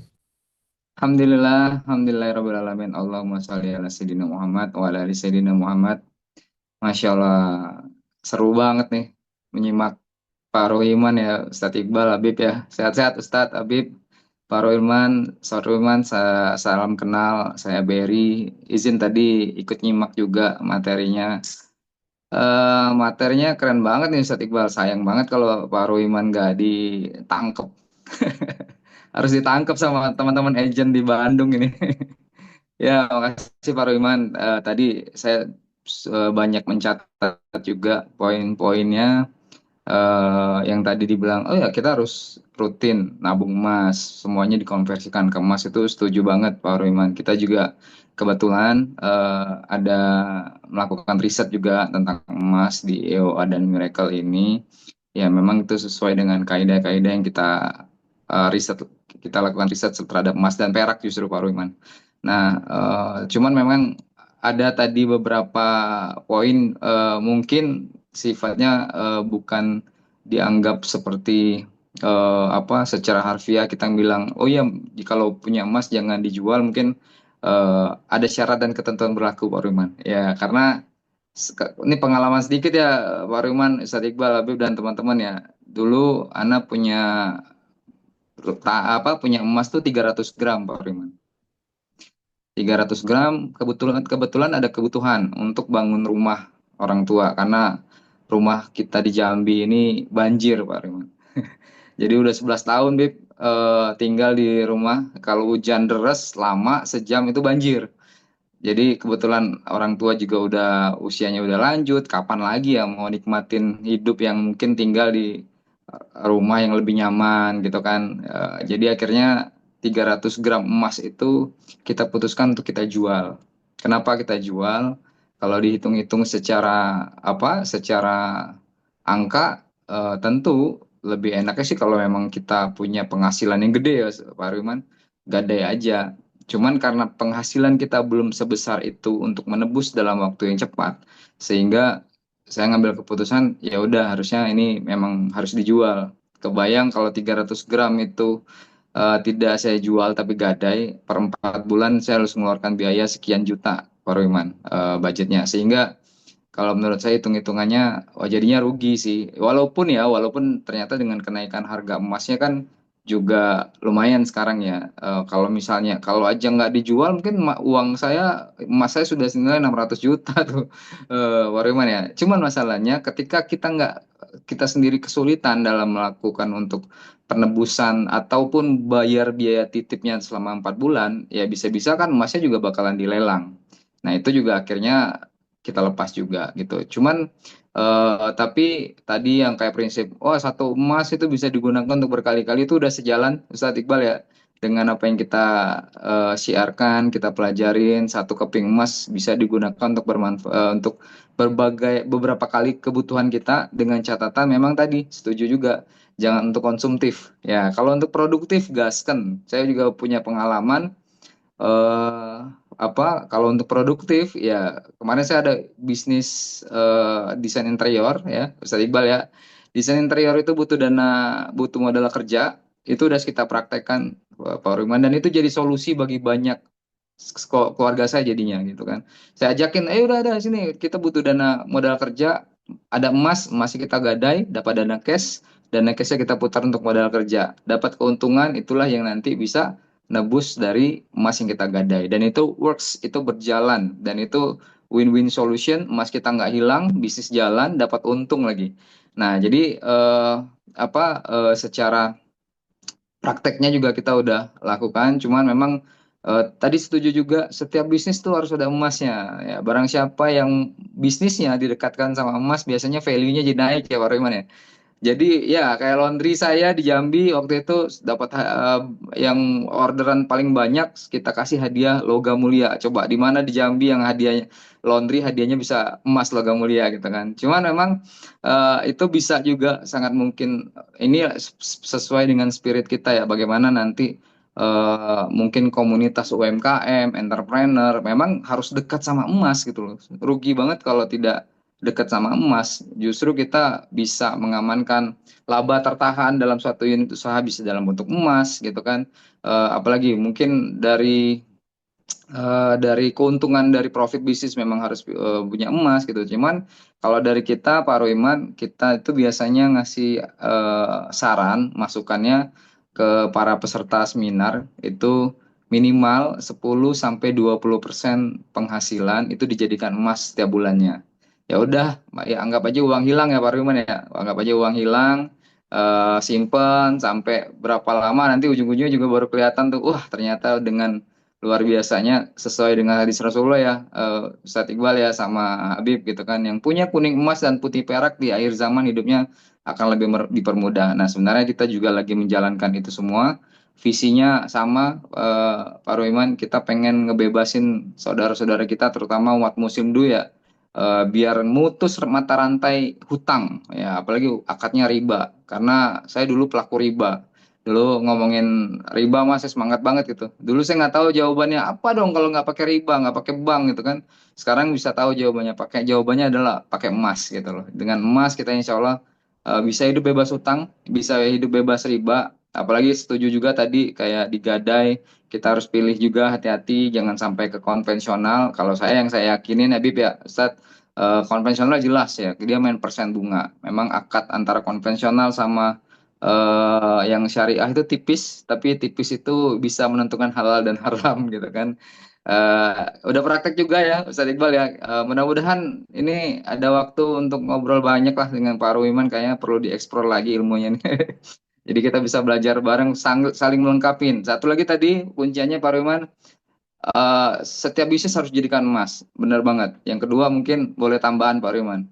S6: Alhamdulillahirrahmanirrahim. Allahumma sholli ala Sayyidina Muhammad wa ala ali Sayyidina Muhammad. Masya Allah. Seru banget nih menyimak Pak Rohiman ya, Ustadz Iqbal, Habib ya. Sehat-sehat Ustadz, Habib. Pak Rohiman, Ustadz Rohiman, salam kenal. Saya Berry. Izin tadi ikut nyimak juga materinya. Materinya keren banget nih Ustadz Iqbal. Sayang banget kalau Pak Ruiman nggak ditangkep. Harus ditangkep sama teman-teman agent di Bandung ini. Ya, makasih Pak Ruiman. Tadi saya banyak mencatat juga poin-poinnya yang tadi dibilang, oh ya kita harus rutin nabung emas, semuanya dikonversikan ke emas itu setuju banget Pak Ruiman. Kita juga kebetulan ada melakukan riset juga tentang emas di EOA dan Miracle ini. Ya memang itu sesuai dengan kaidah-kaidah yang riset kita lakukan riset terhadap emas dan perak justru Pak Ruiman. Nah, cuman memang ada tadi beberapa poin mungkin sifatnya bukan dianggap seperti apa secara harfiah kita bilang oh ya kalau punya emas jangan dijual mungkin ada syarat dan ketentuan berlaku Pak Ruman ya karena ini pengalaman sedikit ya Pak Ruman, Ustadz Iqbal, Habib dan teman-teman ya dulu Ana punya emas tuh 300 gram Pak Ruman. 300 gram kebetulan ada kebutuhan untuk bangun rumah orang tua karena rumah kita di Jambi ini banjir Pak Riman. Jadi udah 11 tahun Bib tinggal di rumah kalau hujan deras lama sejam itu banjir. Jadi kebetulan orang tua juga usianya udah lanjut, kapan lagi ya mau nikmatin hidup yang mungkin tinggal di rumah yang lebih nyaman gitu kan. Jadi akhirnya 300 gram emas itu kita putuskan untuk kita jual. Kenapa kita jual? Kalau dihitung-hitung secara apa? Secara angka tentu lebih enaknya sih kalau memang kita punya penghasilan yang gede ya Pak Ruman, gadai aja. Cuman karena penghasilan kita belum sebesar itu untuk menebus dalam waktu yang cepat, sehingga saya ngambil keputusan ya udah harusnya ini memang harus dijual. Kebayang kalau 300 gram itu tidak saya jual tapi gadai per 4 bulan saya harus mengeluarkan biaya sekian juta Pak Royman budgetnya sehingga kalau menurut saya hitung-hitungannya jadinya rugi sih. Walaupun ternyata dengan kenaikan harga emasnya kan juga lumayan sekarang ya. Kalau misalnya kalau aja nggak dijual mungkin emas saya sudah senilai 600 juta tuh Wariman ya. Cuman masalahnya ketika kita sendiri kesulitan dalam melakukan untuk penebusan ataupun bayar biaya titipnya selama 4 bulan, ya bisa-bisa kan emasnya juga bakalan dilelang. Nah itu juga akhirnya kita lepas juga gitu. Cuman tapi tadi yang kayak prinsip, oh satu emas itu bisa digunakan untuk berkali-kali itu udah sejalan Ustadz Iqbal ya dengan apa yang kita siarkan, kita pelajarin satu keping emas bisa digunakan untuk untuk beberapa kali kebutuhan kita dengan catatan memang tadi setuju juga jangan untuk konsumtif ya. Kalau untuk produktif gasken, saya juga punya pengalaman eh kalau untuk produktif ya kemarin saya ada bisnis desain interior ya Ustaz Iqbal ya desain interior itu butuh modal kerja itu udah kita praktekkan Pak Ruman dan itu jadi solusi bagi banyak keluarga saya jadinya gitu kan saya ajakin udah ada sini kita butuh dana modal kerja ada emasnya kita gadai dapat dana cashnya kita putar untuk modal kerja dapat keuntungan itulah yang nanti bisa nebus dari emas yang kita gadai dan itu works itu berjalan dan itu win-win solution emas kita nggak hilang bisnis jalan dapat untung lagi nah jadi secara prakteknya juga kita udah lakukan cuman memang tadi setuju juga setiap bisnis tuh harus ada emasnya ya barang siapa yang bisnisnya didekatkan sama emas biasanya value-nya jadi naik ya Pak Royman ya jadi ya kayak laundry saya di Jambi waktu itu dapat yang orderan paling banyak kita kasih hadiah logam mulia. Coba di mana di Jambi yang hadiahnya laundry hadiahnya bisa emas logam mulia gitu kan. Cuman memang itu bisa juga sangat mungkin ini sesuai dengan spirit kita ya bagaimana nanti mungkin komunitas UMKM, entrepreneur memang harus dekat sama emas gitu loh. Rugi banget kalau tidak dekat sama emas, justru kita bisa mengamankan laba tertahan dalam suatu unit usaha bisa dalam bentuk emas gitu kan. Apalagi mungkin dari keuntungan dari profit bisnis memang harus punya emas gitu. Cuman kalau dari kita Pak Roiman, kita itu biasanya ngasih saran masukannya ke para peserta seminar itu minimal 10 sampai 20% penghasilan itu dijadikan emas setiap bulannya. ya udah, ya anggap aja uang hilang ya Pak Ruhiman ya, anggap aja uang hilang, simpen sampai berapa lama nanti ujung-ujungnya juga baru kelihatan tuh, wah ternyata dengan luar biasanya sesuai dengan hadis Rasulullah ya, Ustadz Iqbal ya sama Habib gitu kan, yang punya kuning emas dan putih perak di akhir zaman hidupnya akan lebih dipermudah. Nah sebenarnya kita juga lagi menjalankan itu semua, visinya sama, Pak Ruhiman, kita pengen ngebebasin saudara-saudara kita terutama umat muslim dulu ya, biar mutus mata rantai hutang ya, apalagi akadnya riba, karena saya dulu pelaku riba. Dulu ngomongin riba mas saya semangat banget gitu, dulu saya nggak tahu jawabannya apa dong kalau nggak pakai riba, nggak pakai bank gitu kan. Sekarang bisa tahu jawabannya, jawabannya adalah pakai emas gitu loh. Dengan emas kita insya Allah bisa hidup bebas hutang, bisa hidup bebas riba. Apalagi setuju juga tadi kayak di Gadai, kita harus pilih juga, hati-hati jangan sampai ke konvensional. Kalau saya, yang saya yakinin Habib ya Ustadz, konvensional jelas ya dia main persen bunga. Memang akad antara konvensional sama yang syariah itu tipis, tapi tipis itu bisa menentukan halal dan haram gitu kan. Udah praktek juga ya Ustadz Iqbal ya. Mudah-mudahan ini ada waktu untuk ngobrol banyak lah dengan Pak Ruhiman, kayaknya perlu dieksplor lagi ilmunya nih. Jadi kita bisa belajar bareng, saling melengkapin. Satu lagi tadi kuncinya Pak Ruhiman, setiap bisnis harus jadikan emas, benar banget. Yang kedua mungkin boleh tambahan Pak Ruhiman,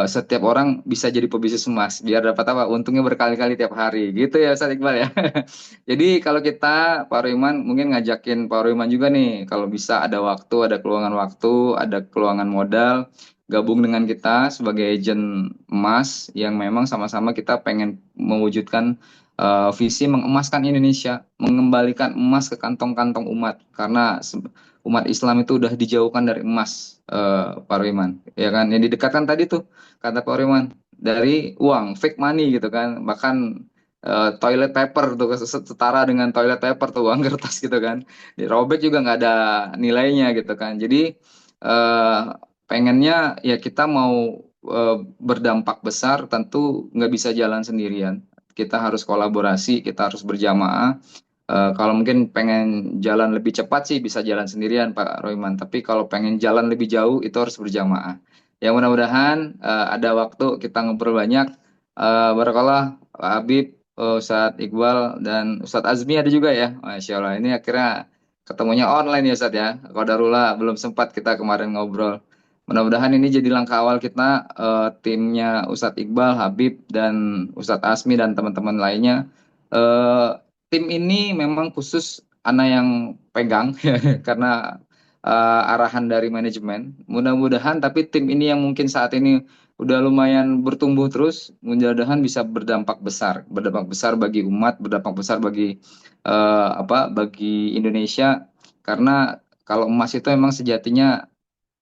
S6: setiap orang bisa jadi pebisnis emas biar dapat apa, untungnya berkali-kali tiap hari gitu ya Ustaz Iqbal ya. Jadi kalau kita Pak Ruhiman mungkin ngajakin Pak Ruhiman juga nih, kalau bisa ada waktu, ada keluangan modal, gabung dengan kita sebagai agent emas yang memang sama-sama kita pengen mewujudkan visi mengemaskan Indonesia, mengembalikan emas ke kantong-kantong umat, karena umat Islam itu udah dijauhkan dari emas, Pak Ruhiman, ya kan? Yang didekatkan tadi tuh kata Pak Ruhiman dari uang, fake money gitu kan, bahkan toilet paper tuh setara dengan toilet paper tuh, uang kertas gitu kan, dirobek juga nggak ada nilainya gitu kan. Jadi eh, pengennya ya kita mau berdampak besar, tentu nggak bisa jalan sendirian. Kita harus kolaborasi, kita harus berjamaah. Kalau mungkin pengen jalan lebih cepat sih bisa jalan sendirian Pak Royman, tapi kalau pengen jalan lebih jauh itu harus berjamaah. Ya mudah-mudahan ada waktu kita ngobrol banyak. Barakallah Pak Habib, Ustadz Iqbal, dan Ustadz Azmi ada juga ya. Masya Allah, ini akhirnya ketemunya online ya Ustadz ya. Qadarullah belum sempat kita kemarin ngobrol. Mudah-mudahan ini jadi langkah awal kita, timnya Ustadz Iqbal, Habib, dan Ustadz Azmi dan teman-teman lainnya. Eh, Tim ini memang khusus Ana yang pegang karena arahan dari manajemen. Mudah-mudahan tapi tim ini yang mungkin saat ini udah lumayan bertumbuh terus, mudah-mudahan bisa berdampak besar bagi umat, berdampak besar bagi bagi Indonesia. Karena kalau emas itu memang sejatinya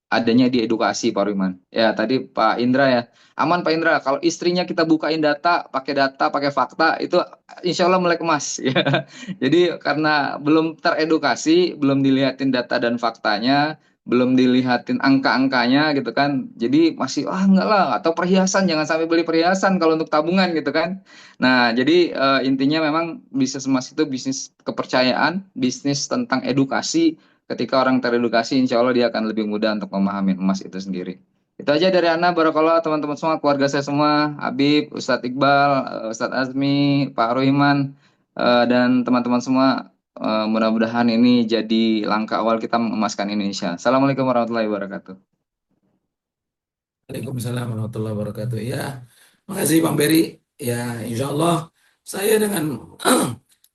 S6: adanya di edukasi Pak Ruhiman. Ya tadi Pak Indra ya. Aman Pak Indra, kalau istrinya kita bukain data, pakai fakta, itu insya Allah melek emas. Ya. Jadi karena belum teredukasi, belum dilihatin data dan faktanya, belum dilihatin angka-angkanya gitu kan. Jadi masih, enggak lah, atau perhiasan, jangan sampai beli perhiasan kalau untuk tabungan gitu kan. Nah jadi intinya memang bisnis emas itu bisnis kepercayaan, bisnis tentang edukasi. Ketika orang teredukasi, insya Allah dia akan lebih mudah untuk memahami emas itu sendiri. Itu aja dari Ana, barakallah teman-teman semua, keluarga saya semua, Habib, Ustadz Iqbal, Ustadz Azmi, Pak Rohiman, dan teman-teman semua. Mudah-mudahan ini jadi langkah awal kita mengemaskan Indonesia. Assalamualaikum warahmatullahi wabarakatuh.
S2: Waalaikumsalam warahmatullahi wabarakatuh. Ya, makasih Bang Beri. Ya, insya Allah saya dengan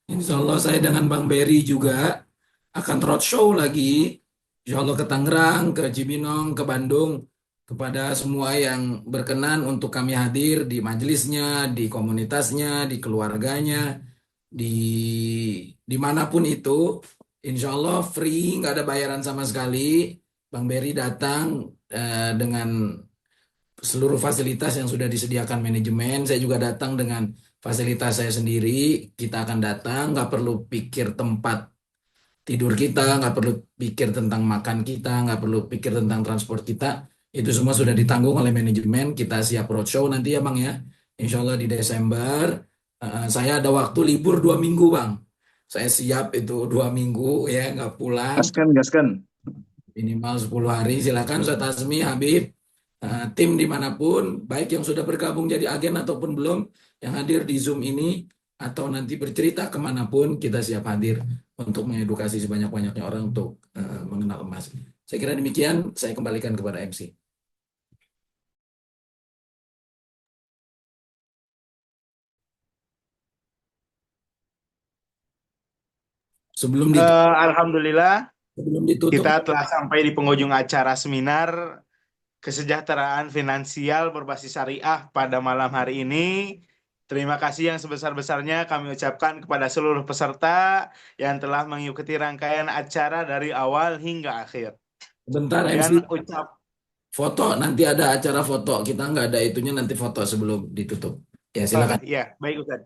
S2: insya Allah saya dengan Bang Beri juga akan roadshow lagi. Insya Allah ke Tangerang, ke Cibinong, ke Bandung, kepada semua yang berkenan untuk kami hadir di majelisnya, di komunitasnya, di keluarganya, dimanapun itu. Insya Allah free, nggak ada bayaran sama sekali. Bang Beri datang dengan seluruh fasilitas yang sudah disediakan manajemen. Saya juga datang dengan fasilitas saya sendiri. Kita akan datang, nggak perlu pikir tempat tidur kita, nggak perlu pikir tentang makan kita, nggak perlu pikir tentang transport kita. Itu semua sudah ditanggung oleh manajemen. Kita siap roadshow nanti ya Bang ya. Insya Allah di Desember. Saya ada waktu libur 2 minggu Bang. Saya siap itu 2 minggu ya, nggak pulang.
S6: Gaskan.
S2: Minimal 10 hari. Silakan Ustaz Azmi, Habib. tim dimanapun, baik yang sudah bergabung jadi agen ataupun belum, yang hadir di Zoom ini, atau nanti bercerita kemanapun, kita siap hadir untuk mengedukasi sebanyak-banyaknya orang untuk mengenal emas. Saya kira demikian, saya kembalikan kepada MC. Sebelum
S1: Alhamdulillah,
S2: ditutup,
S1: kita telah sampai di penghujung acara seminar kesejahteraan finansial berbasis syariah pada malam hari ini. Terima kasih yang sebesar-besarnya kami ucapkan kepada seluruh peserta yang telah mengikuti rangkaian acara dari awal hingga akhir.
S2: bentar MC,
S1: Dan
S2: foto, nanti ada acara foto. Kita nggak ada itunya, nanti foto sebelum ditutup. Ya, silakan.
S1: ya, baik Ustaz.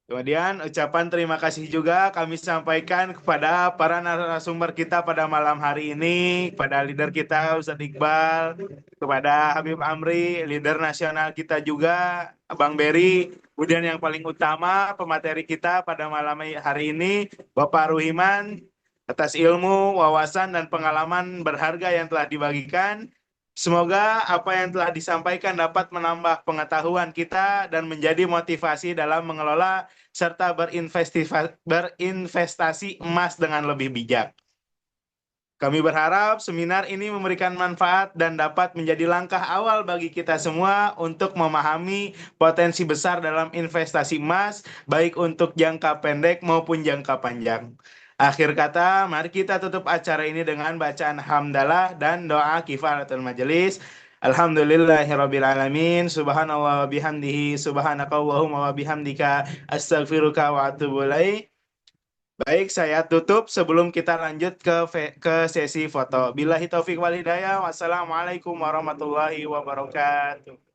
S1: Kemudian ucapan terima kasih juga kami sampaikan kepada para narasumber kita pada malam hari ini, kepada leader kita Ustadz Iqbal, kepada Habib Amri, leader nasional kita juga, Bang Beri, kemudian yang paling utama pemateri kita pada malam hari ini, Bapak Ruhiman, atas ilmu, wawasan, dan pengalaman berharga yang telah dibagikan. Semoga apa yang telah disampaikan dapat menambah pengetahuan kita dan menjadi motivasi dalam mengelola serta berinvestasi emas dengan lebih bijak. Kami berharap seminar ini memberikan manfaat dan dapat menjadi langkah awal bagi kita semua untuk memahami potensi besar dalam investasi emas, baik untuk jangka pendek maupun jangka panjang. Akhir kata, mari kita tutup acara ini dengan bacaan hamdalah dan doa kifaratul majelis. Alhamdulillahirrabbilalamin. Subhanallah wa bihamdihi. Subhanakallahumma wa bihamdika. Astaghfiruka wa atubu ilaik. Baik, saya tutup sebelum kita lanjut ke sesi foto. Billahi taufiq wal hidayah. Wassalamualaikum warahmatullahi wabarakatuh.